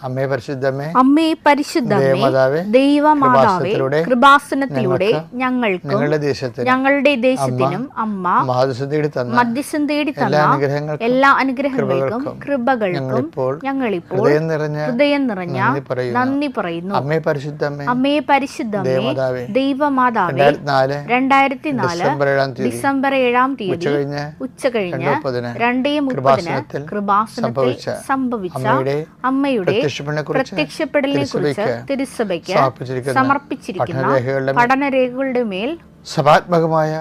അമ്മേ പരിശുദ്ധമേ, അമ്മേ പരിശുദ്ധമേ, ദൈവമാതാവേ, കൃപാസനത്തിലൂടെ ഞങ്ങൾക്കും ഞങ്ങളുടെ ദേശത്തിനും അമ്മ മധ്യസ്ഥം തേടി തന്ന എല്ലാ അനുഗ്രഹങ്ങൾക്കും കൃപകൾക്കും ഞങ്ങളിപ്പോൾ ഹൃദയം നിറഞ്ഞ നന്ദി പറയുന്നു. അമ്മേ പരിശുദ്ധമേ, അമ്മേ പരിശുദ്ധമേ, ദൈവമാതാവേ, 2004 ഡിസംബർ 7 ഉച്ചകഴിഞ്ഞ് 2:30 കൃപാസനത്തിൽ സംഭവിച്ച അമ്മയുടെ പ്രത്യക്ഷപ്പെടലിനെ കുറിച്ച് തിരുസഭയ്ക്ക് സമർപ്പിച്ചിരിക്കുന്ന പഠനരേഖകളുടെ മേൽ സഭാത്മകമായ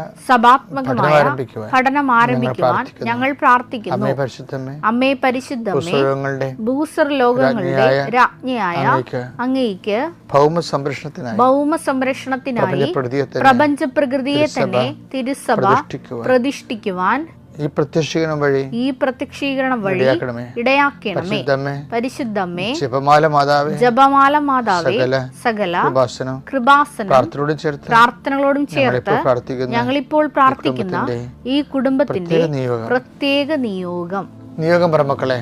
പഠനം ആരംഭിക്കുവാൻ ഞങ്ങൾ പ്രാർത്ഥിക്കുന്നു. അമ്മേ പരിശുദ്ധമേ, ഭൂസ്വർ ലോകങ്ങളുടെ രാജ്ഞിയായ അങ്ങേയ്ക്ക് ഭൗമ സംരക്ഷണത്തിനായി പ്രപഞ്ച പ്രകൃതിയെ തന്നെ തിരുസഭ പ്രതിഷ്ഠിക്കുവാൻ ഈ പ്രത്യക്ഷീകരണം വഴി ഇടയാക്കണമേ. പരിശുദ്ധമേ, ജപമാല മാതാവേ, സകല പ്രാർത്ഥനകളോടും ചേർത്ത് ഞങ്ങളിപ്പോൾ പ്രാർത്ഥിക്കുന്ന ഈ കുടുംബത്തിന്റെ പ്രത്യേക നിയോഗം പറമക്കളെ,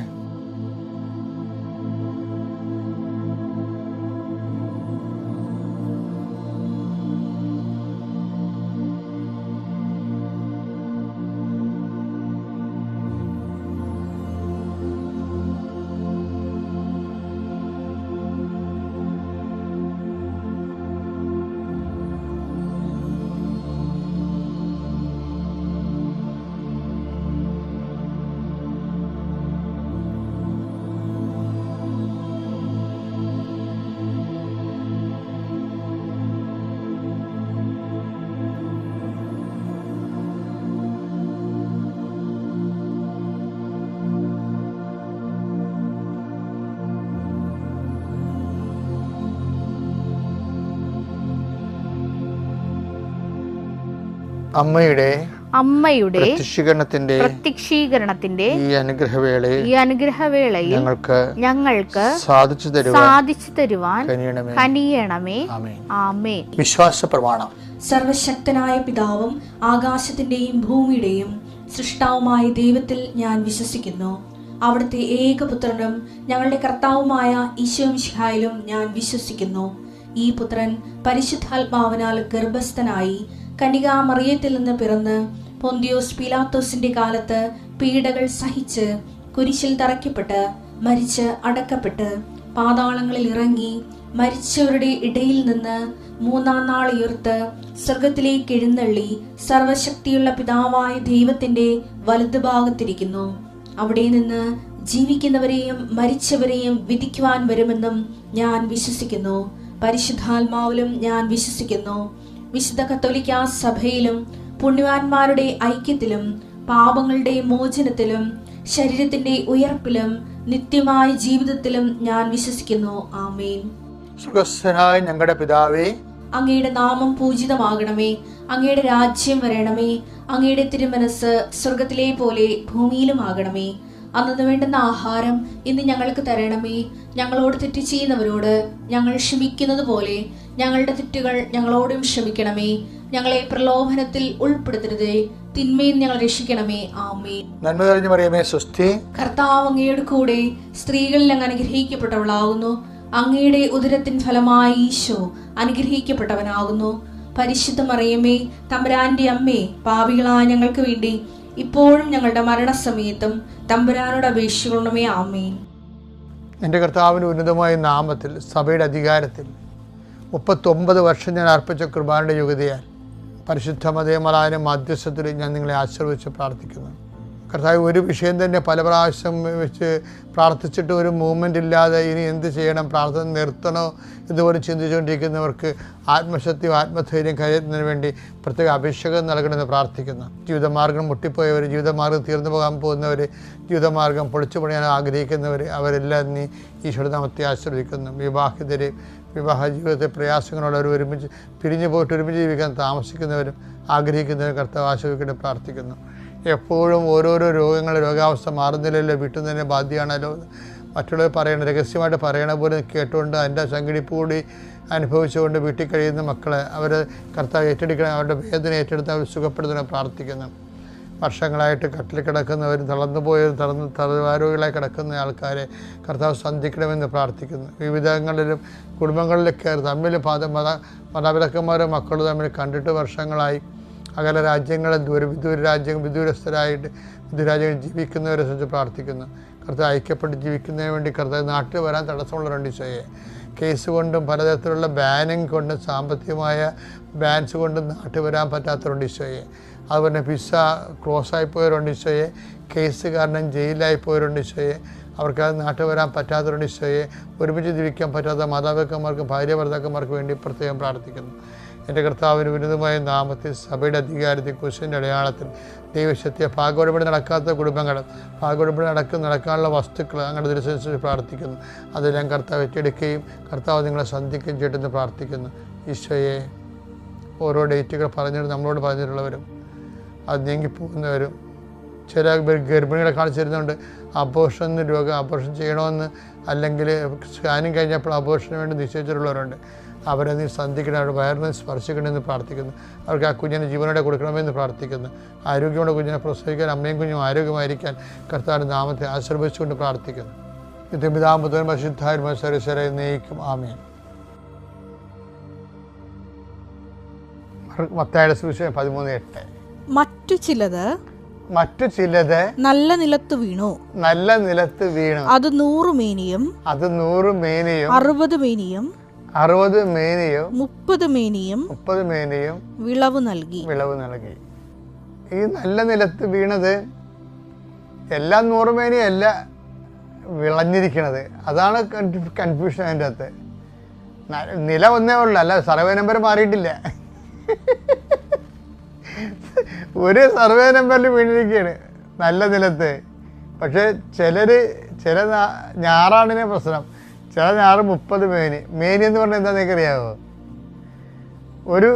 അമ്മയുടെ പ്രത്യക്ഷീകരണത്തിന്റെ ഈ അനുഗ്രഹവേളയിൽ ഞങ്ങൾക്ക് സാധിച്ചു തരുവാൻ കനിയണമേ. ആമേൻ. വിശ്വാസ പ്രമാണം. സർവശക്തനായ പിതാവും ആകാശത്തിന്റെയും ഭൂമിയുടെയും സൃഷ്ടാവുമായ ദൈവത്തിൽ ഞാൻ വിശ്വസിക്കുന്നു. അവിടുത്തെ ഏകപുത്രനും ഞങ്ങളുടെ കർത്താവുമായ ഈശോമിശിഹായിലും ഞാൻ വിശ്വസിക്കുന്നു. ഈ പുത്രൻ പരിശുദ്ധാത്മാവിനാൽ ഗർഭസ്ഥനായി കന്യകാമറിയത്തിൽ നിന്ന് പിറന്ന് പൊന്തിയോസ് പീലാത്തോസിന്റെ കാലത്ത് പീഡകൾ സഹിച്ച് കുരിശിൽ തറയ്ക്കപ്പെട്ട് മരിച്ച് അടക്കപ്പെട്ട് പാതാളങ്ങളിൽ ഇറങ്ങി മരിച്ചവരുടെ ഇടയിൽ നിന്ന് 3-ാം നാൾ ഉയർത്ത് സ്വർഗത്തിലേക്ക് എഴുന്നള്ളി സർവശക്തിയുള്ള പിതാവായ ദൈവത്തിന്റെ വലതുഭാഗത്തിരിക്കുന്നു. അവിടെ നിന്ന് ജീവിക്കുന്നവരെയും മരിച്ചവരെയും വിധിക്കുവാൻ വരുമെന്നും ഞാൻ വിശ്വസിക്കുന്നു. പരിശുദ്ധാത്മാവിലും ഞാൻ വിശ്വസിക്കുന്നു. വിശുദ്ധ കത്തോലിക്കാ സഭയിലും പുണ്യവാന്മാരുടെ ഐക്യത്തിലും പാപങ്ങളുടെ മോചനത്തിലും ശരീരത്തിന്റെ ഉയർപ്പിലും നിത്യമായ ജീവിതത്തിലും ഞാൻ വിശ്വസിക്കുന്നു. ആമേൻ. സ്വർഗ്ഗസ്ഥനായ ഞങ്ങളുടെ പിതാവേ, അങ്ങയുടെ നാമം പൂജിതമാകണമേ. അങ്ങയുടെ രാജ്യം വരണമേ. അങ്ങയുടെ തിരുമനസ് സ്വർഗത്തിലെ പോലെ ഭൂമിയിലും ആകണമേ. അന്നു വേണ്ടുന്ന ആഹാരം ഇന്ന് ഞങ്ങൾക്ക് തരണമേ. ഞങ്ങളോട് തെറ്റ് ചെയ്യുന്നവരോട് ഞങ്ങൾ ക്ഷമിക്കുന്നത് പോലെ ഞങ്ങളുടെ തെറ്റുകൾ ഞങ്ങളോടും ക്ഷമിക്കണമേ. ഞങ്ങളെ പ്രലോഭനത്തിൽ ഉൾപ്പെടുത്തരുതേ, തിന്മയിൽ ഞങ്ങൾ രക്ഷിക്കണമേ. ആമേൻ. നന്മ നിറഞ്ഞ മറിയമേ, സ്വസ്തി. കർത്താവ് അങ്ങയുടെ കൂടെ സ്ത്രീകളിൽ അങ്ങ് അനുഗ്രഹിക്കപ്പെട്ടവളാകുന്നു. അങ്ങയുടെ ഉദരത്തിൻ ഫലമായി ഈശോ അനുഗ്രഹിക്കപ്പെട്ടവനാകുന്നു. പരിശുദ്ധ മറിയമേ, തമ്പുരാന്റെ അമ്മേ, പാപികളായ ഞങ്ങൾക്ക് വേണ്ടി ഇപ്പോഴും ഞങ്ങളുടെ മരണസമയത്തും തമ്പുരാനോട് അപേക്ഷിക്കണമേ. ആമേൻ. എൻ്റെ കർത്താവിൻ്റെ ഉന്നതമായ നാമത്തിൽ സഭയുടെ അധികാരത്തിൽ 39 വർഷം ഞാൻ അർപ്പിച്ച കൃപാന്റെ യോഗ്യതയാൽ പരിശുദ്ധ മതേമലായ മധ്യസ്ഥത്തിൽ ഞാൻ നിങ്ങളെ ആശീർവദിച്ച് പ്രാർത്ഥിക്കുന്നു. കർത്താവ്, ഒരു വിഷയം തന്നെ പല പ്രാവശ്യം വെച്ച് പ്രാർത്ഥിച്ചിട്ട് ഒരു മൂവ്മെൻ്റ് ഇല്ലാതെ ഇനി എന്ത് ചെയ്യണം, പ്രാർത്ഥന നിർത്തണോ ഇതുപോലെ ചിന്തിച്ചുകൊണ്ടിരിക്കുന്നവർക്ക് ആത്മശക്തിയും ആത്മധൈര്യം കരുതുന്നതിന് വേണ്ടി പ്രത്യേക അഭിഷേകം നൽകണമെന്ന് പ്രാർത്ഥിക്കുന്നു. ജീവിതമാർഗം മുട്ടിപ്പോയവർ, ജീവിതമാർഗം തീർന്നു പോകാൻ പോകുന്നവർ, ജീവിതമാർഗം പൊളിച്ചു പണിയാൻ ആഗ്രഹിക്കുന്നവർ, അവരെല്ലാം നീ ഈശോയുടെ നാമത്തെ ആശീർവദിക്കുന്നു. വിവാഹിതരെ, വിവാഹ ജീവിതത്തെ പ്രയാസങ്ങളോട് ഒരുമിച്ച് പിരിഞ്ഞു പോയിട്ട് ഒരുമിച്ച് ജീവിക്കാൻ താമസിക്കുന്നവരും ആഗ്രഹിക്കുന്നവരും കർത്താവ് ആശീർവദിക്കട്ടെ പ്രാർത്ഥിക്കുന്നു. എപ്പോഴും ഓരോരോ രോഗാവസ്ഥ മാറുന്നില്ലല്ലോ, വീട്ടിൽ നിന്ന് തന്നെ ബാധ്യമാണല്ലോ, മറ്റുള്ളവർ പറയണം, രഹസ്യമായിട്ട് പറയണ പോലെ കേട്ടുകൊണ്ട് അതിൻ്റെ സംഘടിപ്പ് കൂടി അനുഭവിച്ചുകൊണ്ട് വീട്ടിൽ കഴിയുന്ന മക്കളെ അവർ കർത്താവ് ഏറ്റെടുക്കണം, അവരുടെ വേദന ഏറ്റെടുത്ത് അവർ സുഖപ്പെടുത്തണം പ്രാർത്ഥിക്കുന്നു. വർഷങ്ങളായിട്ട് കട്ടിൽ കിടക്കുന്നവരും തളർന്നുപോയവരും തളർവാരോഗികളായി കിടക്കുന്ന ആൾക്കാരെ കർത്താവ് സന്ധിക്കണമെന്ന് പ്രാർത്ഥിക്കുന്നു. വിവിധങ്ങളിലും കുടുംബങ്ങളിലൊക്കെ തമ്മിൽ മാതാപിതാക്കന്മാരും മക്കളും തമ്മിൽ കണ്ടിട്ട് വർഷങ്ങളായി അകല രാജ്യങ്ങളിൽ വിദൂരസ്ഥരായിട്ട് വിദൂരാജ്യങ്ങളിൽ ജീവിക്കുന്നവരെ സംബന്ധിച്ച് പ്രാർത്ഥിക്കുന്നു. കർത്താവ് ഐക്യപ്പെട്ട് ജീവിക്കുന്നതിന് വേണ്ടി കർത്താവ് നാട്ടിൽ വരാൻ തടസ്സമുള്ളവരുണ്ട് ഈശോയെ. കേസ് കൊണ്ടും പലതരത്തിലുള്ള ബാനിങ് കൊണ്ടും സാമ്പത്തികമായ ബാൻസ് കൊണ്ടും നാട്ടിൽ വരാൻ പറ്റാത്തവരുണ്ട് ഈശോയെ. അതുപോലെ വിസ ക്ലോസായി പോയവരുണ്ട് ഈശോയെ. കേസ് കാരണം ജയിലിലായി പോയവരുണ്ട് ഈശോയെ. അവർക്ക് അത് നാട്ടിൽ വരാൻ പറ്റാത്തവരുണ്ട് ഈശോയെ. ഒരുമിച്ച് ജീവിക്കാൻ പറ്റാത്ത മാതാപിതാക്കന്മാർക്കും ഭാര്യ ഭർത്താക്കന്മാർക്ക് വേണ്ടി പ്രത്യേകം പ്രാർത്ഥിക്കുന്നു. എൻ്റെ കർത്താവിന് ഉന്നതമായ നാമത്തിൽ സഭയുടെ അധികാരത്തിൽ കുരിശിൻ്റെ അടയാളത്തിൽ ദൈവശക്തിയെ ഭാഗോടപടി നടക്കാത്ത കുടുംബങ്ങൾ ഭാഗോടപടി നടക്കാനുള്ള വസ്തുക്കൾ അങ്ങനെ ദൃശ്യം പ്രാർത്ഥിക്കുന്നു. അതെല്ലാം കർത്താവ് ഏറ്റെടുക്കുകയും കർത്താവ് നിങ്ങളെ സന്ധിക്കുകയും ചെയ്തെന്ന് പ്രാർത്ഥിക്കുന്നു. ഈശോയെ, ഓരോ ഡേറ്റുകൾ നമ്മളോട് പറഞ്ഞിട്ടുള്ളവരും അത് നീങ്ങിപ്പോകുന്നവരും ചില ഗർഭിണികളെ കാണിച്ചിരുന്നുണ്ട് അബോർഷൻ ചെയ്യണമെന്ന്, അല്ലെങ്കിൽ സ്കാനിങ് കഴിഞ്ഞപ്പോൾ അബോർഷന് വേണ്ടി നിശ്ചയിച്ചിട്ടുള്ളവരുണ്ട്. അവരെ നീ സന്ധിക്കണം, അവരുടെ വയറിനെ സ്പർശിക്കണമെന്ന് പ്രാർത്ഥിക്കുന്നു. അവർക്ക് ആ കുഞ്ഞിനെ ജീവനോടെ കൊടുക്കണമെന്ന് പ്രാർത്ഥിക്കുന്നു. ആരോഗ്യമുള്ള കുഞ്ഞിനെ പ്രസവിക്കാൻ അമ്മയും കുഞ്ഞും ആരോഗ്യമായിരിക്കാൻ കർത്താവിൻ്റെ നാമത്തെ ആശീർവദിച്ചുകൊണ്ട് പ്രാർത്ഥിക്കുന്നു. ഇത് പിതാവും പുത്രനും പരിശുദ്ധാത്മാവും സർവ്വശക്തനായ എന്നേക്കും ആമേൻ. മത്തായിയുടെ സുവിശേഷം 13:8. മറ്റു ചിലത് നല്ല നിലത്ത് വീണു അത് 100 മേനിയും 60 മേനിയും 30 മേനിയും വിളവ് നൽകി. ഈ നല്ല നിലത്ത് വീണത് എല്ലാം 100 മേനിയല്ല വിളഞ്ഞിരിക്കണത്. അതാണ് കൺഫ്യൂഷൻ അതിൻ്റെ അകത്ത്. നില ഒന്നേ ഉള്ളു, അല്ല സർവേ നമ്പർ മാറിയിട്ടില്ല. ഒരു സർവേ നമ്പറിൽ വീണിരിക്കുകയാണ് നല്ല നിലത്ത്. പക്ഷേ ചില ഞാറാണിനെ പ്രശ്നം. ചില ഞാറ് 30 മേനി എന്ന് പറഞ്ഞാൽ എന്താ നിങ്ങൾക്കറിയാമോ? ഒരു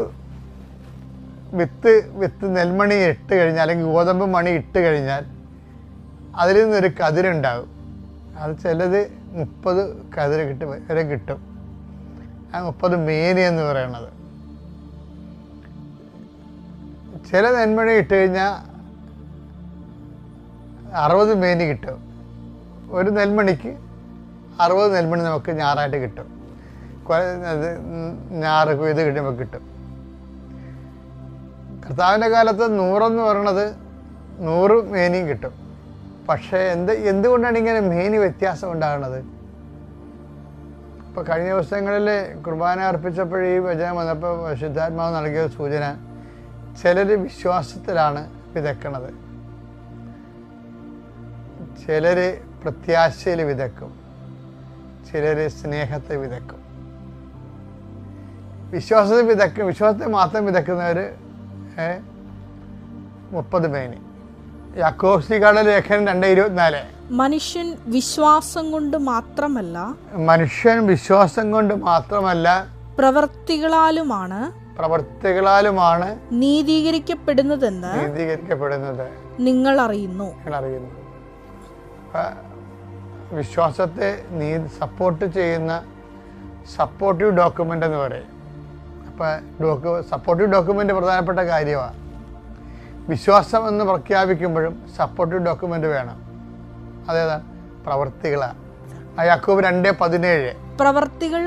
വിത്ത് നെൽമണി ഇട്ട് കഴിഞ്ഞാൽ അല്ലെങ്കിൽ ഗോതമ്പ് മണി ഇട്ട് കഴിഞ്ഞാൽ അതിൽ നിന്നൊരു കതിരുണ്ടാകും. അത് ചിലത് 30 കതിര് വരെ കിട്ടും. ആ 30 മേനി എന്ന് പറയണത്. ചില നെൽമണി ഇട്ട് കഴിഞ്ഞാൽ 60 മേനി കിട്ടും. ഒരു നെൽമണിക്ക് 60 നെൽമണി നമുക്ക് ഞാറായിട്ട് കിട്ടും. ഞാറ് കൊയ്ത് കിട്ടുമ്പോൾ കിട്ടും. കർത്താവിൻ്റെ കാലത്ത് 100 എന്ന് പറയണത് 100 മേനിയും കിട്ടും. പക്ഷേ എന്തുകൊണ്ടാണ് ഇങ്ങനെ മേനി വ്യത്യാസം ഉണ്ടാകുന്നത്? ഇപ്പോൾ കഴിഞ്ഞ ദിവസങ്ങളിൽ കുർബാന അർപ്പിച്ചപ്പോൾ ഈ വചനം വന്നപ്പോൾ പരിശുദ്ധാത്മാവ് നൽകിയ സൂചന, ചിലർ വിശ്വാസത്തിലാണ് വിതക്കണത്, ചിലർ പ്രത്യാശയിൽ വിതക്കും, ചിലർ സ്നേഹത്തെ വിതക്കും. വിശ്വാസത്തെ മാത്രം വിതക്കുന്നവർ 30 മേനി. യാക്കോബ് ലേഖനം 2:24. മനുഷ്യൻ വിശ്വാസം കൊണ്ട് മാത്രമല്ല പ്രവർത്തികളാലുമാണ് നീതീകരിക്കപ്പെടുന്നത് നിങ്ങൾ അറിയുന്നു. വിശ്വാസത്തെ സപ്പോർട്ട് ചെയ്യുന്ന സപ്പോർട്ടീവ് ഡോക്യുമെൻ്റ് എന്ന് പറയും. അപ്പോൾ സപ്പോർട്ടീവ് ഡോക്യുമെൻ്റ് പ്രധാനപ്പെട്ട കാര്യമാണ്. വിശ്വാസം എന്ന് പ്രഖ്യാപിക്കുമ്പോഴും സപ്പോർട്ടീവ് ഡോക്യുമെൻ്റ് വേണം. അതേതാണ്? പ്രവർത്തികളാണ്. യാക്കോബ് 2:17. പ്രവർത്തികൾ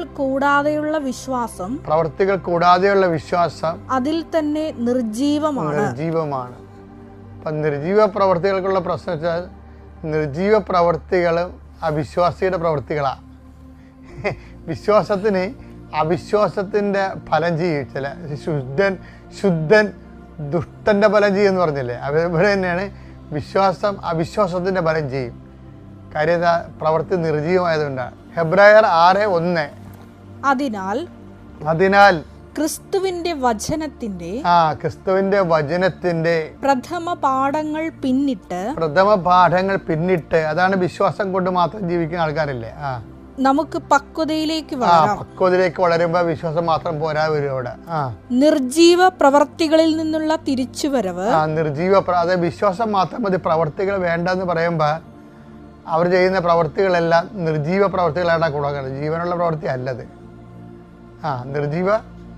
കൂടാതെയുള്ള വിശ്വാസം അതിൽ തന്നെ നിർജീവമാണ്. അപ്പം നിർജീവ പ്രവർത്തികൾക്കുള്ള പ്രശ്നം വെച്ചാൽ നിർജീവ പ്രവർത്തികളും അവിശ്വാസിയുടെ പ്രവർത്തികളാണ്. വിശ്വാസത്തിന് അവിശ്വാസത്തിൻ്റെ ഫലം ചെയ്യും. ചില ശുദ്ധൻ ദുഷ്ടൻ്റെ ഫലം ചെയ്യും എന്ന് പറഞ്ഞില്ലേ, അതുപോലെ തന്നെയാണ് വിശ്വാസം അവിശ്വാസത്തിൻ്റെ ഫലം ചെയ്യും. കാര്യം പ്രവൃത്തി നിർജീവമായതുകൊണ്ടാണ്. ഹെബ്രായർ 6:1. അതിനാൽ ക്രിസ്തുവിന്റെ വചനത്തിന്റെ പ്രഥമ പാഠങ്ങൾ പിന്നിട്ട് അതാണ് വിശ്വാസം കൊണ്ട് മാത്രം ജീവിക്കുന്ന ആൾക്കാരല്ലേ. നമുക്ക് പക്വതയിലേക്ക് വളരുമ്പോ വിശ്വാസം മാത്രം പോരാ വരും അവിടെ. നിർജീവ പ്രവർത്തികളിൽ നിന്നുള്ള തിരിച്ചുവരവ്. അതായത് വിശ്വാസം മാത്രം മതി, പ്രവർത്തികൾ വേണ്ടെന്ന് പറയുമ്പോ അവർ ചെയ്യുന്ന പ്രവർത്തികളെല്ലാം നിർജീവ പ്രവർത്തികളാണ് കൊടുക്കുന്നത്. ജീവനുള്ള പ്രവൃത്തി അല്ലത്. നിർജീവ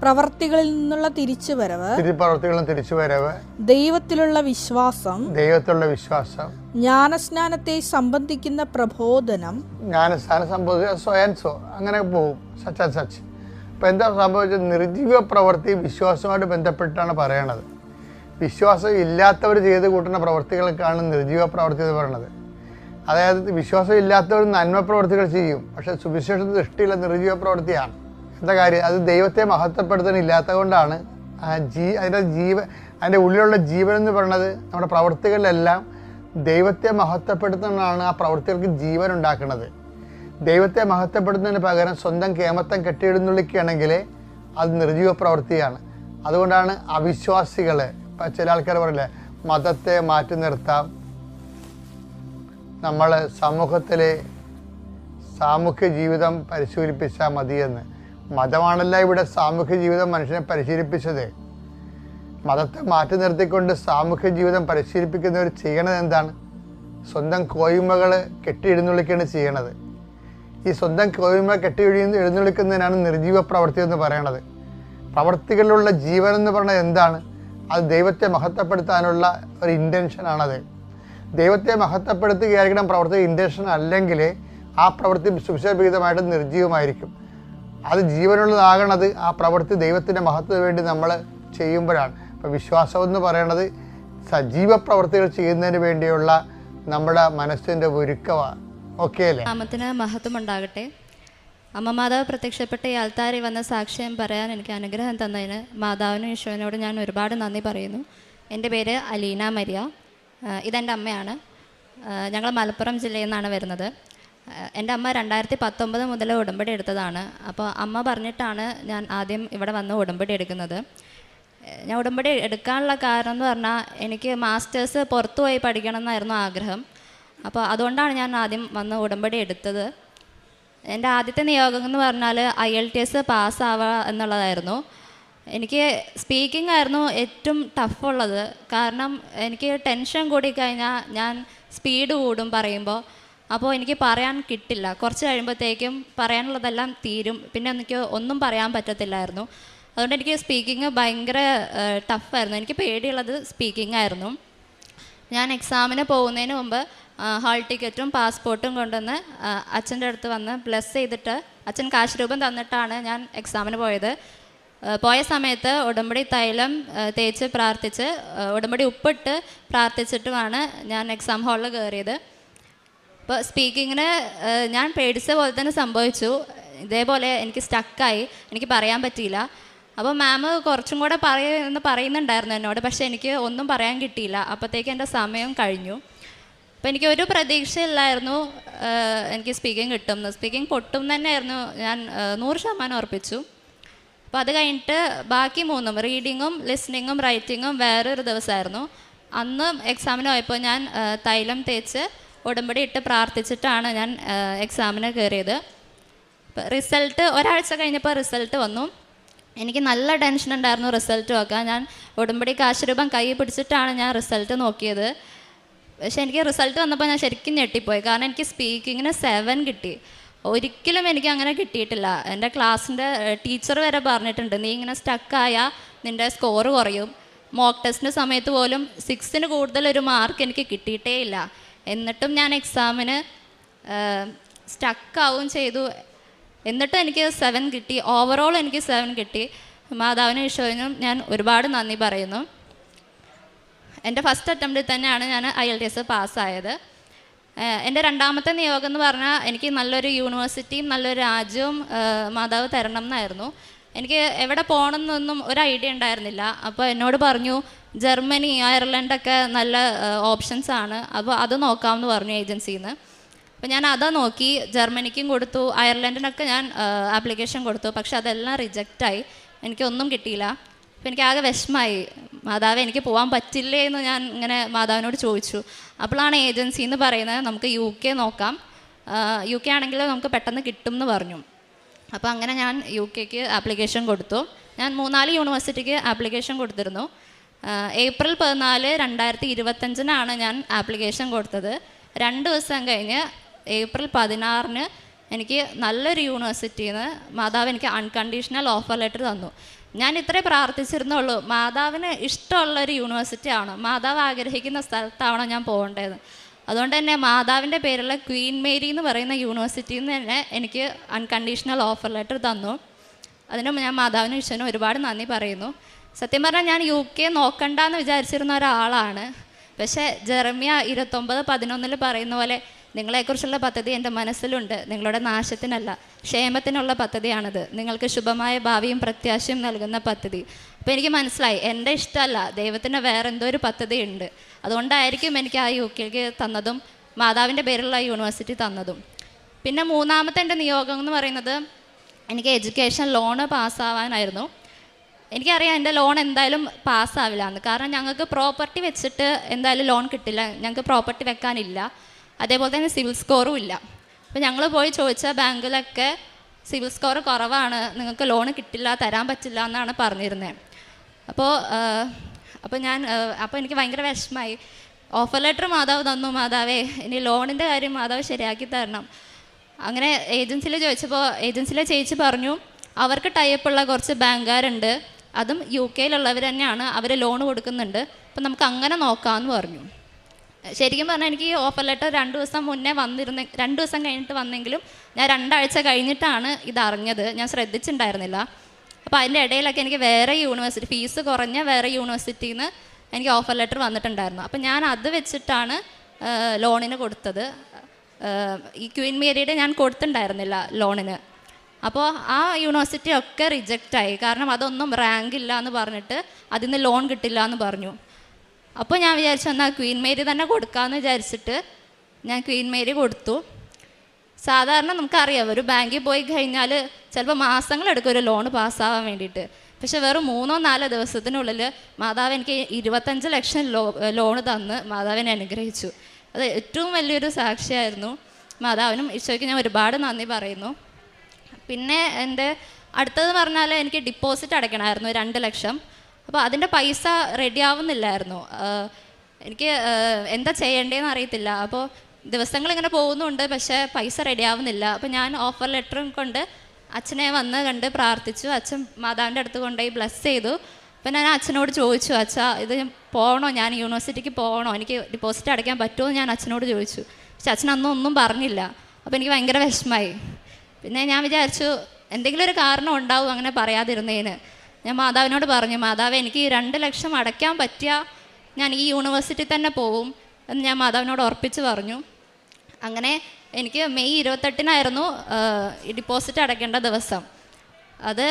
പ്രവർത്തികളിൽ നിന്നുള്ള തിരിച്ചുവരവ്, ദൈവത്തിലുള്ള വിശ്വാസം, ജ്ഞാനസ്നാനത്തെ സംബന്ധിക്കുന്ന പ്രബോധനം, അങ്ങനെ പോകും. സച്ച് ഇപ്പം എന്താ സംഭവിച്ചത്? നിർജീവ പ്രവൃത്തി വിശ്വാസവുമായിട്ട് ബന്ധപ്പെട്ടാണ് പറയണത്. വിശ്വാസം ഇല്ലാത്തവർ ചെയ്ത് കൂട്ടുന്ന പ്രവൃത്തികൾക്കാണ് നിർജീവ പ്രവൃത്തി എന്ന് പറയുന്നത്. അതായത് വിശ്വാസം ഇല്ലാത്തവർ നന്മ പ്രവൃത്തികൾ ചെയ്യും, പക്ഷേ സുവിശേഷ ദൃഷ്ടിയുള്ള നിർജീവ പ്രവൃത്തിയാണ്. എന്താ കാര്യം? അത് ദൈവത്തെ മഹത്വപ്പെടുത്താനില്ലാത്തത് കൊണ്ടാണ്. അതിൻ്റെ ഉള്ളിലുള്ള ജീവൻ എന്ന് പറയുന്നത് നമ്മുടെ പ്രവൃത്തികളിലെല്ലാം ദൈവത്തെ മഹത്വപ്പെടുത്തുന്നതാണ് ആ പ്രവൃത്തികൾക്ക് ജീവൻ ഉണ്ടാക്കുന്നത്. ദൈവത്തെ മഹത്വപ്പെടുത്തുന്നതിന് പകരം സ്വന്തം കേമത്തം കെട്ടിയിടുന്നുള്ളിക്കുകയാണെങ്കിൽ അത് നിർജീവ പ്രവൃത്തിയാണ്. അതുകൊണ്ടാണ് അവിശ്വാസികൾ, ഇപ്പം ചില ആൾക്കാർ പറയില്ലേ, മതത്തെ മാറ്റി നിർത്താം, നമ്മൾ സമൂഹത്തിലെ സാമൂഹ്യ ജീവിതം പരിശീലിപ്പിച്ചാൽ മതിയെന്ന്. മതമാണല്ല ഇവിടെ സാമൂഹ്യ ജീവിതം മനുഷ്യനെ പരിശീലിപ്പിച്ചത്. മതത്തെ മാറ്റി നിർത്തിക്കൊണ്ട് സാമൂഹ്യ ജീവിതം പരിശീലിപ്പിക്കുന്നവർ ചെയ്യണത് എന്താണ്? സ്വന്തം കോയ്മകൾ കെട്ടിയെഴുന്നള്ളിക്കുകയാണ് ചെയ്യണത്. ഈ സ്വന്തം കോയ്മ എഴുന്നള്ളിക്കുന്നതിനാണ് നിർജീവ പ്രവൃത്തി എന്ന് പറയണത്. പ്രവൃത്തികളിലുള്ള ജീവൻ എന്ന് പറയുന്നത് എന്താണ്? അത് ദൈവത്തെ മഹത്വപ്പെടുത്താനുള്ള ഒരു ഇൻറ്റൻഷനാണത്. ദൈവത്തെ മഹത്വപ്പെടുത്തുകയായിരിക്കണം പ്രവൃത്തി. ഇൻറ്റൻഷൻ അല്ലെങ്കിൽ ആ പ്രവൃത്തി സുവിശേഷവിഹിതമായിട്ട് നിർജീവമായിരിക്കും. അത് ജീവനുള്ളതാകണത് ആ പ്രവൃത്തി ദൈവത്തിൻ്റെ മഹത്വത്തിന് വേണ്ടി നമ്മൾ ചെയ്യുമ്പോഴാണ്. അപ്പോൾ വിശ്വാസം എന്ന് പറയണത് സജീവ പ്രവൃത്തികൾ ചെയ്യുന്നതിന് വേണ്ടിയുള്ള നമ്മുടെ മനസ്സിൻ്റെ ഒരുക്കമാണ്. ഓക്കെ അല്ലേ? നാമത്തിന് മഹത്വം ഉണ്ടാകട്ടെ. അമ്മ മാതാവ് പ്രത്യക്ഷപ്പെട്ട ഈ ആൾത്താരിൽ വന്ന സാക്ഷ്യം പറയാൻ എനിക്ക് അനുഗ്രഹം തന്നതിന് മാതാവിനും ഈശോനോട് ഞാൻ ഒരുപാട് നന്ദി പറയുന്നു. എൻ്റെ പേര് അലീന മരിയ. ഇതെൻ്റെ അമ്മയാണ്. ഞങ്ങൾ മലപ്പുറം ജില്ലയിൽ നിന്നാണ് വരുന്നത്. എൻ്റെ അമ്മ 2019 മുതൽ ഉടമ്പടി എടുത്തതാണ്. അപ്പോൾ അമ്മ പറഞ്ഞിട്ടാണ് ഞാൻ ആദ്യം ഇവിടെ വന്ന് ഉടമ്പടി എടുക്കുന്നത്. ഞാൻ ഉടമ്പടി എടുക്കാനുള്ള കാരണം എന്ന് പറഞ്ഞാൽ എനിക്ക് മാസ്റ്റേഴ്സ് പുറത്തു പോയി പഠിക്കണം എന്നായിരുന്നു ആഗ്രഹം. അപ്പോൾ അതുകൊണ്ടാണ് ഞാൻ ആദ്യം വന്ന് ഉടമ്പടി എടുത്തത്. എൻ്റെ ആദ്യത്തെ നിയോഗം എന്ന് പറഞ്ഞാൽ IELTS പാസ്സാവുക എന്നുള്ളതായിരുന്നു. എനിക്ക് സ്പീക്കിംഗ് ആയിരുന്നു ഏറ്റവും ടഫുള്ളത്. കാരണം എനിക്ക് ടെൻഷൻ കൂടിക്കഴിഞ്ഞാൽ ഞാൻ സ്പീഡ് കൂടും പറയുമ്പോൾ. അപ്പോൾ എനിക്ക് പറയാൻ കിട്ടില്ല. കുറച്ച് കഴിയുമ്പോഴത്തേക്കും പറയാനുള്ളതെല്ലാം തീരും. പിന്നെ എനിക്ക് ഒന്നും പറയാൻ പറ്റത്തില്ലായിരുന്നു. അതുകൊണ്ട് എനിക്ക് സ്പീക്കിംഗ് ഭയങ്കര ടഫായിരുന്നു. എനിക്ക് പേടിയുള്ളത് സ്പീക്കിംഗ് ആയിരുന്നു. ഞാൻ എക്സാമിന് പോകുന്നതിന് മുമ്പ് ഹാൾ ടിക്കറ്റും പാസ്പോർട്ടും കൊണ്ടുവന്ന് അച്ഛൻ്റെ അടുത്ത് വന്ന് ബ്ലെസ് ചെയ്തിട്ട് അച്ഛൻ കാശ് രൂപം തന്നിട്ടാണ് ഞാൻ എക്സാമിന് പോയത്. പോയ സമയത്ത് ഉടമ്പടി തൈലം തേച്ച് പ്രാർത്ഥിച്ച് ഉടമ്പടി ഉപ്പിട്ട് പ്രാർത്ഥിച്ചിട്ടുമാണ് ഞാൻ എക്സാം ഹാളിൽ കയറിയത്. അപ്പോൾ സ്പീക്കിങ്ങിന് ഞാൻ പേടിച്ച പോലെ തന്നെ സംഭവിച്ചു. ഇതേപോലെ എനിക്ക് സ്റ്റക്കായി, എനിക്ക് പറയാൻ പറ്റിയില്ല. അപ്പോൾ മാം കുറച്ചും കൂടെ പറയുന്നുണ്ടായിരുന്നു എന്നോട്. പക്ഷേ എനിക്ക് ഒന്നും പറയാൻ കിട്ടിയില്ല. അപ്പോഴത്തേക്ക് എൻ്റെ സമയം കഴിഞ്ഞു. അപ്പോൾ എനിക്ക് ഒരു പ്രതീക്ഷയില്ലായിരുന്നു എനിക്ക് സ്പീക്കിംഗ് കിട്ടുമെന്ന്. സ്പീക്കിംഗ് പൊട്ടും തന്നെയായിരുന്നു. ഞാൻ 100% ഉറപ്പിച്ചു. അപ്പോൾ അത് കഴിഞ്ഞിട്ട് ബാക്കി 3 റീഡിങ്ങും ലിസ്ണിങ്ങും റൈറ്റിങ്ങും വേറൊരു ദിവസമായിരുന്നു. അന്ന് എക്സാമിന് പോയപ്പോൾ ഞാൻ തൈലം തേച്ച് ഉടമ്പടി ഇട്ട് പ്രാർത്ഥിച്ചിട്ടാണ് ഞാൻ എക്സാമിന് കയറിയത്. റിസൾട്ട് ഒരാഴ്ച കഴിഞ്ഞപ്പോൾ റിസൾട്ട് വന്നു. എനിക്ക് നല്ല ടെൻഷൻ ഉണ്ടായിരുന്നു റിസൾട്ട് നോക്കാൻ. ഞാൻ ഉടമ്പടി കാശ് രൂപം കൈ പിടിച്ചിട്ടാണ് ഞാൻ റിസൾട്ട് നോക്കിയത്. പക്ഷേ എനിക്ക് റിസൾട്ട് വന്നപ്പോൾ ഞാൻ ശരിക്കും ഞെട്ടിപ്പോയി. കാരണം എനിക്ക് സ്പീക്കിങ്ങിന് 7 കിട്ടി. ഒരിക്കലും എനിക്ക് അങ്ങനെ കിട്ടിയിട്ടില്ല. എൻ്റെ ക്ലാസ്സിൻ്റെ ടീച്ചർ വരെ പറഞ്ഞിട്ടുണ്ട്, നീ ഇങ്ങനെ സ്റ്റക്കായാൽ നിൻ്റെ സ്കോർ കുറയും. മോക്ക് ടെസ്റ്റിൻ്റെ സമയത്ത് പോലും 6ന് കൂടുതലൊരു മാർക്ക് എനിക്ക് കിട്ടിയിട്ടേ ഇല്ല. എന്നിട്ടും ഞാൻ എക്സാമിന് സ്റ്റക്കാവും ചെയ്തു. എന്നിട്ടും എനിക്ക് 7 കിട്ടി. ഓവറോൾ എനിക്ക് 7 കിട്ടി. മാതാവിനും ഈശോനും ഞാൻ ഒരുപാട് നന്ദി പറയുന്നു. എൻ്റെ ഫസ്റ്റ് അറ്റംപ്റ്റിൽ തന്നെയാണ് ഞാൻ IELTS പാസ്സായത്. എൻ്റെ രണ്ടാമത്തെ നിയോഗം എന്ന് പറഞ്ഞാൽ എനിക്ക് നല്ലൊരു യൂണിവേഴ്സിറ്റിയും നല്ലൊരു രാജ്യവും മാതാവ് തരണം എന്നായിരുന്നു. എനിക്ക് എവിടെ പോകണം എന്നൊന്നും ഒരു ഐഡിയ ഉണ്ടായിരുന്നില്ല. അപ്പോൾ എന്നോട് പറഞ്ഞു ജർമ്മനി, അയർലൻഡൊക്കെ നല്ല ഓപ്ഷൻസാണ്, അപ്പോൾ അത് നോക്കാമെന്ന് പറഞ്ഞു ഏജൻസിയിൽ നിന്ന്. അപ്പോൾ ഞാൻ അതാ നോക്കി. ജർമ്മനിക്കും കൊടുത്തു, അയർലൻഡിനൊക്കെ ഞാൻ ആപ്ലിക്കേഷൻ കൊടുത്തു. പക്ഷെ അതെല്ലാം റിജക്റ്റായി. എനിക്കൊന്നും കിട്ടിയില്ല. അപ്പോൾ എനിക്ക് ആകെ വിഷമമായി. മാതാവ് എനിക്ക് പോകാൻ പറ്റില്ലേ എന്ന് ഞാൻ ഇങ്ങനെ മാതാവിനോട് ചോദിച്ചു. അപ്പോഴാണ് ഏജൻസി എന്ന് പറയുന്നത് നമുക്ക് UK നോക്കാം, UK ആണെങ്കിൽ നമുക്ക് പെട്ടെന്ന് കിട്ടും എന്ന് പറഞ്ഞു. അപ്പോൾ അങ്ങനെ ഞാൻ UKക്ക് ആപ്ലിക്കേഷൻ കൊടുത്തു. ഞാൻ 3-4 യൂണിവേഴ്സിറ്റിക്ക് ആപ്ലിക്കേഷൻ കൊടുത്തിരുന്നു. ഏപ്രിൽ 14, 2025 ഞാൻ ആപ്ലിക്കേഷൻ കൊടുത്തത്. 2 ദിവസം കഴിഞ്ഞ് ഏപ്രിൽ 16 എനിക്ക് നല്ലൊരു യൂണിവേഴ്സിറ്റിയിൽ നിന്ന് മാതാവ് എനിക്ക് അൺകണ്ടീഷണൽ ഓഫർ ലെറ്റർ തന്നു. ഞാൻ ഇത്രേ പ്രാർത്ഥിച്ചിരുന്നുള്ളൂ, മാതാവിന് ഇഷ്ടമുള്ളൊരു യൂണിവേഴ്സിറ്റിയാണ്, മാതാവ് ആഗ്രഹിക്കുന്ന സ്ഥലത്താവണം ഞാൻ പോകേണ്ടത്. അതുകൊണ്ട് തന്നെ മാതാവിൻ്റെ പേരുള്ള ക്വീൻ മേരി എന്ന് പറയുന്ന യൂണിവേഴ്സിറ്റിയിൽ നിന്ന് തന്നെ എനിക്ക് അൺകണ്ടീഷണൽ ഓഫർ ലെറ്റർ തന്നു. അതിന് ഞാൻ മാതാവിനും ഈശോനും ഒരുപാട് നന്ദി പറയുന്നു. സത്യം പറഞ്ഞാൽ ഞാൻ UK നോക്കണ്ടെന്ന് വിചാരിച്ചിരുന്ന ഒരാളാണ്. പക്ഷേ ജെറമ്യ 29:11 പറയുന്ന പോലെ നിങ്ങളെക്കുറിച്ചുള്ള പദ്ധതി എൻ്റെ മനസ്സിലുണ്ട്, നിങ്ങളുടെ നാശത്തിനല്ല ക്ഷേമത്തിനുള്ള പദ്ധതിയാണിത്, നിങ്ങൾക്ക് ശുഭമായ ഭാവിയും പ്രത്യാശയും നൽകുന്ന പദ്ധതി. അപ്പോൾ എനിക്ക് മനസ്സിലായി എൻ്റെ ഇഷ്ടമല്ല, ദൈവത്തിന് വേറെ എന്തോ ഒരു പദ്ധതി ഉണ്ട്. അതുകൊണ്ടായിരിക്കും എനിക്ക് ആ UK തന്നതും മാതാവിൻ്റെ പേരുള്ള യൂണിവേഴ്സിറ്റി തന്നതും. പിന്നെ മൂന്നാമത്തെ എൻ്റെ നിയോഗം എന്ന് പറയുന്നത് എനിക്ക് എഡ്യൂക്കേഷൻ ലോണ് പാസ്സാവാനായിരുന്നു. എനിക്കറിയാം എൻ്റെ ലോൺ എന്തായാലും പാസ്സാവില്ല എന്ന്, കാരണം ഞങ്ങൾക്ക് പ്രോപ്പർട്ടി വെച്ചിട്ട് എന്തായാലും ലോൺ കിട്ടില്ല, ഞങ്ങൾക്ക് പ്രോപ്പർട്ടി വെക്കാനില്ല, അതേപോലെ തന്നെ സിവിൽ സ്കോറും ഇല്ല. അപ്പോൾ ഞങ്ങൾ പോയി ചോദിച്ചാൽ ബാങ്കിലൊക്കെ സിവിൽ സ്കോർ കുറവാണ്, നിങ്ങൾക്ക് ലോൺ കിട്ടില്ല, തരാൻ പറ്റില്ല എന്നാണ് പറഞ്ഞിരുന്നത്. അപ്പോൾ എനിക്ക് ഭയങ്കര വിഷമമായി. ഓഫർ ലെറ്റർ മാതാവ് തന്നു, മാതാവേ ഇനി ലോണിൻ്റെ കാര്യം മാതാവ് ശരിയാക്കി തരണം. അങ്ങനെ ഏജൻസിയിൽ ചോദിച്ചപ്പോൾ ഏജൻസിയിലെ ചേച്ചി പറഞ്ഞു അവർക്ക് ടൈപ്പുള്ള കുറച്ച് ബാങ്കുകാരുണ്ട്, അതും UK തന്നെയാണ്, അവർ ലോൺ കൊടുക്കുന്നുണ്ട്, അപ്പം നമുക്ക് അങ്ങനെ നോക്കാമെന്ന് പറഞ്ഞു. ശരിക്കും പറഞ്ഞാൽ എനിക്ക് ഈ ഓഫർ ലെറ്റർ 2 ദിവസം മുന്നേ 2 ദിവസം കഴിഞ്ഞിട്ട് വന്നെങ്കിലും ഞാൻ 2 ആഴ്ച കഴിഞ്ഞിട്ടാണ് ഇതറിഞ്ഞത്, ഞാൻ ശ്രദ്ധിച്ചിട്ടുണ്ടായിരുന്നില്ല. അപ്പോൾ അതിൻ്റെ ഇടയിലൊക്കെ എനിക്ക് വേറെ യൂണിവേഴ്സിറ്റി, ഫീസ് കുറഞ്ഞ വേറെ യൂണിവേഴ്സിറ്റിയിൽ നിന്ന് എനിക്ക് ഓഫർ ലെറ്റർ വന്നിട്ടുണ്ടായിരുന്നു. അപ്പോൾ ഞാൻ അത് വെച്ചിട്ടാണ് ലോണിന് കൊടുത്തത്. ഈ ക്വീൻ മേരിയുടെ ഞാൻ കൊടുത്തിട്ടുണ്ടായിരുന്നില്ല ലോണിന്. അപ്പോൾ ആ യൂണിവേഴ്സിറ്റി ഒക്കെ റിജക്റ്റായി, കാരണം അതൊന്നും റാങ്ക് ഇല്ല എന്ന് പറഞ്ഞിട്ട് അതിൽ നിന്ന് ലോൺ കിട്ടില്ല എന്ന് പറഞ്ഞു. അപ്പോൾ ഞാൻ വിചാരിച്ചു എന്നാൽ ക്വീൻ മേരി തന്നെ കൊടുക്കാമെന്ന് വിചാരിച്ചിട്ട് ഞാൻ ക്വീൻ മേരി കൊടുത്തു. സാധാരണ നമുക്കറിയാം ഒരു ബാങ്കിൽ പോയി കഴിഞ്ഞാൽ ചിലപ്പോൾ മാസങ്ങളെടുക്കും ഒരു ലോൺ പാസ്സാവാൻ വേണ്ടിയിട്ട്. പക്ഷെ വെറും 3-4 ദിവസത്തിനുള്ളിൽ മാതാവ് എനിക്ക് 25 ലക്ഷം ലോണ് തന്ന് മാതാവിനെ അനുഗ്രഹിച്ചു. അത് ഏറ്റവും വലിയൊരു സാക്ഷിയായിരുന്നു. മാതാവിനും ഈശോയ്ക്ക് ഞാൻ ഒരുപാട് നന്ദി പറയുന്നു. പിന്നെ എൻ്റെ അടുത്തത് പറഞ്ഞാൽ എനിക്ക് ഡിപ്പോസിറ്റ് അടയ്ക്കണമായിരുന്നു 2 ലക്ഷം. അപ്പോൾ അതിൻ്റെ പൈസ റെഡി ആവുന്നില്ലായിരുന്നു. എനിക്ക് എന്താ ചെയ്യേണ്ടതെന്ന് അറിയത്തില്ല. അപ്പോൾ ദിവസങ്ങളിങ്ങനെ പോകുന്നുണ്ട്, പക്ഷേ പൈസ റെഡി ആവുന്നില്ല. അപ്പോൾ ഞാൻ ഓഫർ ലെറ്ററും കൊണ്ട് അച്ഛനെ വന്ന് കണ്ട് പ്രാർത്ഥിച്ചു. അച്ഛൻ മാതാവിൻ്റെ അടുത്ത് കൊണ്ടുപോയി ബ്ലെസ് ചെയ്തു. അപ്പോൾ ഞാൻ അച്ഛനോട് ചോദിച്ചു, അച്ഛാ ഇത് പോകണോ, ഞാൻ യൂണിവേഴ്സിറ്റിക്ക് പോകണോ, എനിക്ക് ഡിപ്പോസിറ്റ് അടയ്ക്കാൻ പറ്റുമോ എന്ന് ഞാൻ അച്ഛനോട് ചോദിച്ചു. പക്ഷെ അച്ഛൻ ഒന്നും പറഞ്ഞില്ല. അപ്പോൾ എനിക്ക് ഭയങ്കര വിഷമമായി. പിന്നെ ഞാൻ വിചാരിച്ചു എന്തെങ്കിലും ഒരു കാരണം ഉണ്ടാവും അങ്ങനെ പറയാതിരുന്നതിന്. ഞാൻ മാതാവിനോട് പറഞ്ഞു, മാതാവ് എനിക്ക് 2 ലക്ഷം അടയ്ക്കാൻ പറ്റിയാൽ ഞാൻ ഈ യൂണിവേഴ്സിറ്റി തന്നെ പോവും എന്ന് ഞാൻ മാതാവിനോട് ഉറപ്പിച്ച് പറഞ്ഞു. അങ്ങനെ എനിക്ക് മെയ് 28-നായിരുന്നു ഈ ഡിപ്പോസിറ്റ് അടയ്ക്കേണ്ട ദിവസം. അത്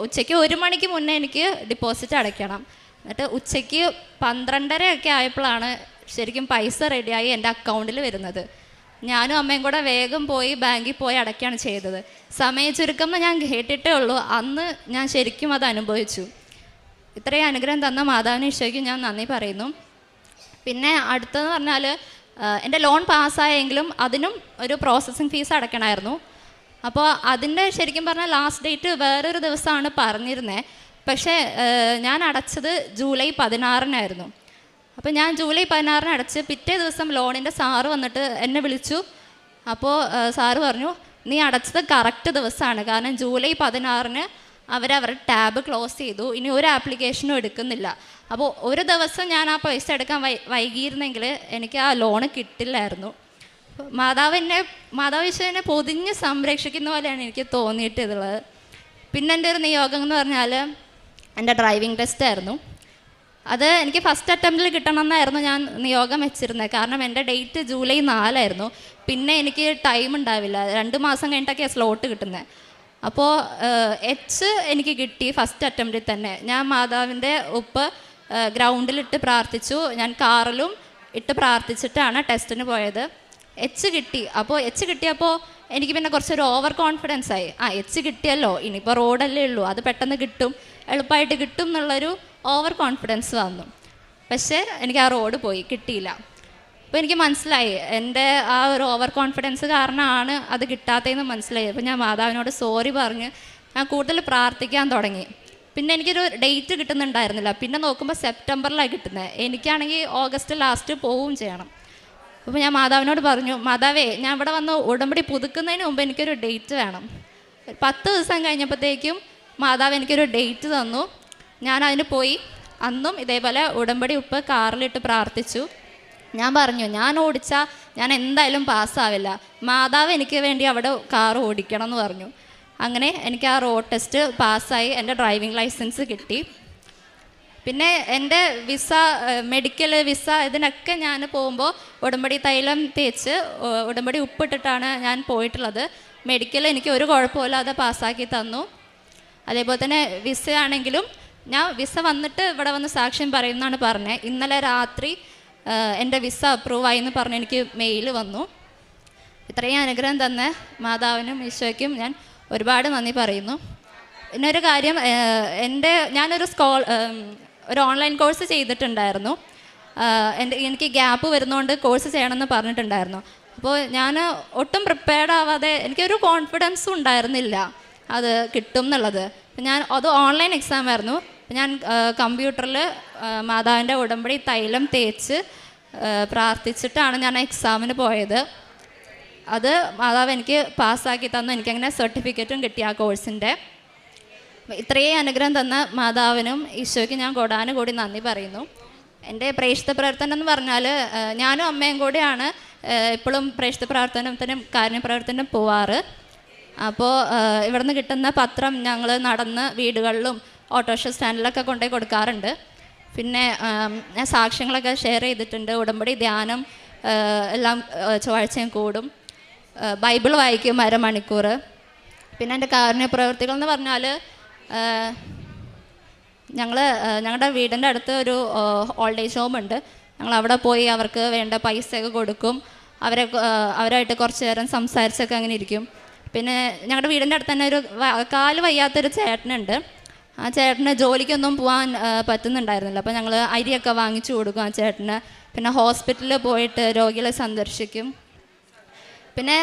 ഉച്ചയ്ക്ക് 1 മണിക്ക് മുന്നേ എനിക്ക് ഡിപ്പോസിറ്റ് അടയ്ക്കണം. എന്നിട്ട് ഉച്ചയ്ക്ക് 12:30 ആയപ്പോഴാണ് ശരിക്കും പൈസ റെഡിയായി എൻ്റെ അക്കൗണ്ടിൽ വരുന്നത്. ഞാനും അമ്മയും കൂടെ വേഗം പോയി ബാങ്കിൽ പോയി അടയ്ക്കുകയാണ് ചെയ്തത്. സമയ ചുരുക്കം ഞാൻ കേട്ടിട്ടേ ഉള്ളൂ, അന്ന് ഞാൻ ശരിക്കും അത് അനുഭവിച്ചു. ഇത്രയും അനുഗ്രഹം തന്ന മാതാവിന് ഈശോയ്ക്ക് ഞാൻ നന്ദി പറയുന്നു. പിന്നെ അടുത്തതെന്ന് പറഞ്ഞാൽ എൻ്റെ ലോൺ പാസ്സായെങ്കിലും അതിനും ഒരു പ്രോസസ്സിങ് ഫീസ് അടയ്ക്കണമായിരുന്നു. അപ്പോൾ അതിൻ്റെ ശരിക്കും പറഞ്ഞാൽ ലാസ്റ്റ് ഡേറ്റ് വേറൊരു ദിവസമാണ് പറഞ്ഞിരുന്നത്. പക്ഷേ ഞാൻ അടച്ചത് ജൂലൈ 16-നായിരുന്നു. അപ്പോൾ ഞാൻ ജൂലൈ 16-ന് അടച്ച് പിറ്റേ ദിവസം ലോണിൻ്റെ സാറ് വന്നിട്ട് എന്നെ വിളിച്ചു. അപ്പോൾ സാറ് പറഞ്ഞു, നീ അടച്ചത് കറക്റ്റ് ദിവസമാണ്, കാരണം ജൂലൈ 16-ന് അവരവരുടെ ടാബ് ക്ലോസ് ചെയ്തു, ഇനി ഒരു ആപ്ലിക്കേഷനും എടുക്കുന്നില്ല. അപ്പോൾ ഒരു ദിവസം ഞാൻ ആ പൈസ എടുക്കാൻ വൈകിയിരുന്നെങ്കിൽ എനിക്ക് ആ ലോണ് കിട്ടില്ലായിരുന്നു. മാതാവ് ഈശോനെ പൊതിഞ്ഞ് സംരക്ഷിക്കുന്ന പോലെയാണ് എനിക്ക് തോന്നിയിട്ടുള്ളത്. പിന്നെ എൻ്റെ ഒരു നിയോഗം എന്ന് പറഞ്ഞാൽ എൻ്റെ ഡ്രൈവിംഗ് ടെസ്റ്റായിരുന്നു. അത് എനിക്ക് ഫസ്റ്റ് അറ്റംപ്റ്റിൽ കിട്ടണമെന്നായിരുന്നു ഞാൻ നിയോഗം വെച്ചിരുന്നത്. കാരണം എൻ്റെ ഡേറ്റ് ജൂലൈ 4-ആയിരുന്നു. പിന്നെ എനിക്ക് ടൈം ഉണ്ടാവില്ല, 2 മാസം കഴിഞ്ഞിട്ടൊക്കെയാണ് സ്ലോട്ട് കിട്ടുന്നത്. അപ്പോൾ H എനിക്ക് കിട്ടി ഫസ്റ്റ് അറ്റംപ്റ്റിൽ തന്നെ. ഞാൻ മാതാവിൻ്റെ ഉപ്പ് ഗ്രൗണ്ടിലിട്ട് പ്രാർത്ഥിച്ചു, ഞാൻ കാറിലും ഇട്ട് പ്രാർത്ഥിച്ചിട്ടാണ് ടെസ്റ്റിന് പോയത്. H കിട്ടി. അപ്പോൾ H കിട്ടിയപ്പോൾ എനിക്ക് പിന്നെ കുറച്ചൊരു ഓവർ കോൺഫിഡൻസ് ആയി. H കിട്ടിയല്ലോ, ഇനിയിപ്പോൾ റോഡല്ലേ ഉള്ളൂ, അത് പെട്ടെന്ന് കിട്ടും, എളുപ്പമായിട്ട് കിട്ടും എന്നുള്ളൊരു ഓവർ കോൺഫിഡൻസ് വന്നു. പക്ഷേ എനിക്ക് ആ റോഡ് പോയി, കിട്ടിയില്ല. അപ്പോൾ എനിക്ക് മനസ്സിലായി എൻ്റെ ആ ഒരു ഓവർ കോൺഫിഡൻസ് കാരണമാണ് അത് കിട്ടാത്തതെന്ന് മനസ്സിലായി. അപ്പോൾ ഞാൻ മാതാവിനോട് സോറി പറഞ്ഞ് ഞാൻ കൂടുതൽ പ്രാർത്ഥിക്കാൻ തുടങ്ങി. പിന്നെ എനിക്കൊരു ഡേറ്റ് കിട്ടുന്നുണ്ടായിരുന്നില്ല. പിന്നെ നോക്കുമ്പോൾ സെപ്റ്റംബറിലാണ് കിട്ടുന്നത്. എനിക്കാണെങ്കിൽ ഓഗസ്റ്റ് ലാസ്റ്റ് പോവുകയും ചെയ്യണം. അപ്പോൾ ഞാൻ മാതാവിനോട് പറഞ്ഞു, മാതാവേ ഞാൻ ഇവിടെ വന്ന് ഉടമ്പടി പുതുക്കുന്നതിന് മുമ്പ് എനിക്കൊരു ഡേറ്റ് വേണം. 10 ദിവസം കഴിഞ്ഞപ്പോഴത്തേക്കും മാതാവ് എനിക്കൊരു ഡേറ്റ് തന്നു. ഞാൻ അതിന് പോയി. അന്നും ഇതേപോലെ ഉടമ്പടി ഉപ്പ് കാറിലിട്ട് പ്രാർത്ഥിച്ചു. ഞാൻ പറഞ്ഞു, ഞാൻ ഓടിച്ചാൽ ഞാൻ എന്തായാലും പാസ്സാവില്ല, മാതാവ് എനിക്ക് വേണ്ടി അവിടെ കാർ ഓടിക്കണം എന്ന് പറഞ്ഞു. അങ്ങനെ എനിക്ക് ആ റോഡ് ടെസ്റ്റ് പാസ്സായി, എൻ്റെ ഡ്രൈവിംഗ് ലൈസൻസ് കിട്ടി. പിന്നെ എൻ്റെ വിസ, മെഡിക്കൽ വിസ, ഇതിനൊക്കെ ഞാൻ പോകുമ്പോൾ ഉടമ്പടി തൈലം തേച്ച് ഉടമ്പടി ഉപ്പിട്ടിട്ടാണ് ഞാൻ പോയിട്ടുള്ളത്. മെഡിക്കൽ എനിക്ക് ഒരു കുഴപ്പമില്ലാതെ പാസ്സാക്കി തന്നു. അതേപോലെ തന്നെ വിസ ആണെങ്കിലും ഞാൻ വിസ വന്നിട്ട് ഇവിടെ വന്ന് സാക്ഷ്യം പറയുമെന്നാണ് പറഞ്ഞത്. ഇന്നലെ രാത്രി എൻ്റെ വിസ അപ്രൂവായി എന്ന് പറഞ്ഞ് എനിക്ക് മെയിൽ വന്നു. ഇത്രയും അനുഗ്രഹം തന്ന മാതാവിനും ഈശോയ്ക്കും ഞാൻ ഒരുപാട് നന്ദി പറയുന്നു. പിന്നൊരു കാര്യം, ഒരു ഓൺലൈൻ കോഴ്സ് ചെയ്തിട്ടുണ്ടായിരുന്നു. എനിക്ക് ഗ്യാപ്പ് വരുന്നതുകൊണ്ട് കോഴ്സ് ചെയ്യണമെന്ന് പറഞ്ഞിട്ടുണ്ടായിരുന്നു. അപ്പോൾ ഞാൻ ഒട്ടും പ്രിപ്പയർഡ് ആവാതെ, എനിക്കൊരു കോൺഫിഡൻസും ഉണ്ടായിരുന്നില്ല അത് കിട്ടും എന്നുള്ളത്. അത് ഓൺലൈൻ എക്സാം ആയിരുന്നു. ഞാൻ കമ്പ്യൂട്ടറിൽ മാതാവിൻ്റെ ഉടമ്പടി തൈലം തേച്ച് പ്രാർത്ഥിച്ചിട്ടാണ് ഞാൻ എക്സാമിന് പോയത്. അത് മാതാവ് എനിക്ക് പാസ്സാക്കി തന്നു. എനിക്കങ്ങനെ സർട്ടിഫിക്കറ്റും കിട്ടി ആ കോഴ്സിൻ്റെ. ഇത്രയും അനുഗ്രഹം തന്ന മാതാവിനും ഈശോയ്ക്ക് ഞാൻ കൂടി നന്ദി പറയുന്നു. എൻ്റെ പ്രേക്ഷിത പ്രവർത്തനം എന്ന് പറഞ്ഞാൽ ഞാനും അമ്മയും കൂടെയാണ് എപ്പോഴും പ്രേക്ഷിത പ്രവർത്തനത്തിനും കാരുണ്യപ്രവർത്തനം പോവാറ്. അപ്പോൾ ഇവിടുന്ന് കിട്ടുന്ന പത്രം ഞങ്ങൾ നടന്ന് വീടുകളിലും ഓട്ടോറിക്ഷ സ്റ്റാൻഡിലൊക്കെ കൊണ്ടുപോയി കൊടുക്കാറുണ്ട്. പിന്നെ ഞാൻ സാക്ഷ്യങ്ങളൊക്കെ ഷെയർ ചെയ്തിട്ടുണ്ട്. ഉടമ്പടി ധ്യാനം എല്ലാം ചൊവ്വാഴ്ചയും കൂടും. ബൈബിൾ വായിക്കും അരമണിക്കൂർ. പിന്നെ എൻ്റെ കാരുണ്യപ്രവർത്തികൾ എന്ന് പറഞ്ഞാൽ ഞങ്ങളുടെ വീടിൻ്റെ അടുത്ത് ഒരു ഓൾഡ് ഏജ് ഹോം ഉണ്ട്. ഞങ്ങൾ അവിടെ പോയി അവർക്ക് വേണ്ട പൈസയൊക്കെ കൊടുക്കും. അവരായിട്ട് കുറച്ച് നേരം സംസാരിച്ചൊക്കെ അങ്ങനെ ഇരിക്കും. പിന്നെ ഞങ്ങളുടെ വീടിൻ്റെ അടുത്ത് തന്നെ ഒരു കാല് വയ്യാത്തൊരു ചേട്ടനുണ്ട്. ആ ചേട്ടന് ജോലിക്കൊന്നും പോകാൻ പറ്റുന്നുണ്ടായിരുന്നില്ല. അപ്പോൾ ഞങ്ങൾ അരിയൊക്കെ വാങ്ങിച്ചു കൊടുക്കും ആ ചേട്ടന്. പിന്നെ ഹോസ്പിറ്റലിൽ പോയിട്ട് രോഗികളെ സന്ദർശിക്കും. പിന്നെ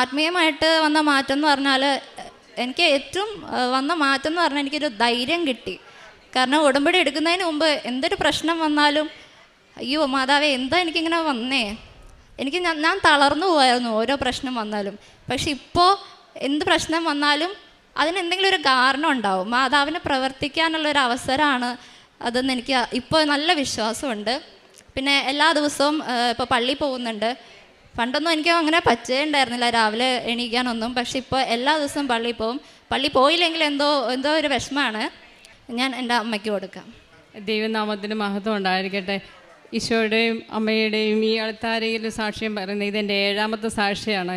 ആത്മീയമായിട്ട് വന്ന മാറ്റം എന്ന് പറഞ്ഞാൽ, എനിക്ക് ഏറ്റവും വന്ന മാറ്റം എന്ന് പറഞ്ഞാൽ എനിക്കൊരു ധൈര്യം കിട്ടി. കാരണം ഉടമ്പടി എടുക്കുന്നതിന് മുമ്പ് എന്തൊരു പ്രശ്നം വന്നാലും, അയ്യോ മാതാവേ എന്താ എനിക്കിങ്ങനെ വന്നേ, ഞാൻ തളർന്നു പോയായിരുന്നു ഓരോ പ്രശ്നം വന്നാലും. പക്ഷെ ഇപ്പോൾ എന്ത് പ്രശ്നം വന്നാലും അതിനെന്തെങ്കിലും ഒരു കാരണം ഉണ്ടാവും. മാതാവിന് പ്രവർത്തിക്കാനുള്ളൊരു അവസരമാണ് അതെന്ന് എനിക്ക് ഇപ്പോൾ നല്ല വിശ്വാസമുണ്ട്. പിന്നെ എല്ലാ ദിവസവും ഇപ്പോൾ പള്ളിയിൽ പോകുന്നുണ്ട്. പണ്ടൊന്നും എനിക്ക് അങ്ങനെ പറ്റുകയുണ്ടായിരുന്നില്ല രാവിലെ എണീക്കാനൊന്നും. പക്ഷെ ഇപ്പോൾ എല്ലാ ദിവസവും പള്ളിയിൽ പോകും. പള്ളി പോയില്ലെങ്കിൽ എന്തോ ഒരു വിഷമമാണ്. ഞാൻ എൻ്റെ അമ്മയ്ക്ക് കൊടുക്കാം. ദൈവനാമത്തിന് മഹത്വം ഉണ്ടായിരിക്കട്ടെ. ഈശോയുടെയും അമ്മയുടെയും ഈ അൾത്താരയിൽ സാക്ഷ്യം പറയുന്നത് ഇതെൻ്റെ 7ാമത്തെ സാക്ഷിയാണ്.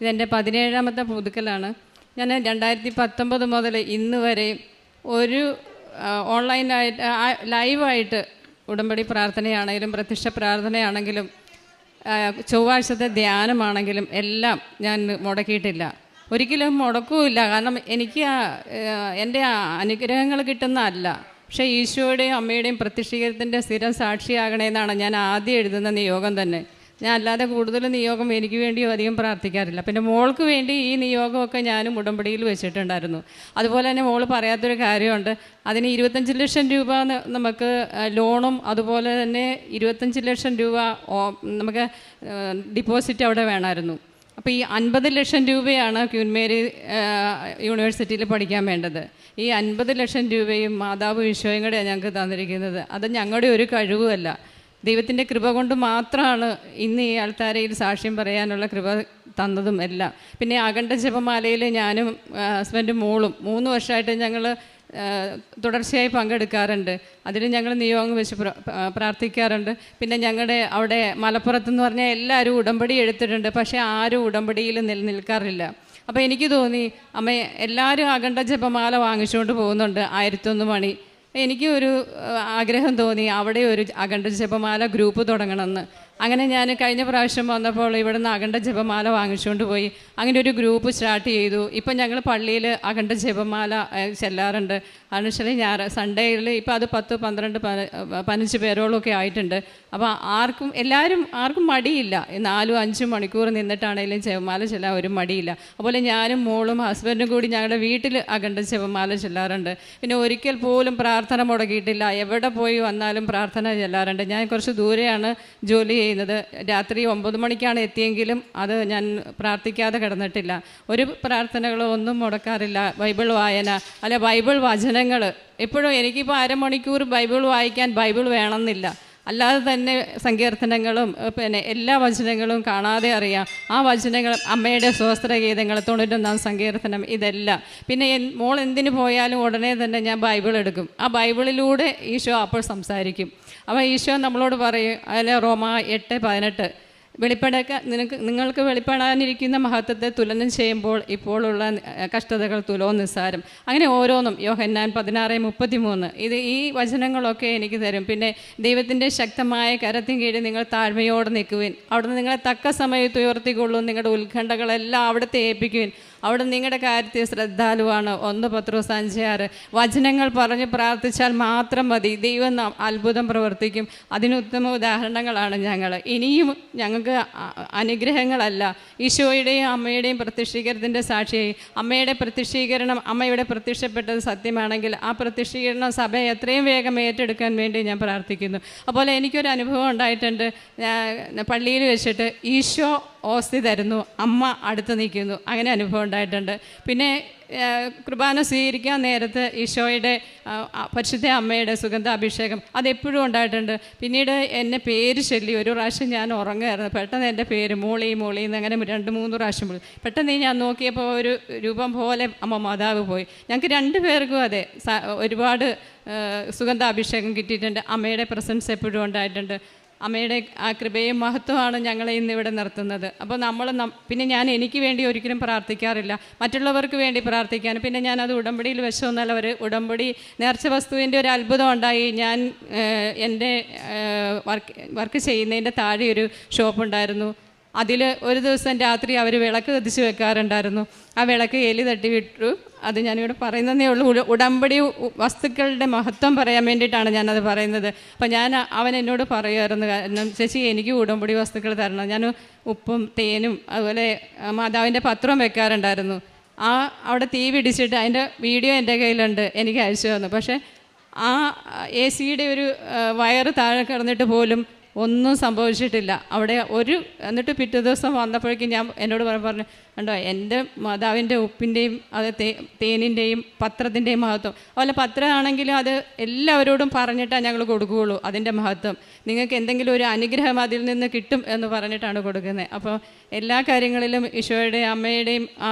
ഇതെൻ്റെ 17ാമത്തെ പുതുക്കലാണ്. ഞാൻ 2019 മുതൽ ഇന്ന് വരെ ഒരു ഓൺലൈനായിട്ട് ലൈവായിട്ട് ഉടമ്പടി പ്രാർത്ഥനയാണെങ്കിലും പ്രത്യക്ഷ പ്രാർത്ഥനയാണെങ്കിലും ചൊവ്വാഴ്ചത്തെ ധ്യാനമാണെങ്കിലും എല്ലാം ഞാൻ മുടക്കിയിട്ടില്ല. ഒരിക്കലും മുടക്കുമില്ല. കാരണം എനിക്ക് എൻ്റെ അനുഗ്രഹങ്ങൾ കിട്ടുന്നതല്ല, പക്ഷേ ഈശോയുടെയും അമ്മയുടെയും പ്രത്യക്ഷീകരണത്തിൻ്റെ സ്ഥിരം സാക്ഷിയാകണമെന്നാണ് ഞാൻ ആദ്യം എഴുതുന്ന നിയോഗം തന്നെ. ഞാൻ അല്ലാതെ കൂടുതൽ നിയോഗം എനിക്ക് വേണ്ടിയും അധികം പ്രാർത്ഥിക്കാറില്ല. പിന്നെ മോൾക്ക് വേണ്ടി ഈ നിയോഗമൊക്കെ ഞാനും ഉടമ്പടിയിൽ വെച്ചിട്ടുണ്ടായിരുന്നു. അതുപോലെ തന്നെ മോള് പറയാത്തൊരു കാര്യമുണ്ട്. അതിന് 25 ലക്ഷം രൂപ നമുക്ക് ലോണും അതുപോലെ തന്നെ 25 ലക്ഷം രൂപ നമുക്ക് ഡിപ്പോസിറ്റ് അവിടെ വേണമായിരുന്നു. അപ്പോൾ ഈ 50 ലക്ഷം രൂപയാണ് ക്വീൻ മേരി യൂണിവേഴ്സിറ്റിയിൽ പഠിക്കാൻ വേണ്ടത്. ഈ 50 ലക്ഷം രൂപയും മാതാവ് ഈശോയും കൂടെയാണ് ഞങ്ങൾക്ക് തന്നിരിക്കുന്നത്. അത് ഞങ്ങളുടെ ഒരു കഴിവുമല്ല, ദൈവത്തിൻ്റെ കൃപ കൊണ്ട് മാത്രമാണ് ഇന്ന് ഈ ആൾത്താരയിൽ സാക്ഷ്യം പറയാനുള്ള കൃപ തന്നതും എല്ലാം. പിന്നെ അഖണ്ഡ ജപമാലയിൽ ഞാനും ഹസ്ബൻഡും മോളും 3 വർഷമായിട്ട് ഞങ്ങൾ തുടർച്ചയായി പങ്കെടുക്കാറുണ്ട്. അതിൽ ഞങ്ങൾ നിയോഗം വെച്ച് പ്രാർത്ഥിക്കാറുണ്ട്. പിന്നെ ഞങ്ങളുടെ അവിടെ മലപ്പുറത്തെന്ന് പറഞ്ഞാൽ എല്ലാവരും ഉടമ്പടി എടുത്തിട്ടുണ്ട്, പക്ഷേ ആരും ഉടമ്പടിയിൽ നിൽക്കാറില്ല. അപ്പോൾ എനിക്ക് തോന്നി, അമ്മ എല്ലാവരും അഖണ്ഡ ജപമാല വാങ്ങിച്ചുകൊണ്ട് പോകുന്നുണ്ട് 1001 മണി. എനിക്ക് ഒരു ആഗ്രഹം തോന്നി അവിടെ ഒരു അഖണ്ഡ ജപമാല ഗ്രൂപ്പ് തുടങ്ങണമെന്ന്. അങ്ങനെ ഞാൻ കഴിഞ്ഞ പ്രാവശ്യം വന്നപ്പോൾ ഇവിടുന്ന് അഖണ്ഡ ജപമാല വാങ്ങിച്ചുകൊണ്ട് പോയി അങ്ങനെ ഒരു ഗ്രൂപ്പ് സ്റ്റാർട്ട് ചെയ്തു. ഇപ്പം ഞങ്ങൾ പള്ളിയിൽ അഖണ്ഡ ജപമാല ചെല്ലാറുണ്ട്. കാരണം വെച്ചാൽ സൺഡേയിൽ ഇപ്പോൾ അത് 10, 12, 15 പേരോളമൊക്കെ ആയിട്ടുണ്ട്. അപ്പോൾ ആർക്കും മടിയില്ല. 4-5 മണിക്കൂർ നിന്നിട്ടാണെങ്കിലും ജപമാല ചെല്ലാൻ ഒരു മടിയില്ല. അതുപോലെ ഞാനും മോളും ഹസ്ബൻഡും കൂടി ഞങ്ങളുടെ വീട്ടിൽ അഖണ്ഡ ജപമാല ചെല്ലാറുണ്ട്. പിന്നെ ഒരിക്കൽ പോലും പ്രാർത്ഥന മുടക്കിയിട്ടില്ല. എവിടെ പോയി വന്നാലും പ്രാർത്ഥന ചെല്ലാറുണ്ട്. ഞാൻ കുറച്ച് ദൂരെയാണ് ജോലി ചെയ്യുന്നത്. രാത്രി 9 മണിക്കാണ് എത്തിയെങ്കിലും അത് ഞാൻ പ്രാർത്ഥിക്കാതെ കിടന്നിട്ടില്ല. ഒരു പ്രാർത്ഥനകളോ ഒന്നും മുടക്കാറില്ല. ബൈബിൾ വായന, അല്ല ബൈബിൾ വചനങ്ങൾ എപ്പോഴും. എനിക്കിപ്പോൾ അരമണിക്കൂർ ബൈബിൾ വായിക്കാൻ ബൈബിൾ വേണമെന്നില്ല. അല്ലാതെ തന്നെ സങ്കീർത്തനങ്ങളും പിന്നെ എല്ലാ വചനങ്ങളും കാണാതെ അറിയാം. ആ വചനങ്ങൾ, അമ്മയുടെ സ്വസ്ത്രഗീതങ്ങൾ, 91 സങ്കീർത്തനം, ഇതെല്ലാം. പിന്നെ മോൾ എന്തിനു പോയാലും ഉടനെ തന്നെ ഞാൻ ബൈബിൾ എടുക്കും. ആ ബൈബിളിലൂടെ ഈശോ അപ്പോൾ സംസാരിക്കും. അപ്പോൾ ഈശോ നമ്മളോട് പറയും, അതിൽ റോമാ 8:18 നിങ്ങൾക്ക് വെളിപ്പെടാനിരിക്കുന്ന മഹത്വത്തെ തുലനം ചെയ്യുമ്പോൾ ഇപ്പോഴുള്ള കഷ്ടതകൾ തുലോ നിസ്സാരം. അങ്ങനെ ഓരോന്നും. യോഹന്നാൻ 16:33 ഈ വചനങ്ങളൊക്കെ എനിക്ക് തരും. പിന്നെ ദൈവത്തിൻ്റെ ശക്തമായ കരത്തിൻ കീഴിൽ നിങ്ങൾ താഴ്മയോടെ നിൽക്കുവിൻ, അവിടുന്ന് നിങ്ങളെ തക്ക സമയത്ത് ഉയർത്തിക്കൊള്ളൂ, നിങ്ങളുടെ ഉത്കണ്ഠകളെല്ലാം അവിടുത്തെ ഏൽപ്പിക്കുവിൻ, അവിടെ നിങ്ങളുടെ കാര്യത്തിൽ ശ്രദ്ധാലുവാണ്. 1 പത്രോസ് 5:6. വചനങ്ങൾ പറഞ്ഞ് പ്രാർത്ഥിച്ചാൽ മാത്രം മതി, ദൈവം അത്ഭുതം പ്രവർത്തിക്കും. അതിന് ഉത്തമ ഉദാഹരണങ്ങളാണ് ഞങ്ങൾ. ഇനിയും ഞങ്ങൾക്ക് അനുഗ്രഹങ്ങളല്ല, ഈശോയുടെയും അമ്മയുടെയും പ്രത്യക്ഷീകരണത്തിൻ്റെ സാക്ഷിയായി. അമ്മയുടെ പ്രത്യക്ഷീകരണം, അമ്മയുടെ പ്രത്യക്ഷപ്പെട്ടത് സത്യമാണെങ്കിൽ ആ പ്രത്യക്ഷീകരണം സഭയെ എത്രയും വേഗം ഏറ്റെടുക്കാൻ വേണ്ടി ഞാൻ പ്രാർത്ഥിക്കുന്നു. അതുപോലെ എനിക്കൊരു അനുഭവം ഉണ്ടായിട്ടുണ്ട്. പള്ളിയിൽ വെച്ചിട്ട് ഈശോ ഓസ്തി തരുന്നു, അമ്മ അടുത്ത് നിൽക്കുന്നു. അങ്ങനെ അനുഭവം ഉണ്ടായിട്ടുണ്ട്. പിന്നെ കുർബാന സ്വീകരിക്കാൻ നേരത്ത് ഈശോയുടെ പരിശുദ്ധ അമ്മയുടെ സുഗന്ധാഭിഷേകം അതെപ്പോഴും ഉണ്ടായിട്ടുണ്ട്. പിന്നീട് എന്നെ പേര് ചൊല്ലി ഒരു പ്രാവശ്യം ഞാൻ ഉറങ്ങുമായിരുന്നു. പെട്ടെന്ന് എൻ്റെ പേര് മോളി എന്ന് അങ്ങനെ 2-3 പ്രാവശ്യം വിളി. പെട്ടെന്ന് ഞാൻ നോക്കിയപ്പോൾ ഒരു രൂപം പോലെ അമ്മ മാതാവ് പോയി. ഞങ്ങൾക്ക് 2 പേർക്കും അതെ ഒരുപാട് സുഗന്ധാഭിഷേകം കിട്ടിയിട്ടുണ്ട്. അമ്മയുടെ പ്രസൻസ് എപ്പോഴും ഉണ്ടായിട്ടുണ്ട്. അമ്മയുടെ ആ കൃപയും മഹത്വമാണ് ഞങ്ങളെ ഇന്നിവിടെ നിർത്തുന്നത്. അപ്പോൾ പിന്നെ ഞാൻ എനിക്ക് വേണ്ടി ഒരിക്കലും പ്രാർത്ഥിക്കാറില്ല, മറ്റുള്ളവർക്ക് വേണ്ടി പ്രാർത്ഥിക്കാൻ. പിന്നെ ഞാനത് ഉടമ്പടിയിൽ വെച്ചൊന്നല്ല, ഒരു ഉടമ്പടി നേർച്ച വസ്തുവിൻ്റെ ഒരു അത്ഭുതം ഉണ്ടായി. ഞാൻ എൻ്റെ വർക്ക് ചെയ്യുന്നതിൻ്റെ താഴെ ഒരു ഷോപ്പുണ്ടായിരുന്നു. അതിൽ ഒരു ദിവസം രാത്രി അവർ വിളക്ക് കത്തിച്ച് വെക്കാറുണ്ടായിരുന്നു. ആ വിളക്ക് എലി തട്ടി വിട്ടു. അത് ഞാനിവിടെ പറയുന്നതേ ഉള്ളൂ. ഉടമ്പടി വസ്തുക്കളുടെ മഹത്വം പറയാൻ വേണ്ടിയിട്ടാണ് ഞാനത് പറയുന്നത്. അപ്പം അവൻ എന്നോട് പറയുമായിരുന്നു, കാരണം ചേച്ചി എനിക്ക് ഉടമ്പടി വസ്തുക്കൾ തരണം. ഞാൻ ഉപ്പും തേനും അതുപോലെ മാതാവിൻ്റെ പത്രം വെക്കാറുണ്ടായിരുന്നു. അവിടെ തീ പിടിച്ചിട്ട് അതിൻ്റെ വീഡിയോ എൻ്റെ കയ്യിലുണ്ട്, എനിക്ക് അയച്ചു തന്നു. പക്ഷേ ആ AC-യുടെ ഒരു വയറ് താഴെ കിടന്നിട്ട് പോലും ഒന്നും സംഭവിച്ചിട്ടില്ല അവിടെ. എന്നിട്ട് പിറ്റേ ദിവസം വന്നപ്പോഴേക്കും എന്നോട് പറഞ്ഞു, കണ്ടോ എൻ്റെ മാതാവിൻ്റെ ഉപ്പിൻ്റെയും അത് തേനിൻ്റെയും പത്രത്തിൻ്റെയും മഹത്വം. അതുപോലെ പത്രമാണെങ്കിലും അത് എല്ലാവരോടും പറഞ്ഞിട്ടാണ് ഞങ്ങൾ കൊടുക്കുകയുള്ളൂ. അതിൻ്റെ മഹത്വം നിങ്ങൾക്ക് എന്തെങ്കിലും ഒരു അനുഗ്രഹം അതിൽ നിന്ന് കിട്ടും എന്ന് പറഞ്ഞിട്ടാണ് കൊടുക്കുന്നത്. അപ്പോൾ എല്ലാ കാര്യങ്ങളിലും ഈശോയുടെയും അമ്മയുടെയും ആ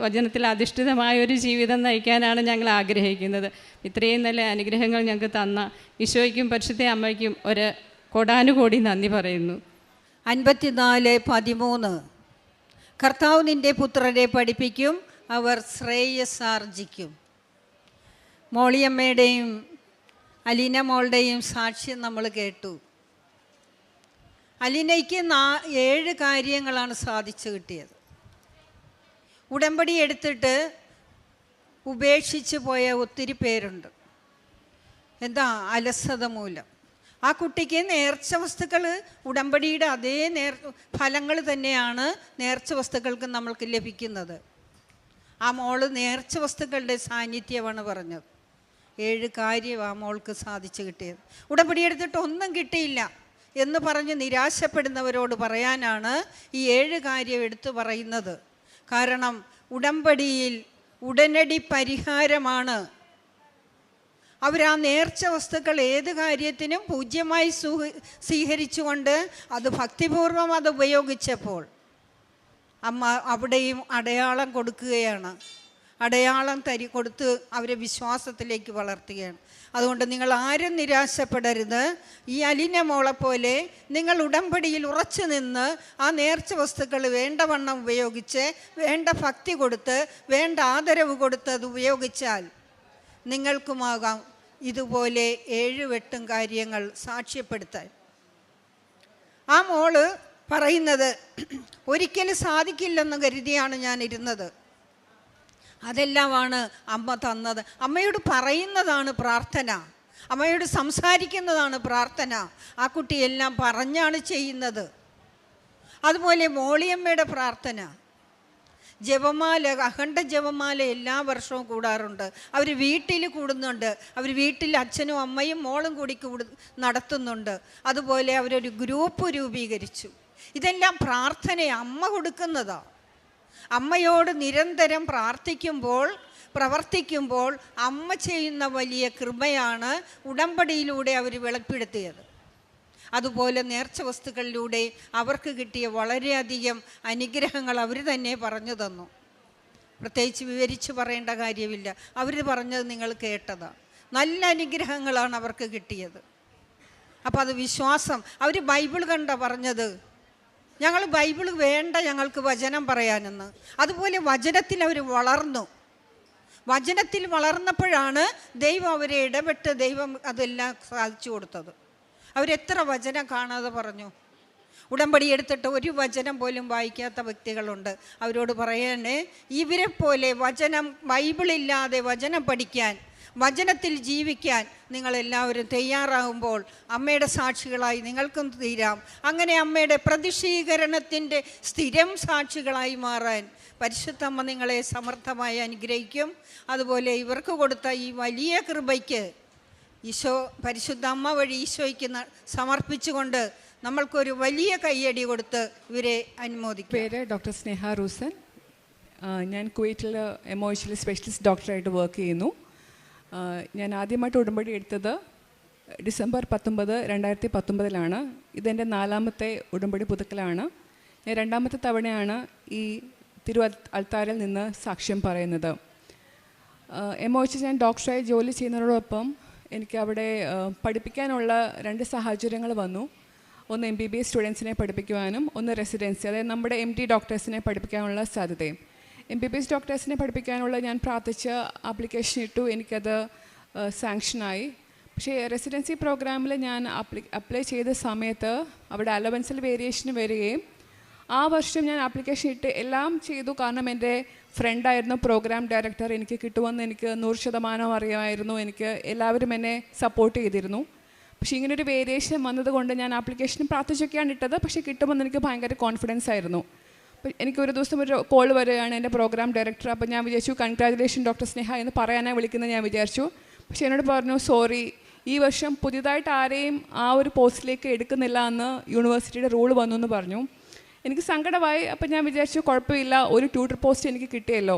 വചനത്തിൽ അധിഷ്ഠിതമായ ഒരു ജീവിതം നയിക്കാനാണ് ഞങ്ങൾ ആഗ്രഹിക്കുന്നത്. ഇത്രയും നല്ല അനുഗ്രഹങ്ങൾ ഞങ്ങൾക്ക് തന്ന ഈശോയ്ക്കും പരിശുദ്ധ അമ്മയ്ക്കും ഒരു കോടാനുകോടി നന്ദി പറയുന്നു. 54:13 കർത്താവ് നിൻ്റെ പുത്രരെ പഠിപ്പിക്കും, അവർ ശ്രേയസ്സാർജിക്കും. മോളിയമ്മയുടെയും അലീന മോളുടെയും സാക്ഷ്യം നമ്മൾ കേട്ടു. അലീനയ്ക്ക് 7 കാര്യങ്ങളാണ് സാധിച്ചു കിട്ടിയത്. ഉടമ്പടി എടുത്തിട്ട് ഉപേക്ഷിച്ച് പോയ ഒത്തിരി പേരുണ്ട്. എന്താ? അലസത മൂലം. ആ കുട്ടിക്ക് നേർച്ച വസ്തുക്കൾ, ഉടമ്പടിയുടെ അതേ ഫലങ്ങൾ തന്നെയാണ് നേർച്ച വസ്തുക്കൾക്ക് നമ്മൾക്ക് ലഭിക്കുന്നത്. ആ മോള് നേർച്ച വസ്തുക്കളുടെ സാന്നിധ്യമാണ് പറഞ്ഞത്. 7 കാര്യം ആ മോൾക്ക് സാധിച്ചു കിട്ടിയത്. ഉടമ്പടി എടുത്തിട്ട് ഒന്നും കിട്ടിയില്ല എന്ന് പറഞ്ഞ് നിരാശപ്പെടുന്നവരോട് പറയാനാണ് ഈ 7 കാര്യം എടുത്തു പറയുന്നത്. കാരണം ഉടമ്പടിയിൽ ഉടനടി പരിഹാരമാണ്. അവരാ നേർച്ച വസ്തുക്കൾ ഏത് കാര്യത്തിനും പൂജ്യമായി സ്വീകരിച്ചുകൊണ്ട് അത് ഭക്തിപൂർവം അത് ഉപയോഗിച്ചപ്പോൾ അമ്മ അവിടെയും അടയാളം കൊടുക്കുകയാണ്. അടയാളം കൊടുത്ത് അവരെ വിശ്വാസത്തിലേക്ക് വളർത്തുകയാണ്. അതുകൊണ്ട് നിങ്ങൾ ആരും നിരാശപ്പെടരുത്. ഈ അലീന മോളെപ്പോലെ നിങ്ങൾ ഉടമ്പടിയിൽ ഉറച്ചു നിന്ന് ആ നേർച്ച വസ്തുക്കൾ വേണ്ടവണ്ണം ഉപയോഗിച്ച്, വേണ്ട ഭക്തി കൊടുത്ത്, വേണ്ട ആദരവ് കൊടുത്ത് അത് ഉപയോഗിച്ചാൽ നിങ്ങൾക്കുമാകാം ഇതുപോലെ 7-8 കാര്യങ്ങൾ സാക്ഷ്യപ്പെടുത്താൻ. ആ മോള് പറയുന്നത് ഒരിക്കലും സാധിക്കില്ലെന്ന് കരുതിയാണ് ഞാൻ ഇരുന്നത്. അതെല്ലാമാണ് അമ്മ തന്നത്. അമ്മയോട് പറയുന്നതാണ് പ്രാർത്ഥന, അമ്മയോട് സംസാരിക്കുന്നതാണ് പ്രാർത്ഥന. ആ കുട്ടി എല്ലാം പറഞ്ഞാണ് ചെയ്യുന്നത്. അതുപോലെ മോളിയമ്മയുടെ പ്രാർത്ഥന, ജപമാല, അഖണ്ഡ ജപമാല എല്ലാ വർഷവും കൂടാറുണ്ട്. അവർ വീട്ടിൽ കൂടുന്നുണ്ട്. അവർ വീട്ടിൽ അച്ഛനും അമ്മയും മോളും കൂടി നടത്തുന്നുണ്ട്. അതുപോലെ അവരൊരു ഗ്രൂപ്പ് രൂപീകരിച്ചു. ഇതെല്ലാം പ്രാർത്ഥന അമ്മ കൊടുക്കുന്നതാണ്. അമ്മയോട് നിരന്തരം പ്രാർത്ഥിക്കുമ്പോൾ, പ്രവർത്തിക്കുമ്പോൾ അമ്മ ചെയ്യുന്ന വലിയ കൃപയാണ് ഉടമ്പടിയിലൂടെ അവർ വെളിപ്പെടുത്തിയത്. അതുപോലെ നേർച്ച വസ്തുക്കളിലൂടെ അവർക്ക് കിട്ടിയ വളരെയധികം അനുഗ്രഹങ്ങൾ അവർ തന്നെ പറഞ്ഞു തന്നു. പ്രത്യേകിച്ച് വിവരിച്ച് പറയേണ്ട കാര്യമില്ല, അവർ പറഞ്ഞത് നിങ്ങൾ കേട്ടതാണ്. നല്ല അനുഗ്രഹങ്ങളാണ് അവർക്ക് കിട്ടിയത്. അപ്പം അത് വിശ്വാസം. അവർ ബൈബിൾ കണ്ട പറഞ്ഞത്, ഞങ്ങൾ ബൈബിൾ വേണ്ട, ഞങ്ങൾക്ക് വചനം പറയാനെന്ന്. അതുപോലെ വചനത്തിൽ അവർ വളർന്നു. വചനത്തിൽ വളർന്നപ്പോഴാണ് ദൈവം അവരെ ഇടപെട്ട് ദൈവം അതെല്ലാം സാധിച്ചു കൊടുത്തത്. അവരെത്ര വചനം കാണാതെ പറഞ്ഞു. ഉടമ്പടി എടുത്തിട്ട് ഒരു വചനം പോലും വായിക്കാത്ത വ്യക്തികളുണ്ട്. അവരോട് പറയണേ, ഇവരെ പോലെ വചനം, ബൈബിളില്ലാതെ വചനം പഠിക്കാൻ, വചനത്തിൽ ജീവിക്കാൻ നിങ്ങളെല്ലാവരും തയ്യാറാകുമ്പോൾ അമ്മയുടെ സാക്ഷികളായി നിങ്ങൾക്കും തീരാം. അങ്ങനെ അമ്മയുടെ പ്രതിഷീകരണത്തിൻ്റെ സ്ഥിരം സാക്ഷികളായി മാറാൻ പരിശുദ്ധമ്മ നിങ്ങളെ സമർത്ഥമായി അനുഗ്രഹിക്കും. അതുപോലെ ഇവർക്ക് കൊടുത്ത ഈ വലിയ കൃപയ്ക്ക് ഈശോ, പരിശുദ്ധ അമ്മ വഴി ഈശോയ്ക്ക് സമർപ്പിച്ചുകൊണ്ട് നമ്മൾക്കൊരു വലിയ കയ്യടി കൊടുത്ത് ഇവരെ അനുമോദിക്കും. പേര് ഡോക്ടർ സ്നേഹ റൂസൻ. ഞാൻ കുവൈറ്റിൽ എമോഷണൽ സ്പെഷ്യലിസ്റ്റ് ഡോക്ടറായിട്ട് വർക്ക് ചെയ്യുന്നു. ഞാൻ ആദ്യമായിട്ട് ഉടമ്പടി എടുത്തത് ഡിസംബർ 19, 2019 ഇതെൻ്റെ 4ാമത്തെ ഉടമ്പടി പുതുക്കലാണ്. ഞാൻ 2ാമത്തെ തവണയാണ് ഈ അൾത്താരിൽ നിന്ന് സാക്ഷ്യം പറയുന്നത്. എമോച്ച് ഞാൻ ഡോക്ടറായി ജോലി ചെയ്യുന്നതോടൊപ്പം എനിക്ക് അവിടെ പഠിപ്പിക്കാനുള്ള 2 സാഹചര്യങ്ങൾ വന്നു. ഒന്ന് MBBS സ്റ്റുഡൻസിനെ പഠിപ്പിക്കുവാനും ഒന്ന് റെസിഡൻസി, അതായത് നമ്മുടെ MD ഡോക്ടേഴ്സിനെ പഠിപ്പിക്കാനുള്ള സാധ്യതയും. MBBS ഡോക്ടേഴ്സിനെ പഠിപ്പിക്കാനുള്ള ഞാൻ പ്രാർത്ഥിച്ച് ആപ്ലിക്കേഷൻ ഇട്ടു, എനിക്കത് സാങ്ഷനായി. പക്ഷേ റെസിഡൻസി പ്രോഗ്രാമിൽ ഞാൻ അപ്ലൈ ചെയ്ത സമയത്ത് അവിടെ അലവൻസിൽ വേരിയേഷൻ വരികയും ആ വർഷം ഞാൻ ആപ്ലിക്കേഷൻ ഇട്ട് എല്ലാം ചെയ്തു. കാരണം എൻ്റെ ഫ്രണ്ടായിരുന്നു പ്രോഗ്രാം ഡയറക്ടർ, എനിക്ക് കിട്ടുമെന്ന് എനിക്ക് 100% അറിയാമായിരുന്നു. എനിക്ക് എല്ലാവരും എന്നെ സപ്പോർട്ട് ചെയ്തിരുന്നു. പക്ഷേ ഇങ്ങനൊരു വേരിയേഷൻ വന്നതുകൊണ്ട് ഞാൻ ആപ്ലിക്കേഷൻ പ്രാർത്ഥിച്ചൊക്കെയാണ് ഇട്ടത്. പക്ഷേ കിട്ടുമെന്ന് എനിക്ക് ഭയങ്കര കോൺഫിഡൻസ് ആയിരുന്നു. അപ്പോൾ എനിക്കൊരു ദിവസം ഒരു കോൾ വരികയാണ് എൻ്റെ പ്രോഗ്രാം ഡയറക്ടർ. അപ്പോൾ ഞാൻ വിചാരിച്ചു കൺഗ്രാജുലേഷൻ ഡോക്ടർ സ്നേഹ എന്ന് പറയാനാണ് വിളിക്കുന്നത് ഞാൻ വിചാരിച്ചു. പക്ഷേ എന്നോട് പറഞ്ഞു, സോറി, ഈ വർഷം പുതിയതായിട്ട് ആരെയും ആ ഒരു പോസ്റ്റിലേക്ക് എടുക്കുന്നില്ല എന്ന് യൂണിവേഴ്സിറ്റിയുടെ റൂൾ വന്നു എന്ന് പറഞ്ഞു. എനിക്ക് സങ്കടമായി. അപ്പോൾ ഞാൻ വിചാരിച്ചു കുഴപ്പമില്ല, ഒരു ട്യൂട്ടർ പോസ്റ്റ് എനിക്ക് കിട്ടിയല്ലോ.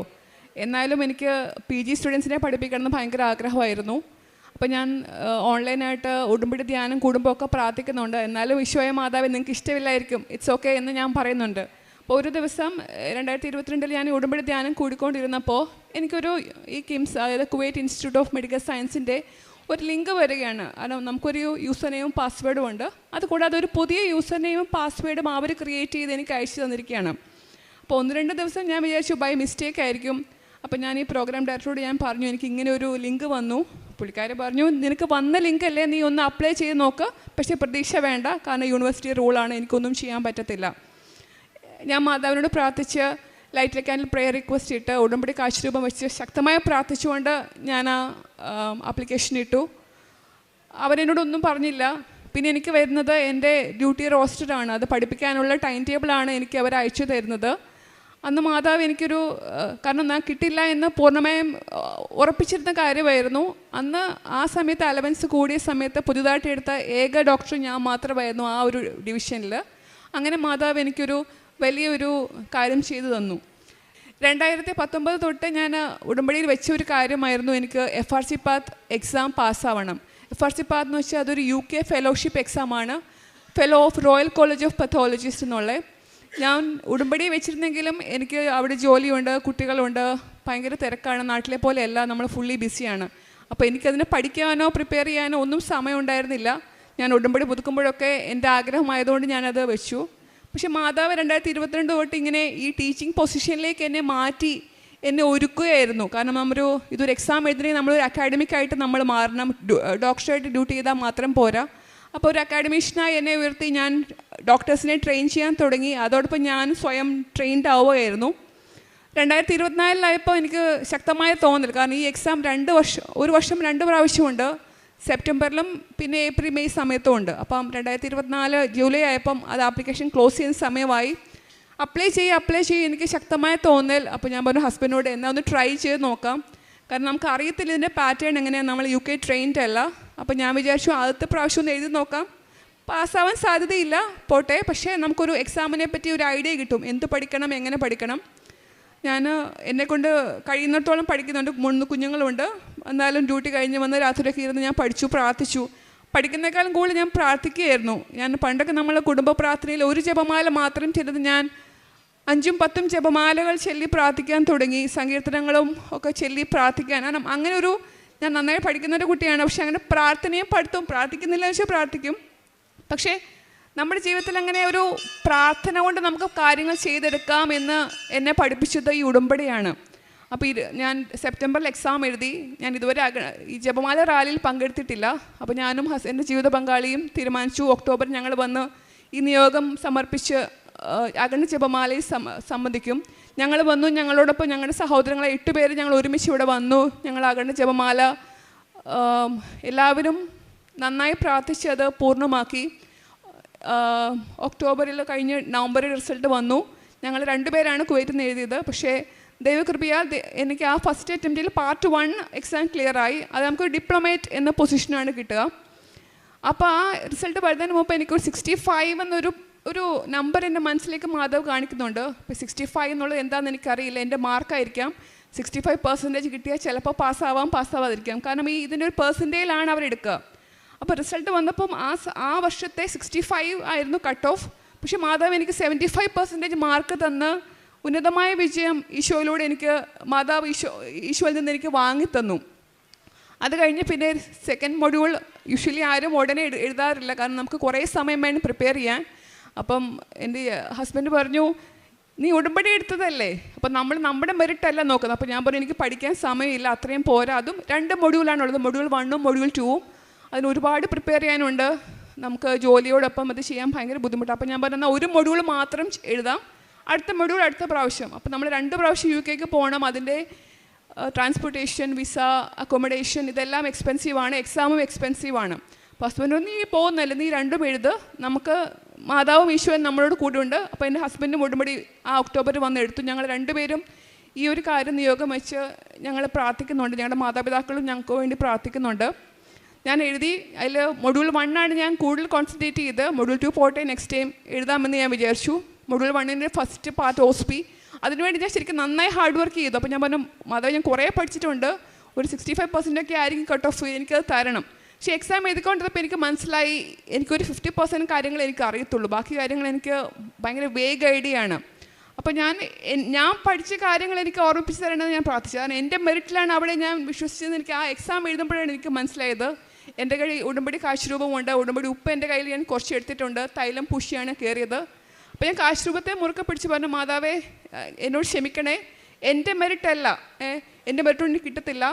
എന്നാലും എനിക്ക് PG സ്റ്റുഡൻസിനെ പഠിപ്പിക്കണമെന്ന് ഭയങ്കര ആഗ്രഹമായിരുന്നു. അപ്പോൾ ഞാൻ ഓൺലൈനായിട്ട് ഉടമ്പടി ധ്യാനം കൂടുമ്പോഴൊക്കെ പ്രാർത്ഥിക്കുന്നുണ്ട്. എന്നാലും ഈശോയെ മാതാവേ നിങ്ങൾക്ക് ഇഷ്ടമില്ലായിരിക്കും, ഇറ്റ്സ് ഓക്കെ എന്ന് ഞാൻ പറയുന്നുണ്ട്. അപ്പോൾ ഒരു ദിവസം 2022 ഞാൻ ഉടമ്പടി ധ്യാനം കൂടിക്കൊണ്ടിരുന്നപ്പോൾ എനിക്കൊരു ഈ കിംസ്, അതായത് കുവൈറ്റ് ഇൻസ്റ്റിറ്റ്യൂട്ട് ഓഫ് മെഡിക്കൽ സയൻസിൻ്റെ ഒരു ലിങ്ക് വരികയാണ്. കാരണം നമുക്കൊരു യൂസർ നെയിമും പാസ്വേഡും ഉണ്ട്. അതുകൂടാതെ ഒരു പുതിയ യൂസർ നെയിമും പാസ്വേഡും അവർ ക്രിയേറ്റ് ചെയ്ത് എനിക്ക് അയച്ചു തന്നിരിക്കുകയാണ്. അപ്പോൾ 1-2 ദിവസം ഞാൻ വിചാരിച്ചു ബൈ മിസ്റ്റേക്ക് ആയിരിക്കും. അപ്പോൾ ഞാൻ ഈ പ്രോഗ്രാം ഡയറക്ടറോട് ഞാൻ പറഞ്ഞു, എനിക്ക് ഇങ്ങനെ ഒരു ലിങ്ക് വന്നു. പുള്ളിക്കാർ പറഞ്ഞു, നിനക്ക് വന്ന ലിങ്ക് അല്ലേ, നീ ഒന്ന് അപ്ലൈ ചെയ്ത് നോക്ക്, പക്ഷേ പ്രതീക്ഷ വേണ്ട, കാരണം യൂണിവേഴ്സിറ്റി റൂളാണ്, എനിക്കൊന്നും ചെയ്യാൻ പറ്റത്തില്ല. ഞാൻ മാതാവിനോട് പ്രാർത്ഥിച്ച് ലൈറ്റ് ക്യാൻഡിൽ പ്രെയർ റിക്വസ്റ്റ് ഇട്ട് ഉടമ്പടി കാഴ്ചരൂപം വെച്ച് ശക്തമായി പ്രാർത്ഥിച്ചുകൊണ്ട് ഞാൻ ആ ആപ്ലിക്കേഷൻ ഇട്ടു. അവരെന്നോടൊന്നും പറഞ്ഞില്ല. പിന്നെ എനിക്ക് വരുന്നത് എൻ്റെ ഡ്യൂട്ടി റോസ്റ്ററാണ്, അത് പഠിപ്പിക്കാനുള്ള ടൈം ടേബിളാണ് എനിക്ക് അവർ അയച്ചു തരുന്നത്. അന്ന് മാതാവ് എനിക്കൊരു, കാരണം ഞാൻ കിട്ടില്ല എന്ന് പൂർണ്ണമായും ഉറപ്പിച്ചിരുന്ന കാര്യമായിരുന്നു. അന്ന് ആ സമയത്ത് അലവൻസ് കൂടിയ സമയത്ത് പുതുതായിട്ട് എടുത്ത ഏക ഡോക്ടർ ഞാൻ മാത്രമായിരുന്നു ആ ഒരു ഡിവിഷനിൽ. അങ്ങനെ മാതാവ് എനിക്കൊരു വലിയൊരു കാര്യം ചെയ്തു തന്നു. 2019 തൊട്ട് ഞാൻ ഉടമ്പടിയിൽ വെച്ച ഒരു കാര്യമായിരുന്നു, എനിക്ക് FRC പാത്ത് എക്സാം പാസ്സാവണം. FRC പാത്ത് എന്ന് വെച്ചാൽ അതൊരു UK ഫെലോഷിപ്പ് എക്സാമാണ്, Fellow of Royal College of Pathologist എന്നുള്ള. ഞാൻ ഉടമ്പടി വെച്ചിരുന്നെങ്കിലും എനിക്ക് അവിടെ ജോലിയുണ്ട്, കുട്ടികളുണ്ട്, ഭയങ്കര തിരക്കാണ്. നാട്ടിലെ പോലെയല്ല, നമ്മൾ ഫുള്ളി ബിസിയാണ്. അപ്പോൾ എനിക്കതിനെ പഠിക്കാനോ പ്രിപ്പയർ ചെയ്യാനോ ഒന്നും സമയം ഉണ്ടായിരുന്നില്ല. ഞാൻ ഉടമ്പടി പുതുക്കുമ്പോഴൊക്കെ എൻ്റെ ആഗ്രഹമായതുകൊണ്ട് ഞാനത് വെച്ചു. പക്ഷെ മാതാവ് 2022 തൊട്ട് ഇങ്ങനെ ഈ ടീച്ചിങ് പൊസിഷനിലേക്ക് എന്നെ മാറ്റി എന്നെ ഒരുക്കുകയായിരുന്നു. കാരണം ഇതൊരു എക്സാം എഴുതണമെങ്കിൽ നമ്മളൊരു അക്കാഡമിക്കായിട്ട് നമ്മൾ മാറണം, ഡോക്ടറായിട്ട് ഡ്യൂട്ടി ചെയ്താൽ മാത്രം പോരാ. അപ്പോൾ ഒരു അക്കാഡമിഷ്യനായി എന്നെ ഉയർത്തി ഞാൻ ഡോക്ടേഴ്സിനെ ട്രെയിൻ ചെയ്യാൻ തുടങ്ങി. അതോടൊപ്പം ഞാൻ സ്വയം ട്രെയിൻഡ് ആവുകയായിരുന്നു. 2024 എനിക്ക് ശക്തമായ തോന്നൽ, കാരണം ഈ എക്സാം ഒരു വർഷം 2 പ്രാവശ്യമുണ്ട്, സെപ്റ്റംബറിലും പിന്നെ ഏപ്രിൽ മെയ് സമയത്തും ഉണ്ട്. അപ്പം 2024 ജൂലൈ ആയപ്പം അത് ആപ്ലിക്കേഷൻ ക്ലോസ് ചെയ്യുന്ന സമയമായി. അപ്ലൈ ചെയ്യും എനിക്ക് ശക്തമായ തോന്നൽ. അപ്പോൾ ഞാൻ പറഞ്ഞു ഹസ്ബൻഡിനോട് എന്നാൽ ഒന്ന് ട്രൈ ചെയ്ത് നോക്കാം, കാരണം നമുക്ക് അറിയത്തില്ല ഇതിൻ്റെ പാറ്റേൺ എങ്ങനെയാണ്, നമ്മൾ UK ട്രെയിൻഡ് അല്ല. അപ്പോൾ ഞാൻ വിചാരിച്ചു ആദ്യത്തെ പ്രാവശ്യം ഒന്ന് എഴുതി നോക്കാം, പാസ്സാവാൻ സാധ്യതയില്ല പോട്ടെ, പക്ഷേ നമുക്കൊരു എക്സാമിനെ പറ്റി ഒരു ഐഡിയ കിട്ടും, എന്ത് പഠിക്കണം, എങ്ങനെ പഠിക്കണം. ഞാൻ എന്നെക്കൊണ്ട് കഴിയുന്നിടത്തോളം പഠിക്കുന്നുണ്ട്, 3 കുഞ്ഞുങ്ങളുണ്ട്. എന്നാലും ഡ്യൂട്ടി കഴിഞ്ഞ് വന്ന് രാത്രിയൊക്കെ ഇരുന്ന് ഞാൻ പഠിച്ചു, പ്രാർത്ഥിച്ചു. പഠിക്കുന്നേക്കാളും കൂടുതൽ ഞാൻ പ്രാർത്ഥിക്കുകയായിരുന്നു. ഞാൻ പണ്ടൊക്കെ നമ്മളെ കുടുംബ പ്രാർത്ഥനയിൽ ഒരു ജപമാല മാത്രം ചെയ്തത് ഞാൻ 5-10 ജപമാലകൾ ചൊല്ലി പ്രാർത്ഥിക്കാൻ തുടങ്ങി, സങ്കീർത്തനങ്ങളും ഒക്കെ ചൊല്ലി പ്രാർത്ഥിക്കാൻ. കാരണം അങ്ങനെ ഞാൻ നന്നായി പഠിക്കുന്നൊരു കുട്ടിയാണ്, പക്ഷെ അങ്ങനെ പ്രാർത്ഥനയും പഠിത്തവും പ്രാർത്ഥിക്കുന്നില്ല വെച്ചാൽ പ്രാർത്ഥിക്കും. പക്ഷേ നമ്മുടെ ജീവിതത്തിൽ അങ്ങനെ ഒരു പ്രാർത്ഥന കൊണ്ട് നമുക്ക് കാര്യങ്ങൾ ചെയ്തെടുക്കാം എന്ന് എന്നെ പഠിപ്പിച്ചത് ഈ ഉടമ്പടിയാണ്. അപ്പോൾ ഞാൻ സെപ്റ്റംബറിൽ എക്സാം എഴുതി. ഞാൻ ഇതുവരെ ഈ ജപമാല റാലിയിൽ പങ്കെടുത്തിട്ടില്ല. അപ്പോൾ ഞാനും എൻ്റെ ജീവിത പങ്കാളിയും തീരുമാനിച്ചു ഒക്ടോബറിൽ ഞങ്ങൾ വന്ന് ഈ നിയോഗം സമർപ്പിച്ച് അഖണ്ഡ ജപമാലയിൽ സംബന്ധിക്കും. ഞങ്ങൾ വന്നു, ഞങ്ങളോടൊപ്പം ഞങ്ങളുടെ സഹോദരങ്ങളെ 8 പേര് ഞങ്ങൾ ഒരുമിച്ച് ഇവിടെ വന്നു. ഞങ്ങൾ അഖണ്ഡ ജപമാല എല്ലാവരും നന്നായി പ്രാർത്ഥിച്ച് അത് പൂർണ്ണമാക്കി. ഒക്ടോബറിൽ കഴിഞ്ഞ് നവംബറിൽ റിസൾട്ട് വന്നു. ഞങ്ങൾ 2 പേരാണ് കുവൈറ്റിൽ നിന്ന് എഴുതിയത്. പക്ഷേ ദൈവകൃപയാൽ എനിക്ക് ആ ഫസ്റ്റ് അറ്റംപ്റ്റിൽ പാർട്ട് 1 എക്സാം ക്ലിയറായി. അത് നമുക്ക് ഡിപ്ലോമേറ്റ് എന്ന പൊസിഷനാണ് കിട്ടുക. അപ്പോൾ ആ റിസൾട്ട് വരുന്നതിന് മുമ്പ് എനിക്കൊരു 65 എന്നൊരു നമ്പർ എൻ്റെ മനസ്സിലേക്ക് മാധവ് കാണിക്കുന്നുണ്ട്. ഇപ്പോൾ 65 എന്നുള്ളത് എന്താണെന്ന് എനിക്കറിയില്ല, എൻ്റെ മാർക്കായിരിക്കാം. 65% കിട്ടിയാൽ ചിലപ്പോൾ പാസ്സാവാതിരിക്കാം, കാരണം ഇതിൻ്റെ ഒരു പെർസെൻറ്റേജിലാണ് അവരെടുക്കുക. അപ്പോൾ റിസൾട്ട് വന്നപ്പം ആ വർഷത്തെ 65 ആയിരുന്നു കട്ട് ഓഫ്. പക്ഷേ മാധവ് എനിക്ക് 75% മാർക്ക് തന്ന് ഉന്നതമായ വിജയം ഈശോയിലൂടെ ഈശോയിൽ നിന്ന് എനിക്ക് വാങ്ങിത്തന്നു. അത് കഴിഞ്ഞ് പിന്നെ സെക്കൻഡ് മൊഡ്യൂൾ യൂഷ്വലി ആരും ഉടനെ എഴുതാറില്ല, കാരണം നമുക്ക് കുറേ സമയം വേണം പ്രിപ്പയർ ചെയ്യാൻ. അപ്പം എൻ്റെ ഹസ്ബൻഡ് പറഞ്ഞു, നീ ഉടമ്പടി എടുത്തതല്ലേ, അപ്പം നമ്മുടെ മെറിറ്റല്ല നോക്കുന്നത്. അപ്പോൾ ഞാൻ പറഞ്ഞു എനിക്ക് പഠിക്കാൻ സമയമില്ല, അത്രയും പോരാ. അതും 2 മൊഡ്യൂളാണുള്ളത്, മൊഡ്യൂൾ 1ഉം മൊഡ്യൂൾ 2ഉം. അതിന് ഒരുപാട് പ്രിപ്പയർ ചെയ്യാനുണ്ട്, നമുക്ക് ജോലിയോടൊപ്പം അത് ചെയ്യാൻ ഭയങ്കര ബുദ്ധിമുട്ടാണ്. അപ്പോൾ ഞാൻ പറഞ്ഞാൽ ഒരു മൊഡ്യൂൾ മാത്രം എഴുതാം, അടുത്ത മൊഡ്യൂൾ അടുത്ത പ്രാവശ്യം. അപ്പോൾ നമ്മൾ 2 പ്രാവശ്യം UK പോകണം, അതിൻ്റെ ട്രാൻസ്പോർട്ടേഷൻ, വിസ, അക്കോമഡേഷൻ ഇതെല്ലാം എക്സ്പെൻസീവാണ്, എക്സാമും എക്സ്പെൻസീവാണ്. അപ്പോൾ ഹസ്ബൻഡ് നീ പോകുന്നല്ലേ, നീ 2ഉം എഴുത്, നമുക്ക് മാതാവും ഈശോയും നമ്മളോട് കൂടെ ഉണ്ട്. അപ്പോൾ എൻ്റെ ഹസ്ബൻഡും ഉടമ്പടി ആ ഒക്ടോബറിൽ വന്ന് എടുത്തു. ഞങ്ങൾ 2 പേരും ഈ ഒരു കാര്യം നിയോഗം വെച്ച് ഞങ്ങൾ പ്രാർത്ഥിക്കുന്നുണ്ട്, ഞങ്ങളുടെ മാതാപിതാക്കളും ഞങ്ങൾക്ക് വേണ്ടി പ്രാർത്ഥിക്കുന്നുണ്ട്. ഞാൻ എഴുതി, അതിൽ മൊഡ്യൂൾ 1 ഞാൻ കൂടുതൽ കോൺസെൻട്രേറ്റ് ചെയ്ത്. മൊഡ്യൂൾ 2 പോട്ടെ, നെക്സ്റ്റ് ടൈം എഴുതാമെന്ന് ഞാൻ വിചാരിച്ചു. മൊഡ്യൂൾ 1ൻ്റെ ഫസ്റ്റ് പാർട്ട് OSP, അതിനുവേണ്ടി ഞാൻ ശരിക്കും നന്നായി ഹാർഡ് വർക്ക് ചെയ്തു. അപ്പോൾ ഞാൻ പറഞ്ഞു മാധവ് ഞാൻ കുറേ പഠിച്ചിട്ടുണ്ട്, ഒരു 65% ഒക്കെ ആയിരിക്കും കട്ട് ഓഫ്, എനിക്കത് തരണം. പക്ഷേ എക്സാം എഴുതിക്കൊണ്ടിരുന്നപ്പോൾ എനിക്ക് മനസ്സിലായി എനിക്കൊരു 50% കാര്യങ്ങൾ എനിക്ക് അറിയത്തുള്ളൂ, ബാക്കി കാര്യങ്ങൾ എനിക്ക് ഭയങ്കര വേഗ് ഐഡിയ ആണ്. അപ്പോൾ ഞാൻ പഠിച്ച കാര്യങ്ങൾ എനിക്ക് ഓർമ്മിപ്പിച്ച് തരണമെന്ന് ഞാൻ പ്രാർത്ഥിച്ചു. കാരണം എൻ്റെ മെറിറ്റിലാണ് അവിടെ ഞാൻ വിശ്വസിച്ചതെന്ന് എനിക്ക് ആ എക്സാം എഴുതുമ്പോഴാണ് എനിക്ക് മനസ്സിലായത്. എൻ്റെ കയ്യിൽ ഉടമ്പടി കാശുരൂപമുണ്ട്, ഉടമ്പടി ഉപ്പ് എൻ്റെ കയ്യിൽ ഞാൻ കുറച്ച് എടുത്തിട്ടുണ്ട്, തൈലം പൂശിയാണ് കയറിയത്. അപ്പോൾ ഞാൻ കാശുരൂപത്തെ മുറുക്കെ പിടിച്ച് പറഞ്ഞു, മാതാവേ എന്നോട് ക്ഷമിക്കണേ, എൻ്റെ മെറിറ്റല്ല, എൻ്റെ മെറിറ്റ് എനിക്ക് കിട്ടത്തില്ല,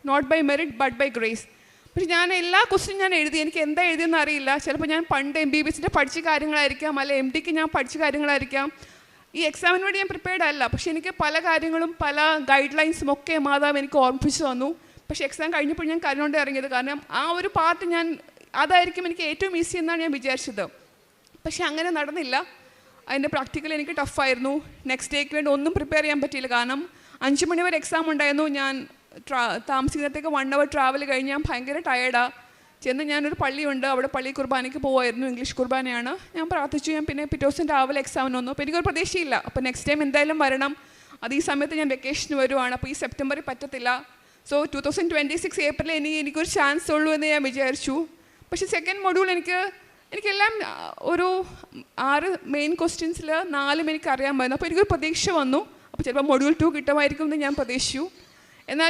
not by merit but by grace. പക്ഷെ ഞാൻ എല്ലാ ക്വസ്റ്റ്യനും ഞാൻ എഴുതി, എനിക്ക് എന്താ എഴുതിയെന്ന് അറിയില്ല. ചിലപ്പോൾ ഞാൻ പണ്ട് MBBSൻ്റെ പഠിച്ച കാര്യങ്ങളായിരിക്കാം, അല്ല MDക്ക് ഞാൻ പഠിച്ച കാര്യങ്ങളായിരിക്കാം. ഈ എക്സാമിന് വേണ്ടി ഞാൻ പ്രിപ്പയർഡ് അല്ല, പക്ഷേ എനിക്ക് പല കാര്യങ്ങളും പല ഗൈഡ് ലൈൻസും ഒക്കെ മാതാവ് എനിക്ക് ഓർമ്മിപ്പിച്ച് തന്നു. പക്ഷേ എക്സാം കഴിഞ്ഞപ്പോൾ ഞാൻ കരഞ്ഞുകൊണ്ട് ഇറങ്ങിയത്, കാരണം ആ ഒരു പാർട്ട് അതായിരിക്കും എനിക്ക് ഏറ്റവും ഈസി എന്നാണ് ഞാൻ വിചാരിച്ചത്. പക്ഷേ അങ്ങനെ നടന്നില്ല. അതിൻ്റെ പ്രാക്ടിക്കൽ എനിക്ക് ടഫായിരുന്നു. നെക്സ്റ്റ് ഡേക്ക് വേണ്ടി ഒന്നും പ്രിപ്പയർ ചെയ്യാൻ പറ്റിയില്ല, കാരണം 5 മണി വരെ എക്സാം ഉണ്ടായിരുന്നു. ഞാൻ താമസിക്കുന്നതിനേക്ക് 1 hour ട്രാവൽ കഴിഞ്ഞ് ഞാൻ ഭയങ്കര ടയേർഡാണ്. ചെന്ന് ഞാനൊരു പള്ളിയുണ്ട്, അവിടെ പള്ളി കുർബാനയ്ക്ക് പോകുമായിരുന്നു, ഇംഗ്ലീഷ് കുർബാനയാണ്. ഞാൻ പ്രാർത്ഥിച്ചു. ഞാൻ പിന്നെ പിറ്റേ ദിവസം രാവിലെ എക്സാമിന് വന്നു. അപ്പോൾ എനിക്കൊരു പ്രതീക്ഷയില്ല, അപ്പോൾ നെക്സ്റ്റ് ടൈം എന്തായാലും വരണം. അത് ഈ സമയത്ത് ഞാൻ വെക്കേഷന് വരുവാണ്, അപ്പോൾ ഈ സെപ്റ്റംബറിൽ പറ്റത്തില്ല. സോ 2026 ഏപ്രിൽ എനിക്കൊരു ചാൻസ് ഉള്ളൂ എന്ന് ഞാൻ വിചാരിച്ചു. പക്ഷേ സെക്കൻഡ് മൊഡ്യൂൾ എനിക്കെല്ലാം ഒരു 6 മെയിൻ ക്വസ്റ്റ്യൻസിൽ 4 എനിക്ക് അറിയാൻ പറ്റുന്നു. അപ്പോൾ എനിക്കൊരു പ്രതീക്ഷ വന്നു, അപ്പോൾ ചിലപ്പോൾ മൊഡ്യൂൾ 2 കിട്ടുമായിരിക്കും എന്ന് ഞാൻ പ്രതീക്ഷിച്ചു. എന്നാൽ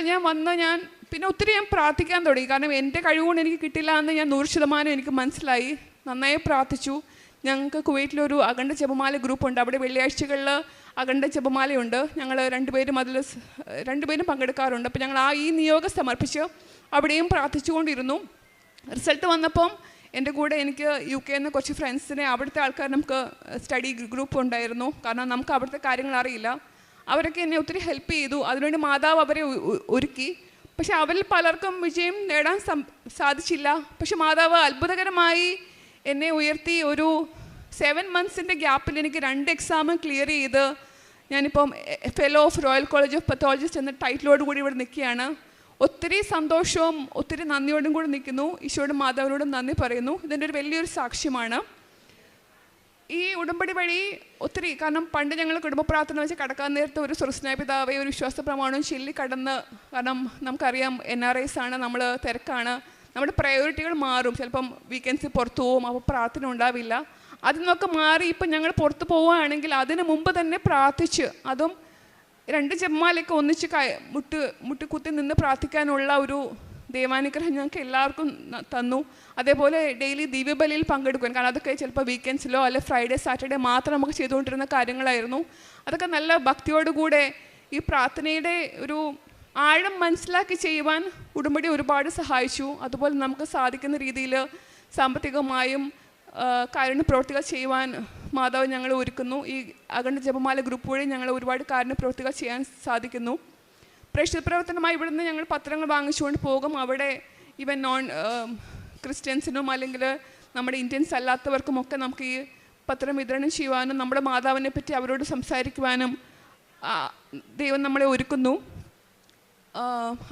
ഞാൻ പിന്നെ ഒത്തിരി ഞാൻ പ്രാർത്ഥിക്കാൻ തുടങ്ങി, കാരണം എൻ്റെ കഴിവുകൊണ്ട് എനിക്ക് കിട്ടില്ല എന്ന് ഞാൻ 100% എനിക്ക് മനസ്സിലായി. നന്നായി പ്രാർത്ഥിച്ചു. ഞങ്ങൾക്ക് കുവൈറ്റിലൊരു അഖണ്ഡ ജപമാല ഗ്രൂപ്പുണ്ട്, അവിടെ വെള്ളിയാഴ്ചകളിൽ അഖണ്ഡ ജപമാലയുണ്ട്. ഞങ്ങൾ 2 പേരും പങ്കെടുക്കാറുണ്ട്. അപ്പോൾ ഞങ്ങൾ ഈ നിയോഗം സമർപ്പിച്ച് അവിടെയും പ്രാർത്ഥിച്ചുകൊണ്ടിരുന്നു. റിസൾട്ട് വന്നപ്പം എൻ്റെ കൂടെ എനിക്ക് UK നിന്ന് കുറച്ച് ഫ്രണ്ട്സിനെ, അവിടുത്തെ ആൾക്കാർ നമുക്ക് സ്റ്റഡി ഗ്രൂപ്പ് ഉണ്ടായിരുന്നു, കാരണം നമുക്ക് അവിടുത്തെ കാര്യങ്ങൾ അറിയില്ല. അവരൊക്കെ എന്നെ ഒത്തിരി ഹെൽപ്പ് ചെയ്തു. അതിനുവേണ്ടി മാതാവ് അവരെ ഒരുക്കി. പക്ഷെ അവരിൽ പലർക്കും വിജയം നേടാൻ സാധിച്ചില്ല. പക്ഷെ മാതാവ് അത്ഭുതകരമായി എന്നെ ഉയർത്തി. ഒരു 7 months ഗ്യാപ്പിൽ എനിക്ക് 2 എക്സാമും ക്ലിയർ ചെയ്ത് ഞാനിപ്പം fellow of Royal College of pathologist എന്ന ടൈറ്റിലോട് കൂടി ഇവിടെ നിൽക്കുകയാണ്. ഒത്തിരി സന്തോഷവും ഒത്തിരി നന്ദിയോടും കൂടി നിൽക്കുന്നു. ഈശോയോടും മാതാവിനോടും നന്ദി പറയുന്നു. ഇതിൻ്റെ ഒരു വലിയൊരു സാക്ഷ്യമാണ് ഈ ഉടമ്പടി വഴി. ഒത്തിരി കാരണം പണ്ട് ഞങ്ങൾ കുടുംബ പ്രാർത്ഥന വെച്ച് കടക്കാൻ നേരത്തെ ഒരു സ്വർഗസ്നായ പിതാവേ ഒരു വിശ്വാസ പ്രമാണവും ചൊല്ലിക്കടന്ന്, കാരണം നമുക്കറിയാം NRIs ആണ്, നമ്മൾ തിരക്കാണ്, നമ്മുടെ പ്രയോറിറ്റികൾ മാറും. ചിലപ്പം വീക്കെൻഡ്സിൽ പുറത്തു പോവും, അപ്പോൾ പ്രാർത്ഥന ഉണ്ടാവില്ല. അതിൽ നിന്നൊക്കെ മാറി ഇപ്പം ഞങ്ങൾ പുറത്ത് പോവുകയാണെങ്കിൽ അതിന് മുമ്പ് തന്നെ പ്രാർത്ഥിച്ച്, അതും 2 ജപമാലയൊക്കെ ഒന്നിച്ച് മുട്ടിക്കുത്തി നിന്ന് പ്രാർത്ഥിക്കാനുള്ള ഒരു ദൈവാനുഗ്രഹം ഞങ്ങൾക്ക് എല്ലാവർക്കും തന്നു. അതേപോലെ ഡെയിലി ദിവ്യബലിയിൽ പങ്കെടുക്കാൻ, കാരണം അതൊക്കെ ചിലപ്പോൾ വീക്കെൻഡ്സിലോ അല്ലെ ഫ്രൈഡേ സാറ്റർഡേ മാത്രം നമുക്ക് ചെയ്തുകൊണ്ടിരുന്ന കാര്യങ്ങളായിരുന്നു. അതൊക്കെ നല്ല ഭക്തിയോടുകൂടെ ഈ പ്രാർത്ഥനയുടെ ഒരു ആഴം മനസ്സിലാക്കി ചെയ്യുവാൻ ഉടമ്പടി ഒരുപാട് സഹായിച്ചു. അതുപോലെ നമുക്ക് സാധിക്കുന്ന രീതിയിൽ സാമ്പത്തികമായും കാരുണ്യ പ്രവൃത്തികൾ ചെയ്യുവാൻ മാതാവ് ഞങ്ങളെ ഒരുക്കുന്നു. ഈ അഖണ്ഡ ജപമാല ഗ്രൂപ്പ് വഴി ഞങ്ങൾ ഒരുപാട് കാരുണ്യ പ്രവൃത്തികൾ ചെയ്യാൻ സാധിക്കുന്നു. പ്രേക്ഷിത പ്രവർത്തനമായി ഇവിടുന്ന് ഞങ്ങൾ പത്രങ്ങൾ വാങ്ങിച്ചുകൊണ്ട് പോകും. അവിടെ ഈവൻ നോൺ ക്രിസ്ത്യൻസിനും അല്ലെങ്കിൽ നമ്മുടെ ഇന്ത്യൻസ് അല്ലാത്തവർക്കുമൊക്കെ നമുക്ക് ഈ പത്രം വിതരണം ചെയ്യുവാനും നമ്മുടെ മാതാവിനെ പറ്റി അവരോട് സംസാരിക്കുവാനും ദൈവം നമ്മളെ ഒരുക്കുന്നു.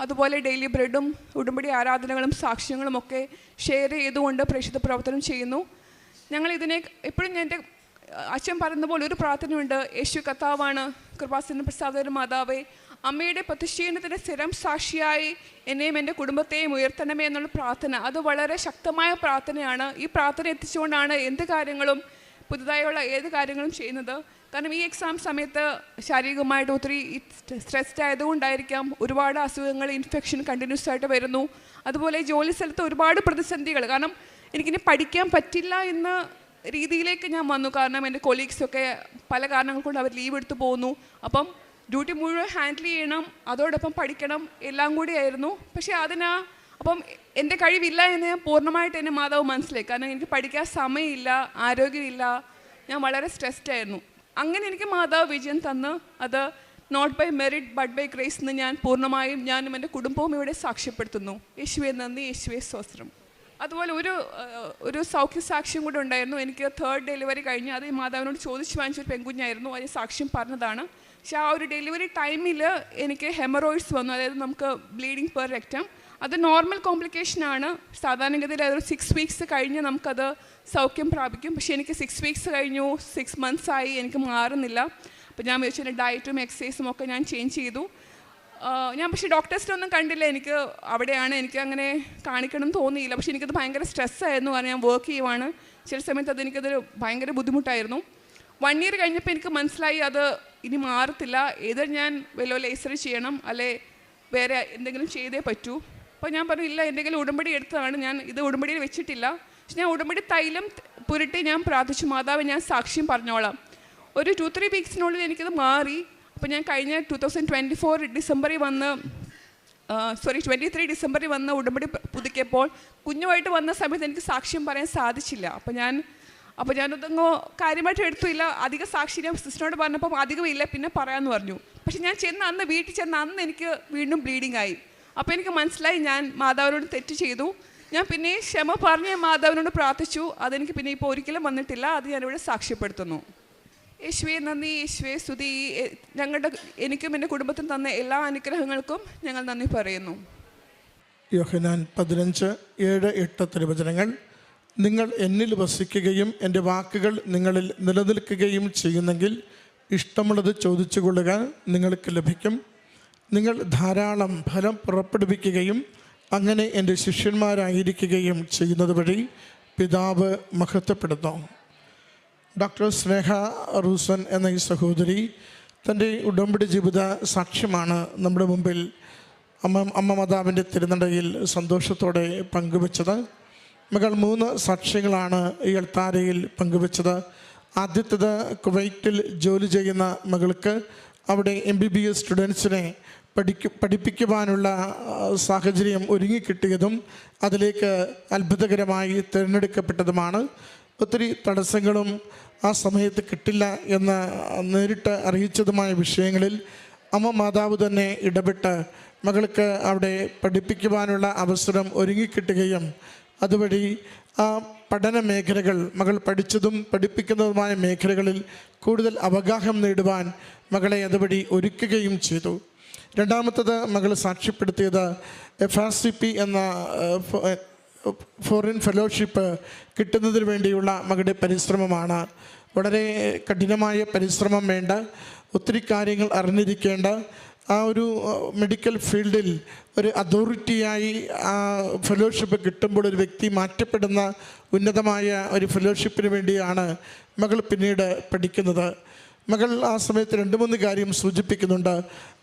അതുപോലെ ഡെയിലി ബ്രെഡും ഉടമ്പടി ആരാധനകളും സാക്ഷ്യങ്ങളും ഒക്കെ ഷെയർ ചെയ്തുകൊണ്ട് പ്രേക്ഷിത പ്രവർത്തനം ചെയ്യുന്നു. ഞങ്ങളിതിനെ എപ്പോഴും എൻ്റെ അച്ഛൻ പറയുന്ന പോലെ ഒരു പ്രാർത്ഥനയുണ്ട്, യേശു കർത്താവാണ്, കൃപാസന പ്രസാദകരും മാതാവേ, അമ്മയുടെ പ്രതിഷ്ഠീകരണത്തിൻ്റെ സ്ഥിരം സാക്ഷിയായി എന്നെയും എൻ്റെ കുടുംബത്തെയും ഉയർത്തണമേ എന്നുള്ള പ്രാർത്ഥന. അത് വളരെ ശക്തമായ പ്രാർത്ഥനയാണ്. ഈ പ്രാർത്ഥന എത്തിച്ചുകൊണ്ടാണ് എന്ത് കാര്യങ്ങളും പുതുതായുള്ള ഏത് കാര്യങ്ങളും ചെയ്യുന്നത്. കാരണം ഈ എക്സാം സമയത്ത് ശാരീരികമായിട്ട് ഒത്തിരി സ്ട്രെസ്ഡ് ആയതുകൊണ്ടായിരിക്കാം ഒരുപാട് അസുഖങ്ങൾ, ഇൻഫെക്ഷൻ കണ്ടിന്യൂസ് ആയിട്ട് വരുന്നു. അതുപോലെ ജോലി സ്ഥലത്ത് ഒരുപാട് പ്രതിസന്ധികൾ, കാരണം എനിക്കിനി പഠിക്കാൻ പറ്റില്ല എന്ന രീതിയിലേക്ക് ഞാൻ വന്നു. കാരണം എൻ്റെ കൊളീഗ്സൊക്കെ പല കാരണങ്ങൾ കൊണ്ട് അവർ ലീവ് എടുത്ത് പോകുന്നു. അപ്പം ഡ്യൂട്ടി മുഴുവൻ ഹാൻഡിൽ ചെയ്യണം, അതോടൊപ്പം പഠിക്കണം, എല്ലാം കൂടിയായിരുന്നു. പക്ഷേ അപ്പം എൻ്റെ കഴിവില്ല എന്ന് ഞാൻ പൂർണ്ണമായിട്ട് എന്നെ മാതാവ് മനസ്സിലാക്കി. കാരണം എനിക്ക് പഠിക്കാൻ സമയമില്ല, ആരോഗ്യമില്ല, ഞാൻ വളരെ സ്ട്രെസ്ഡ് ആയിരുന്നു. അങ്ങനെ എനിക്ക് മാതാവ് വിജയം തന്ന്, അത് not by merit but by grace എന്ന് ഞാൻ പൂർണ്ണമായും ഞാനും എൻ്റെ കുടുംബവും ഇവിടെ സാക്ഷ്യപ്പെടുത്തുന്നു. യേശുവേ നന്ദി, യേശുവേ സ്തോത്രം. അതുപോലെ ഒരു സൗഖ്യ സാക്ഷ്യം കൂടെ ഉണ്ടായിരുന്നു. എനിക്ക് 3rd ഡെലിവറി കഴിഞ്ഞ് അത് ഈ മാതാവിനോട് ചോദിച്ച് വാങ്ങിച്ചൊരു പെൺകുഞ്ഞായിരുന്നു. അതിന് സാക്ഷ്യം പറഞ്ഞതാണ്. പക്ഷേ ആ ഒരു ഡെലിവറി ടൈമിൽ എനിക്ക് ഹെമറോയിഡ്സ് വന്നു, അതായത് നമുക്ക് ബ്ലീഡിങ് പെർ റെക്റ്റം. അത് നോർമൽ കോംപ്ലിക്കേഷനാണ്. സാധാരണഗതിയിൽ അതൊരു 6 weeks കഴിഞ്ഞ് നമുക്കത് സൗഖ്യം പ്രാപിക്കും. പക്ഷേ എനിക്ക് 6 weeks കഴിഞ്ഞു, 6 months ആയി, എനിക്ക് മാറുന്നില്ല. അപ്പോൾ ഞാൻ വിചാരിച്ചു ഡയറ്റും എക്സസൈസും ഒക്കെ ഞാൻ ചേഞ്ച് ചെയ്തു. ഞാൻ പക്ഷേ ഡോക്ടേഴ്സിനൊന്നും കണ്ടില്ല. എനിക്ക് അവിടെയാണ് എനിക്ക് അങ്ങനെ കാണിക്കണം തോന്നിയില്ല. പക്ഷേ എനിക്കത് ഭയങ്കര സ്ട്രെസ്സായിരുന്നു. കാരണം ഞാൻ വർക്ക് ചെയ്യുവാണ്. ചില സമയത്ത് എനിക്കതൊരു ഭയങ്കര ബുദ്ധിമുട്ടായിരുന്നു. 1 year കഴിഞ്ഞപ്പോൾ എനിക്ക് മനസ്സിലായി അത് ഇനി മാറത്തില്ല. ഏതൊരു ഞാൻ വല്ല ലേസർ ചെയ്യണം, അല്ലെ വേറെ എന്തെങ്കിലും ചെയ്തേ പറ്റൂ. അപ്പോൾ ഞാൻ പറഞ്ഞു ഇല്ല, എന്തെങ്കിലും ഉടമ്പടി എടുത്തതാണ്, ഞാൻ ഇത് ഉടമ്പടിയിൽ വെച്ചിട്ടില്ല. പക്ഷെ ഞാൻ ഉടമ്പടി തൈലം പുരട്ടി ഞാൻ പ്രാർത്ഥിച്ചു, മാതാവ് ഞാൻ സാക്ഷ്യം പറഞ്ഞോളാം. ഒരു 2-3 weeksനുള്ളിൽ എനിക്കത് മാറി. അപ്പോൾ ഞാൻ കഴിഞ്ഞ 2024 ഡിസംബറിൽ വന്ന് 23 ഡിസംബറിൽ വന്ന് ഉടമ്പടി പുതുക്കിയപ്പോൾ കുഞ്ഞുമായിട്ട് വന്ന സമയത്ത് എനിക്ക് സാക്ഷ്യം പറയാൻ സാധിച്ചില്ല. അപ്പോൾ ഞാനതങ്ങോ കാര്യമായിട്ട് എടുത്തില്ല. അധികം സാക്ഷി ഞാൻ സിസ്റ്ററിനോട് പറഞ്ഞപ്പോൾ അധികമില്ല, പിന്നെ പറയാമെന്ന് പറഞ്ഞു. പക്ഷെ ഞാൻ വീട്ടിൽ ചെന്ന് അന്ന് എനിക്ക് വീണ്ടും ബ്ലീഡിങ് ആയി. അപ്പോൾ എനിക്ക് മനസ്സിലായി ഞാൻ മാതാവിനോട് തെറ്റ് ചെയ്തു. ഞാൻ പിന്നെ ക്ഷമ പറഞ്ഞ് മാതാവിനോട് പ്രാർത്ഥിച്ചു. അതെനിക്ക് പിന്നെ ഇപ്പോൾ ഒരിക്കലും വന്നിട്ടില്ല. അത് ഞാനിവിടെ സാക്ഷ്യപ്പെടുത്തുന്നു. യേശുവേ നന്ദി, യേശുവേ സ്തുതി. എനിക്കും എൻ്റെ കുടുംബത്തിനും തന്ന എല്ലാ അനുഗ്രഹങ്ങൾക്കും ഞങ്ങൾ നന്ദി പറയുന്നു. യോഹന്നാൻ 15:7-8 തിരുവചനങ്ങൾ. നിങ്ങൾ എന്നിൽ വസിക്കുകയും എൻ്റെ വാക്കുകൾ നിങ്ങളിൽ നിലനിൽക്കുകയും ചെയ്യുന്നെങ്കിൽ ഇഷ്ടമുള്ളത് ചോദിച്ചു കൊള്ളുക, നിങ്ങൾക്ക് ലഭിക്കും. നിങ്ങൾ ധാരാളം ഫലം പുറപ്പെടുവിക്കുകയും അങ്ങനെ എൻ്റെ ശിഷ്യന്മാരായിരിക്കുകയും ചെയ്യുന്നത് വഴി പിതാവ് മഹത്വപ്പെടുന്നു. ഡോക്ടർ സ്നേഹ റൂസൻ എന്ന ഈ സഹോദരി തൻ്റെ ഉടമ്പടി ജീവിത സാക്ഷ്യമാണ് നമ്മുടെ മുമ്പിൽ അമ്മ മാതാവിൻ്റെ തിരുനടയിൽ സന്തോഷത്തോടെ പങ്കുവച്ചത്. മകൾ 3 സാക്ഷ്യങ്ങളാണ് ഈ അൾത്താരയിൽ പങ്കുവച്ചത്. ആദ്യത്തേത് കുവൈറ്റിൽ ജോലി ചെയ്യുന്ന മകൾക്ക് അവിടെ MBBS സ്റ്റുഡൻസിനെ പഠിപ്പിക്കുവാനുള്ള സാഹചര്യം ഒരുങ്ങിക്കിട്ടിയതും അതിലേക്ക് അത്ഭുതകരമായി തിരഞ്ഞെടുക്കപ്പെട്ടതുമാണ്. ഒത്തിരി തടസ്സങ്ങളും ആ സമയത്ത് കിട്ടില്ല എന്ന് നേരിട്ട് അറിയിച്ചതുമായ വിഷയങ്ങളിൽ അമ്മ മാതാവ് തന്നെ ഇടപെട്ട് മകൾക്ക് അവിടെ പഠിപ്പിക്കുവാനുള്ള അവസരം ഒരുങ്ങിക്കിട്ടുകയും അതുവഴി ആ പഠന മേഖലകൾ, മകൾ പഠിച്ചതും പഠിപ്പിക്കുന്നതുമായ മേഖലകളിൽ കൂടുതൽ അവഗാഹം നേടുവാൻ മകളെ അതുവഴി ഒരുക്കുകയും ചെയ്തു. രണ്ടാമത്തത് മകൾ സാക്ഷ്യപ്പെടുത്തിയത് FRCP എന്ന ഫോറിൻ ഫെലോഷിപ്പ് കിട്ടുന്നതിന് വേണ്ടിയുള്ള മകളുടെ പരിശ്രമമാണ്. വളരെ കഠിനമായ പരിശ്രമം വേണ്ട, ഒത്തിരി കാര്യങ്ങൾ അറിഞ്ഞിരിക്കേണ്ട, ആ ഒരു മെഡിക്കൽ ഫീൽഡിൽ ഒരു അതോറിറ്റിയായി ആ ഫെലോഷിപ്പ് കിട്ടുമ്പോൾ ഒരു വ്യക്തി മാറ്റപ്പെടുന്ന ഉന്നതമായ ഒരു ഫെലോഷിപ്പിന് വേണ്ടിയാണ് മകൾ പിന്നീട് പഠിക്കുന്നത്. മകൾ ആ സമയത്ത് 2-3 കാര്യം സൂചിപ്പിക്കുന്നുണ്ട്.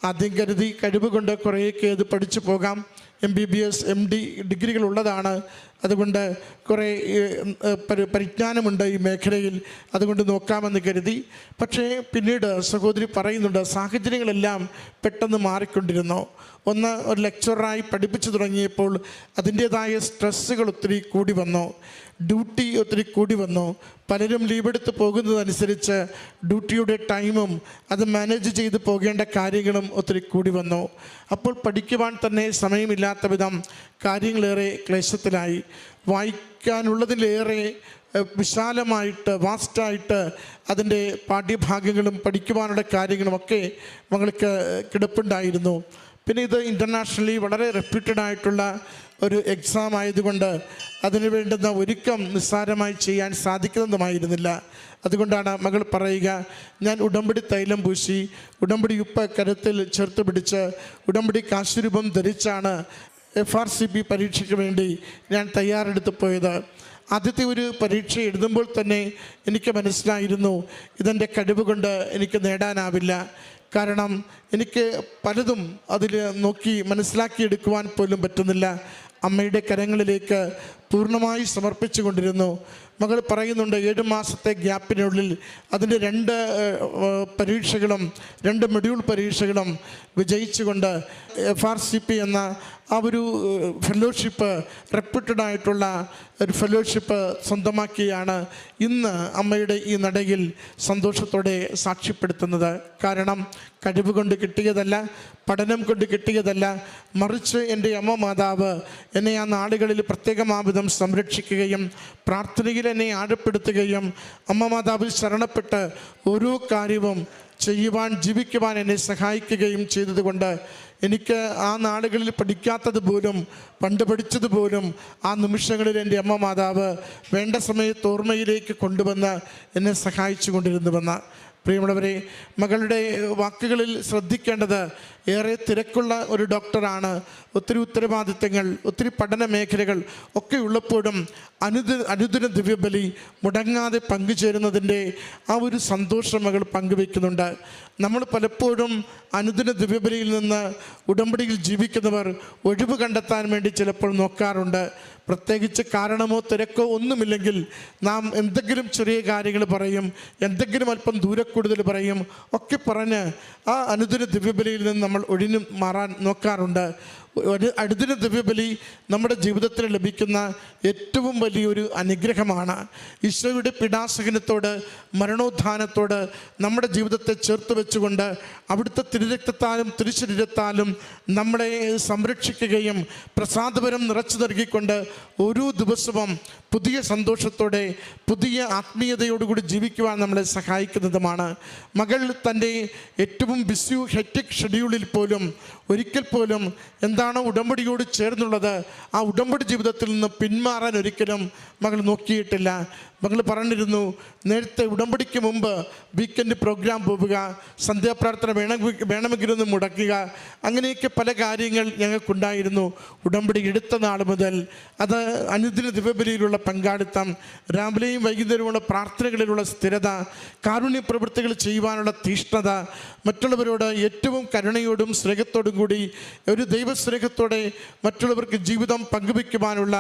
ആദ്യം കരുതി കഴിവ് കൊണ്ട് കുറേയൊക്കെ അത് പഠിച്ചു പോകാം, MBBS MD ഡിഗ്രികൾ ഉള്ളതാണ്, അതുകൊണ്ട് കുറേ പരിജ്ഞാനമുണ്ട് ഈ മേഖലയിൽ, അതുകൊണ്ട് നോക്കാമെന്ന് കരുതി. പക്ഷേ പിന്നീട് സഹോദരി പറയുന്നുണ്ട്, സാഹചര്യങ്ങളെല്ലാം പെട്ടെന്ന് മാറിക്കൊണ്ടിരുന്നു. ഒന്ന്, ഒരു ലെക്ചറായി പഠിപ്പിച്ചു തുടങ്ങിയപ്പോൾ അതിൻ്റേതായ സ്ട്രെസ്സുകൾ ഒത്തിരി കൂടി വന്നു, ഡ്യൂട്ടി ഒത്തിരി കൂടി വന്നു. പലരും ലീവെടുത്ത് പോകുന്നതനുസരിച്ച് ഡ്യൂട്ടിയുടെ ടൈമും അത് മാനേജ് ചെയ്ത് പോകേണ്ട കാര്യങ്ങളും ഒത്തിരി കൂടി വന്നു. അപ്പോൾ പഠിക്കുവാൻ തന്നെ സമയമില്ലാത്ത വിധം കാര്യങ്ങളേറെ ക്ലേശത്തിലായി. വായിക്കാനുള്ളതിലേറെ വിശാലമായിട്ട് വാസ്റ്റായിട്ട് അതിൻ്റെ പാഠ്യഭാഗങ്ങളും പഠിക്കുവാനുള്ള കാര്യങ്ങളുമൊക്കെ മകൾക്ക് കിടപ്പുണ്ടായിരുന്നു. പിന്നെ ഇത് ഇൻ്റർനാഷണലി വളരെ റെപ്യൂട്ടഡ് ആയിട്ടുള്ള ഒരു എക്സാം ആയതുകൊണ്ട് അതിനു വേണ്ടുന്ന ഒരുക്കം നിസ്സാരമായി ചെയ്യാൻ സാധിക്കുന്നതുമായിരുന്നില്ല. അതുകൊണ്ടാണ് മകൾ പറയുക, ഞാൻ ഉടമ്പടി തൈലം പൂശി, ഉടമ്പടി ഉപ്പ് കരത്തിൽ ചേർത്ത് പിടിച്ച്, ഉടമ്പടി കാശുരൂപം ധരിച്ചാണ് FRCP പരീക്ഷയ്ക്ക് വേണ്ടി ഞാൻ തയ്യാറെടുത്ത് പോയത്. ആദ്യത്തെ ഒരു പരീക്ഷ എഴുതുമ്പോൾ തന്നെ എനിക്ക് മനസ്സിലായിരുന്നു ഇതെൻ്റെ കഴിവ് കൊണ്ട് എനിക്ക് നേടാനാവില്ല. കാരണം എനിക്ക് പലതും അതിൽ നോക്കി മനസ്സിലാക്കിയെടുക്കുവാൻ പോലും പറ്റുന്നില്ല. അമ്മയുടെ കരങ്ങളിലേക്ക് പൂർണ്ണമായി സമർപ്പിച്ചു കൊണ്ടിരുന്നു. മകൾ പറയുന്നുണ്ട്, 7 മാസത്തെ ഗ്യാപ്പിനുള്ളിൽ അതിൻ്റെ 2 പരീക്ഷകളും 2 മൊഡ്യൂൾ പരീക്ഷകളും വിജയിച്ചുകൊണ്ട് FRCP എന്ന ആ ഒരു ഫെലോഷിപ്പ്, റെപ്യൂട്ടഡ് ആയിട്ടുള്ള ഒരു ഫെലോഷിപ്പ് സ്വന്തമാക്കിയാണ് ഇന്ന് അമ്മയുടെ ഈ നടയിൽ സന്തോഷത്തോടെ സാക്ഷ്യപ്പെടുത്തുന്നത്. കാരണം കഴിവ് കൊണ്ട് കിട്ടിയതല്ല, പഠനം കൊണ്ട് കിട്ടിയതല്ല, മറിച്ച് എൻ്റെ അമ്മ മാതാവ് എന്നെ ആ നാളുകളിൽ പ്രത്യേകമാവിധം സംരക്ഷിക്കുകയും പ്രാർത്ഥനയിൽ എന്നെ ആഴപ്പെടുത്തുകയും അമ്മ മാതാവിൽ ശരണപ്പെട്ട് ഓരോ കാര്യവും ചെയ്യുവാൻ, ജീവിക്കുവാൻ എന്നെ സഹായിക്കുകയും ചെയ്തതുകൊണ്ട് എനിക്ക് ആ നാളുകളിൽ പഠിക്കാത്തത് പോലും പണ്ട് പഠിച്ചതുപോലും ആ നിമിഷങ്ങളിൽ എൻ്റെ അമ്മ മാതാവ് വേണ്ട സമയത്ത് ഓർമ്മയിലേക്ക് കൊണ്ടുവന്ന് എന്നെ സഹായിച്ചു കൊണ്ടിരുന്നുവെന്ന്. പ്രിയമുള്ളവരെ, മകളുടെ വാക്കുകളിൽ ശ്രദ്ധിക്കേണ്ടത്, ഏറെ തിരക്കുള്ള ഒരു ഡോക്ടറാണ്, ഒത്തിരി ഉത്തരവാദിത്തങ്ങൾ, ഒത്തിരി പഠന മേഖലകൾ ഒക്കെ ഉള്ളപ്പോഴും അനുദിന ദിവ്യബലി മുടങ്ങാതെ പങ്കുചേരുന്നതിൻ്റെ ആ ഒരു സന്തോഷം മകൾ പങ്കുവയ്ക്കുന്നുണ്ട്. നമ്മൾ പലപ്പോഴും അനുദിന ദിവ്യബലിയിൽ നിന്ന് ഉടമ്പടിയിൽ ജീവിക്കുന്നവർ ഒഴിവ് കണ്ടെത്താൻ വേണ്ടി ചിലപ്പോൾ നോക്കാറുണ്ട്. പ്രത്യേകിച്ച് കാരണമോ തിരക്കോ ഒന്നുമില്ലെങ്കിൽ നാം എന്തെങ്കിലും ചെറിയ കാര്യങ്ങൾ പറയും, എന്തെങ്കിലും അല്പം ദൂരക്കൂടുതൽ പറയും, ഒക്കെ പറഞ്ഞ് ആ അനുദിന ദിവ്യബലിയിൽ നിന്ന് നമ്മൾ ഒഴിഞ്ഞു മാറാൻ നോക്കാറുണ്ട്. അനുദിന ദിവ്യബലി നമ്മുടെ ജീവിതത്തിൽ ലഭിക്കുന്ന ഏറ്റവും വലിയൊരു അനുഗ്രഹമാണ്. ഈശോയുടെ പീഡാസഹനത്തോട് മരണോത്ഥാനത്തോട് നമ്മുടെ ജീവിതത്തെ ചേർത്ത് വെച്ചുകൊണ്ട് അവിടുത്തെ തിരുരക്തത്താലും തിരുശരീരത്താലും നമ്മളെ സംരക്ഷിക്കുകയും പ്രസാദപരം നിറച്ചു നൽകിക്കൊണ്ട് ഓരോ ദിവസവും പുതിയ സന്തോഷത്തോടെ പുതിയ ആത്മീയതയോടുകൂടി ജീവിക്കുവാൻ നമ്മളെ സഹായിക്കുന്നതുമാണ്. മകൾ തൻ്റെ ഏറ്റവും ബിസി ഹെക്റ്റിക് ഷെഡ്യൂളിൽ പോലും ഒരിക്കൽ പോലും എന്താണോ ഉടമ്പടിയോട് ചേർന്നുള്ളത് ആ ഉടമ്പടി ജീവിതത്തിൽ നിന്ന് പിന്മാറാൻ ഒരിക്കലും മകൾ നോക്കിയിട്ടില്ല. മകൾ പറഞ്ഞിരുന്നു, നേരത്തെ ഉടമ്പടിക്ക് മുമ്പ് വീക്കെൻഡ് പ്രോഗ്രാം പോവുക, സന്ധ്യാപ്രാർത്ഥന വേണമെങ്കിലൊന്ന് മുടക്കുക, അങ്ങനെയൊക്കെ പല കാര്യങ്ങൾ ഞങ്ങൾക്കുണ്ടായിരുന്നു. ഉടമ്പടി എടുത്ത നാൾ മുതൽ അത് അനുദിന ദിവ്യബലിയിലുള്ള പങ്കാളിത്തം, രാവിലെയും വൈകുന്നേരമുള്ള പ്രാർത്ഥനകളിലുള്ള സ്ഥിരത, കാരുണ്യ പ്രവൃത്തികൾ ചെയ്യുവാനുള്ള തീഷ്ണത, മറ്റുള്ളവരോട് ഏറ്റവും കരുണയോടും സ്നേഹത്തോടും കൂടി ഒരു ദൈവസ്നേഹം ദൈവസ്നേഹത്തോടെ മറ്റുള്ളവർക്ക് ജീവിതം പങ്കുവയ്ക്കുവാനുള്ള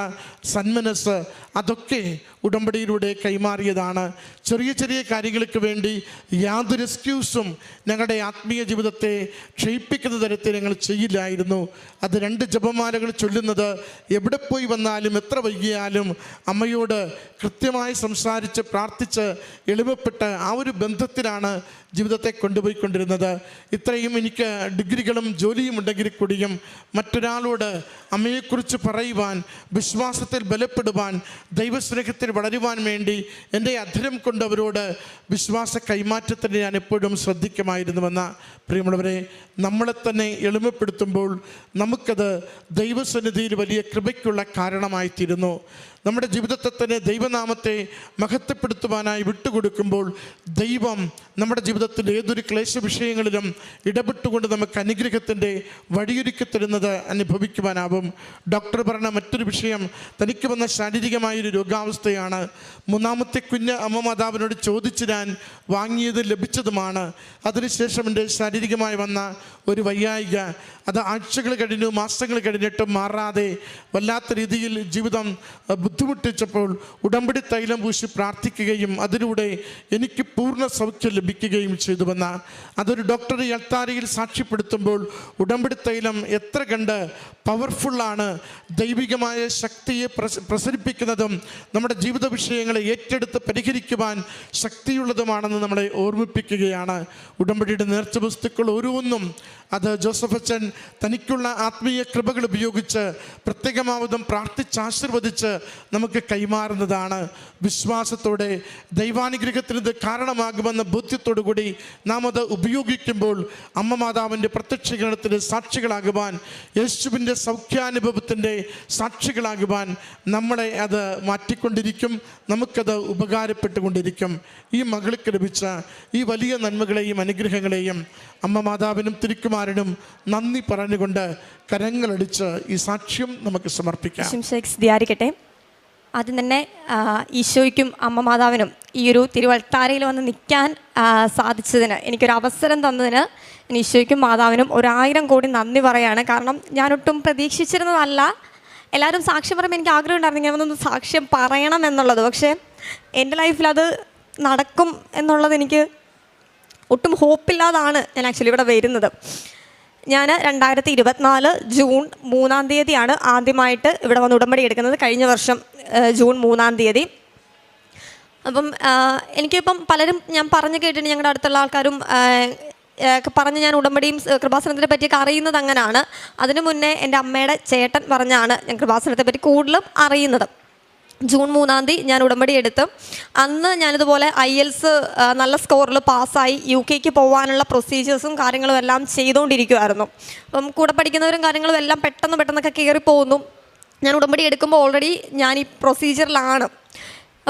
സന്മനസ്, അതൊക്കെ ഉടമ്പടിയിലൂടെ കൈമാറിയതാണ്. ചെറിയ ചെറിയ കാര്യങ്ങൾക്ക് വേണ്ടി യാതൊരു എക്സ്ക്യൂസും ഞങ്ങളുടെ ആത്മീയ ജീവിതത്തെ ക്ഷയിപ്പിക്കുന്ന തരത്തിൽ ഞങ്ങൾ ചെയ്യില്ലായിരുന്നു. അത് 2 ജപമാലകൾ ചൊല്ലുന്നത് എവിടെ പോയി വന്നാലും എത്ര വൈകിയാലും അമ്മയോട് കൃത്യമായി സംസാരിച്ച് പ്രാർത്ഥിച്ച് എളിമപ്പെട്ട് ആ ഒരു ബന്ധത്തിലാണ് ജീവിതത്തെ കൊണ്ടുപോയിക്കൊണ്ടിരുന്നത്. ഇത്രയും എനിക്ക് ഡിഗ്രികളും ജോലിയും ഉണ്ടെങ്കിൽ കൂടിയും മറ്റൊരാളോട് അമ്മയെക്കുറിച്ച് പറയുവാൻ, വിശ്വാസത്തിൽ ബലപ്പെടുവാൻ, ദൈവസ്നേഹത്തിൽ വളരുവാൻ വേണ്ടി എൻ്റെ അധരം കൊണ്ടവരോട് വിശ്വാസ കൈമാറ്റത്തിന് ഞാൻ എപ്പോഴും ശ്രദ്ധിക്കുമായിരുന്നുവെന്ന പ്രിയമുള്ളവരെ, നമ്മളെ തന്നെ എളിമപ്പെടുത്തുമ്പോൾ നമുക്കത് ദൈവസന്നിധിയിൽ വലിയ കൃപയ്ക്കുള്ള കാരണമായിത്തീരുന്നു. നമ്മുടെ ജീവിതത്തെ തന്നെ ദൈവനാമത്തെ മഹത്വപ്പെടുത്തുവാനായി വിട്ടുകൊടുക്കുമ്പോൾ ദൈവം നമ്മുടെ ജീവിതത്തിൽ ഏതൊരു ക്ലേശ വിഷയങ്ങളിലും ഇടപെട്ടുകൊണ്ട് നമുക്ക് അനുഗ്രഹത്തിൻ്റെ വഴിയൊരുക്കി തരുന്നത് അനുഭവിക്കുവാനാവും. ഡോക്ടർ പറഞ്ഞ മറ്റൊരു വിഷയം, തനിക്ക് വന്ന ശാരീരികമായൊരു രോഗാവസ്ഥയാണ്. 3ാമത്തെ കുഞ്ഞ് അമ്മ മാതാവിനോട് ചോദിച്ച് ഞാൻ വാങ്ങിയത് ലഭിച്ചതുമാണ്. അതിനുശേഷം എൻ്റെ ശാരീരികമായി വന്ന ഒരു വയ്യായിക, അത് ആഴ്ചകൾ കഴിഞ്ഞു, മാസങ്ങൾ കഴിഞ്ഞിട്ടും മാറാതെ വല്ലാത്ത രീതിയിൽ ജീവിതം ബുദ്ധിമുട്ടിച്ചപ്പോൾ ഉടമ്പടി തൈലം പൂശി പ്രാർത്ഥിക്കുകയും അതിലൂടെ എനിക്ക് പൂർണ്ണ സൗഖ്യം ലഭിക്കുകയും ചെയ്തുവെന്ന അതൊരു ഡോക്ടർ അൾത്താരയിൽ സാക്ഷ്യപ്പെടുത്തുമ്പോൾ ഉടമ്പടി തൈലം എത്ര കണ്ട് പവർഫുള്ളാണ്, ദൈവികമായ ശക്തിയെ പ്രസരിപ്പിക്കുന്നതും നമ്മുടെ ജീവിത വിഷയങ്ങളെ ഏറ്റെടുത്ത് പരിഹരിക്കുവാൻ ശക്തിയുള്ളതുമാണെന്ന് നമ്മളെ ഓർമ്മിപ്പിക്കുകയാണ്. ഉടമ്പടിയുടെ നേർച്ച വസ്തുക്കൾ ഓരോന്നും അത് ജോസഫ് അച്ഛൻ തനിക്കുള്ള ആത്മീയ കൃപകൾ ഉപയോഗിച്ച് പ്രത്യേകമാവതും പ്രാർത്ഥിച്ചാശീർവദിച്ച് നമുക്ക് കൈമാറുന്നതാണ്. വിശ്വാസത്തോടെ ദൈവാനുഗ്രഹത്തിന് ഇത് കാരണമാകുമെന്ന ബോധ്യത്തോടു കൂടി നാം അത് ഉപയോഗിക്കുമ്പോൾ അമ്മ മാതാവിൻ്റെ പ്രത്യക്ഷീകരണത്തിന് സാക്ഷികളാകുവാൻ, യേശുവിൻ്റെ സൗഖ്യാനുഭവത്തിൻ്റെ സാക്ഷികളാകുവാൻ നമ്മളെ അത് മാറ്റിക്കൊണ്ടിരിക്കും, നമുക്കത് ഉപകാരപ്പെട്ടുകൊണ്ടിരിക്കും. ഈ മകൾക്ക് ലഭിച്ച ഈ വലിയ നന്മകളെയും അനുഗ്രഹങ്ങളെയും അമ്മ മാതാവിനും തിരുക്കുമാരനും നന്ദി പറഞ്ഞുകൊണ്ട് കരങ്ങളടിച്ച് ഈ സാക്ഷ്യം നമുക്ക് സമർപ്പിക്കാം. ധ്യാനിക്കട്ടെ. ആദ്യം തന്നെ ഈശോയ്ക്കും അമ്മ മാതാവിനും ഈ ഒരു തിരുവൾത്താരയിൽ വന്ന് നിൽക്കാൻ സാധിച്ചതിന്, എനിക്കൊരു അവസരം തന്നതിന് ഈശോയ്ക്കും മാതാവിനും 1000 കോടി നന്ദി പറയാണ്. കാരണം ഞാനൊട്ടും പ്രതീക്ഷിച്ചിരുന്നതല്ല. എല്ലാവരും സാക്ഷ്യം പറയുമ്പോൾ എനിക്ക് ആഗ്രഹം ഉണ്ടായിരുന്നു ഇങ്ങനെ വന്നൊന്ന് സാക്ഷ്യം പറയണം എന്നുള്ളത്. പക്ഷേ എൻ്റെ ലൈഫിൽ അത് നടക്കും എന്നുള്ളത് എനിക്ക് ഒട്ടും ഹോപ്പില്ലാതാണ് ഞാൻ ആക്ച്വലി ഇവിടെ വരുന്നത്. ഞാൻ 2024 ജൂൺ 3-ാം തീയതിയാണ് ആദ്യമായിട്ട് ഇവിടെ വന്ന് ഉടമ്പടി എടുക്കുന്നത്. കഴിഞ്ഞ വർഷം ജൂൺ 3-ാം തീയതി. അപ്പം എനിക്കിപ്പം പലരും ഞാൻ പറഞ്ഞു കേട്ടിട്ട് ഞങ്ങളുടെ അടുത്തുള്ള ആൾക്കാരും പറഞ്ഞ് ഞാൻ ഉടമ്പടിയും കൃപാസനത്തിനെ പറ്റിയൊക്കെ അറിയുന്നത് അങ്ങനെയാണ്. അതിനു മുന്നേ എൻ്റെ അമ്മയുടെ ചേട്ടൻ പറഞ്ഞാണ് ഞാൻ കൃപാസനത്തെ പറ്റി കൂടുതലും അറിയുന്നത്. ജൂൺ 3-ാം തീയതി ഞാൻ ഉടമ്പടി എടുത്ത് അന്ന് ഞാനിതുപോലെ IELTS നല്ല സ്കോറിൽ പാസ്സായി UK പോകാനുള്ള പ്രൊസീജിയേഴ്സും കാര്യങ്ങളും എല്ലാം ചെയ്തുകൊണ്ടിരിക്കുമായിരുന്നു. അപ്പം കൂടെ പഠിക്കുന്നവരും കാര്യങ്ങളും എല്ലാം പെട്ടെന്നൊക്കെ കയറിപ്പോകുന്നു. ഞാൻ ഉടമ്പടി എടുക്കുമ്പോൾ ഓൾറെഡി ഞാൻ ഈ പ്രൊസീജിയറിലാണ്.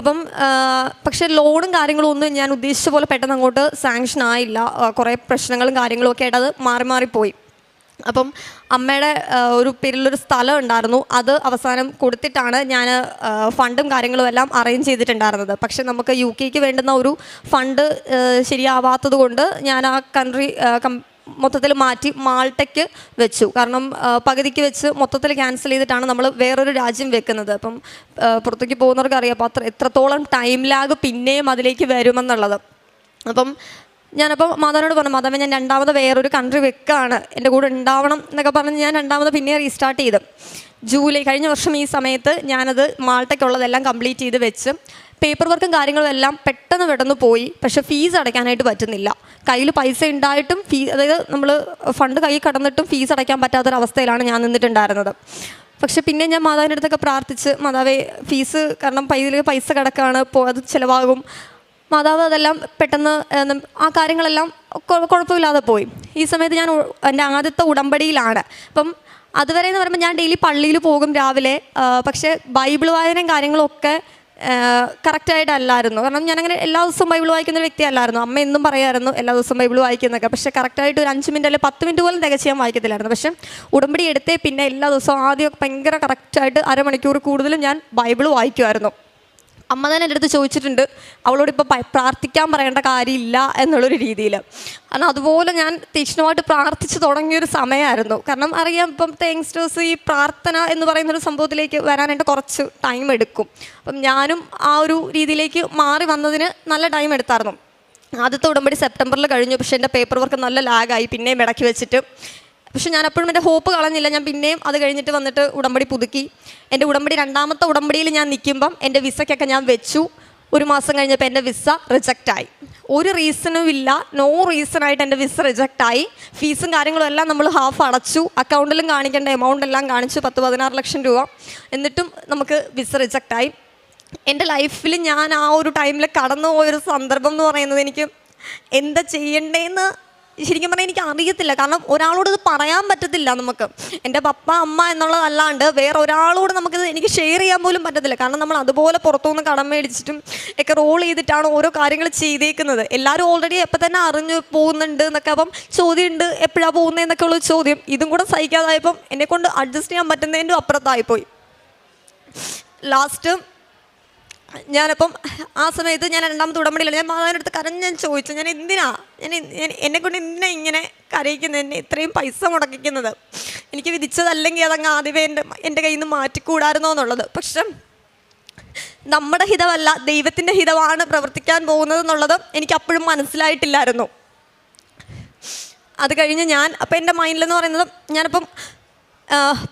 അപ്പം പക്ഷേ ലോണും കാര്യങ്ങളും ഒന്നും ഞാൻ ഉദ്ദേശിച്ച പോലെ പെട്ടെന്ന് അങ്ങോട്ട് സാങ്ഷൻ ആയില്ല. കുറേ പ്രശ്നങ്ങളും കാര്യങ്ങളും ഒക്കെ ആയിട്ട് അത് മാറിപ്പോയി. അപ്പം അമ്മയുടെ ഒരു പേരിലൊരു സ്ഥലം ഉണ്ടായിരുന്നു, അത് അവസാനം കൊടുത്തിട്ടാണ് ഞാൻ ഫണ്ടും കാര്യങ്ങളും എല്ലാം അറേഞ്ച് ചെയ്തിട്ടുണ്ടായിരുന്നത്. പക്ഷെ നമുക്ക് UK വേണ്ടുന്ന ഒരു ഫണ്ട് ശരിയാവാത്തത് കൊണ്ട് ഞാൻ ആ കൺട്രി മൊത്തത്തിൽ മാറ്റി മാൾട്ടയ്ക്ക് വെച്ചു. കാരണം പകുതിക്ക് വെച്ച് മൊത്തത്തിൽ ക്യാൻസൽ ചെയ്തിട്ടാണ് നമ്മൾ വേറൊരു രാജ്യം വെക്കുന്നത്. അപ്പം പുറത്തേക്ക് പോകുന്നവർക്ക് അറിയാം അപ്പോൾ എത്രത്തോളം ടൈം ലാഗ് പിന്നെയും അതിലേക്ക് വരുമെന്നുള്ളത്. അപ്പം ഞാനപ്പോൾ മാതാവിനോട് പറഞ്ഞു, മാതാവേ ഞാൻ 2ാമത് വേറൊരു കൺട്രി വെക്കുകയാണ്, എൻ്റെ കൂടെ ഉണ്ടാവണം എന്നൊക്കെ പറഞ്ഞ് ഞാൻ 2ാമത് പിന്നെ റീസ്റ്റാർട്ട് ചെയ്തു. ജൂലൈ കഴിഞ്ഞ വർഷം ഈ സമയത്ത് ഞാനത് മാൾട്ടയ്ക്കുള്ളതെല്ലാം കംപ്ലീറ്റ് ചെയ്ത് വെച്ച് പേപ്പർ വർക്കും കാര്യങ്ങളും എല്ലാം പെട്ടെന്ന് പോയി. പക്ഷേ ഫീസ് അടയ്ക്കാനായിട്ട് പറ്റുന്നില്ല. കയ്യിൽ പൈസ ഉണ്ടായിട്ടും അതായത് നമ്മൾ ഫണ്ട് കയ്യിൽ കടന്നിട്ടും ഫീസ് അടയ്ക്കാൻ പറ്റാത്തൊരവസ്ഥയിലാണ് ഞാൻ നിന്നിട്ടുണ്ടായിരുന്നത്. പക്ഷെ പിന്നെ ഞാൻ മാതാവിൻ്റെ അടുത്തൊക്കെ പ്രാർത്ഥിച്ച്, മാതാവേ ഫീസ് കാരണം പൈസ കിടക്കുകയാണ്, അത് ചിലവാകും. മാതാവ് അതെല്ലാം പെട്ടെന്ന് ആ കാര്യങ്ങളെല്ലാം കുഴപ്പമില്ലാതെ പോയി. ഈ സമയത്ത് ഞാൻ എൻ്റെ ആദ്യത്തെ ഉടമ്പടിയിലാണ്. അപ്പം അതുവരെ എന്ന് പറയുമ്പോൾ ഞാൻ ഡെയിലി പള്ളിയിൽ പോകും രാവിലെ. പക്ഷേ ബൈബിൾ വായനയും കാര്യങ്ങളും ഒക്കെ കറക്റ്റായിട്ടല്ലായിരുന്നു. കാരണം ഞാനങ്ങനെ എല്ലാ ദിവസവും ബൈബിൾ വായിക്കുന്ന ഒരു വ്യക്തിയല്ലായിരുന്നു. അമ്മ എന്നും പറയായിരുന്നു എല്ലാ ദിവസവും ബൈബിൾ വായിക്കുന്നതൊക്കെ. പക്ഷേ കറക്റ്റായിട്ട് ഒരു 5 മിനിറ്റ് അല്ലെങ്കിൽ 10 മിനിറ്റ് പോലും തികച്ച് ഞാൻ വായിക്കത്തില്ലായിരുന്നു. പക്ഷേ ഉടമ്പടി എടുത്തേ പിന്നെ എല്ലാ ദിവസവും ആദ്യം ഭയങ്കര കറക്റ്റായിട്ട് അരമണിക്കൂർ കൂടുതലും ഞാൻ ബൈബിൾ വായിക്കുമായിരുന്നു. അമ്മ തന്നെ എൻ്റെ അടുത്ത് ചോദിച്ചിട്ടുണ്ട് അവളോടിപ്പോൾ പ്രാർത്ഥിക്കാൻ പറയേണ്ട കാര്യമില്ല എന്നുള്ളൊരു രീതിയിൽ. കാരണം അതുപോലെ ഞാൻ തീക്ഷ്ണമായിട്ട് പ്രാർത്ഥിച്ച് തുടങ്ങിയൊരു സമയമായിരുന്നു. കാരണം അറിയാം, ഇപ്പം യങ്സ്റ്റേഴ്സ് ഈ പ്രാർത്ഥന എന്ന് പറയുന്നൊരു സംഭവത്തിലേക്ക് വരാനായിട്ട് കുറച്ച് ടൈം എടുക്കും. അപ്പം ഞാനും ആ ഒരു രീതിയിലേക്ക് മാറി വന്നതിന് നല്ല ടൈം എടുത്തായിരുന്നു. ആദ്യത്തെ ഉടമ്പടി സെപ്റ്റംബറിൽ കഴിഞ്ഞു. പക്ഷേ എൻ്റെ പേപ്പർ വർക്ക് നല്ല ലാഗായി, പിന്നെയും ഇടയ്ക്ക് വെച്ചിട്ട്. പക്ഷെ ഞാൻ അപ്പോഴും എൻ്റെ ഹോപ്പ് കളഞ്ഞില്ല. ഞാൻ പിന്നെയും അത് കഴിഞ്ഞിട്ട് വന്നിട്ട് ഉടമ്പടി പുതുക്കി. എൻ്റെ ഉടമ്പടി രണ്ടാമത്തെ ഉടമ്പടിയിൽ ഞാൻ നിൽക്കുമ്പം എൻ്റെ വിസയ്ക്കൊക്കെ ഞാൻ വെച്ചു. 1 മാസം കഴിഞ്ഞപ്പോൾ എൻ്റെ വിസ റിജക്റ്റായി. ഒരു റീസണും ഇല്ല, നോ റീസണായിട്ട് എൻ്റെ വിസ റിജക്റ്റായി. ഫീസും കാര്യങ്ങളും എല്ലാം നമ്മൾ ഹാഫ് അടച്ചു, അക്കൗണ്ടിലും കാണിക്കേണ്ട എമൗണ്ട് എല്ലാം കാണിച്ചു, 10-16 ലക്ഷം രൂപ. എന്നിട്ടും നമുക്ക് വിസ റിജക്റ്റായി. എൻ്റെ ലൈഫിൽ ഞാൻ ആ ഒരു ടൈമിൽ കടന്നു പോയൊരു സന്ദർഭം എന്ന് പറയുന്നത്, എനിക്ക് എന്താ ചെയ്യണ്ടേന്ന് ശരിക്കും പറഞ്ഞാൽ എനിക്ക് അറിയത്തില്ല. കാരണം ഒരാളോട് ഇത് പറയാൻ പറ്റത്തില്ല നമുക്ക്. എൻ്റെ പപ്പ അമ്മ എന്നുള്ളതല്ലാണ്ട് വേറെ ഒരാളോട് നമുക്കിത് എനിക്ക് ഷെയർ ചെയ്യാൻ പോലും പറ്റത്തില്ല. കാരണം നമ്മൾ അതുപോലെ പുറത്തുനിന്ന് കടം മേടിച്ചിട്ടും ഒക്കെ റോൾ ചെയ്തിട്ടാണ് ഓരോ കാര്യങ്ങൾ ചെയ്തേക്കുന്നത്. എല്ലാവരും ഓൾറെഡി എപ്പോൾ തന്നെ അറിഞ്ഞു പോകുന്നുണ്ട് എന്നൊക്കെ. അപ്പം ചോദ്യമുണ്ട്, എപ്പോഴാണ് പോകുന്നതെന്നൊക്കെ ഉള്ള ചോദ്യം. ഇതും കൂടെ സഹിക്കാതായപ്പം എന്നെക്കൊണ്ട് അഡ്ജസ്റ്റ് ചെയ്യാൻ പറ്റുന്നതിൻ്റെ അപ്പുറത്തായിപ്പോയി. ലാസ്റ്റ് ഞാനപ്പം ആ സമയത്ത് ഞാൻ രണ്ടാമത്തെ ഉടമ്പടിയില്ല. ഞാൻ മാതാവിൻ്റെ അടുത്ത് കരഞ്ഞ് ചോദിച്ചു, ഞാൻ എന്നെക്കൊണ്ട് എന്തിനാ ഇങ്ങനെ കരയിക്കുന്നത്, എന്നെ ഇത്രയും പൈസ മുടക്കിക്കുന്നത്, എനിക്ക് വിധിച്ചതല്ലെങ്കിൽ അതങ്ങ് ആദ്യമേ എൻ്റെ കയ്യിൽ നിന്ന് മാറ്റിക്കൂടായിരുന്നോ എന്നുള്ളത്. പക്ഷെ നമ്മുടെ ഹിതമല്ല, ദൈവത്തിൻ്റെ ഹിതമാണ് പ്രവർത്തിക്കാൻ പോകുന്നത് എന്നുള്ളത് എനിക്ക് അപ്പോഴും മനസ്സിലായിട്ടില്ലായിരുന്നു. അത് കഴിഞ്ഞ് ഞാൻ അപ്പം എൻ്റെ മൈൻഡിലെന്ന് പറയുന്നത്, ഞാനിപ്പം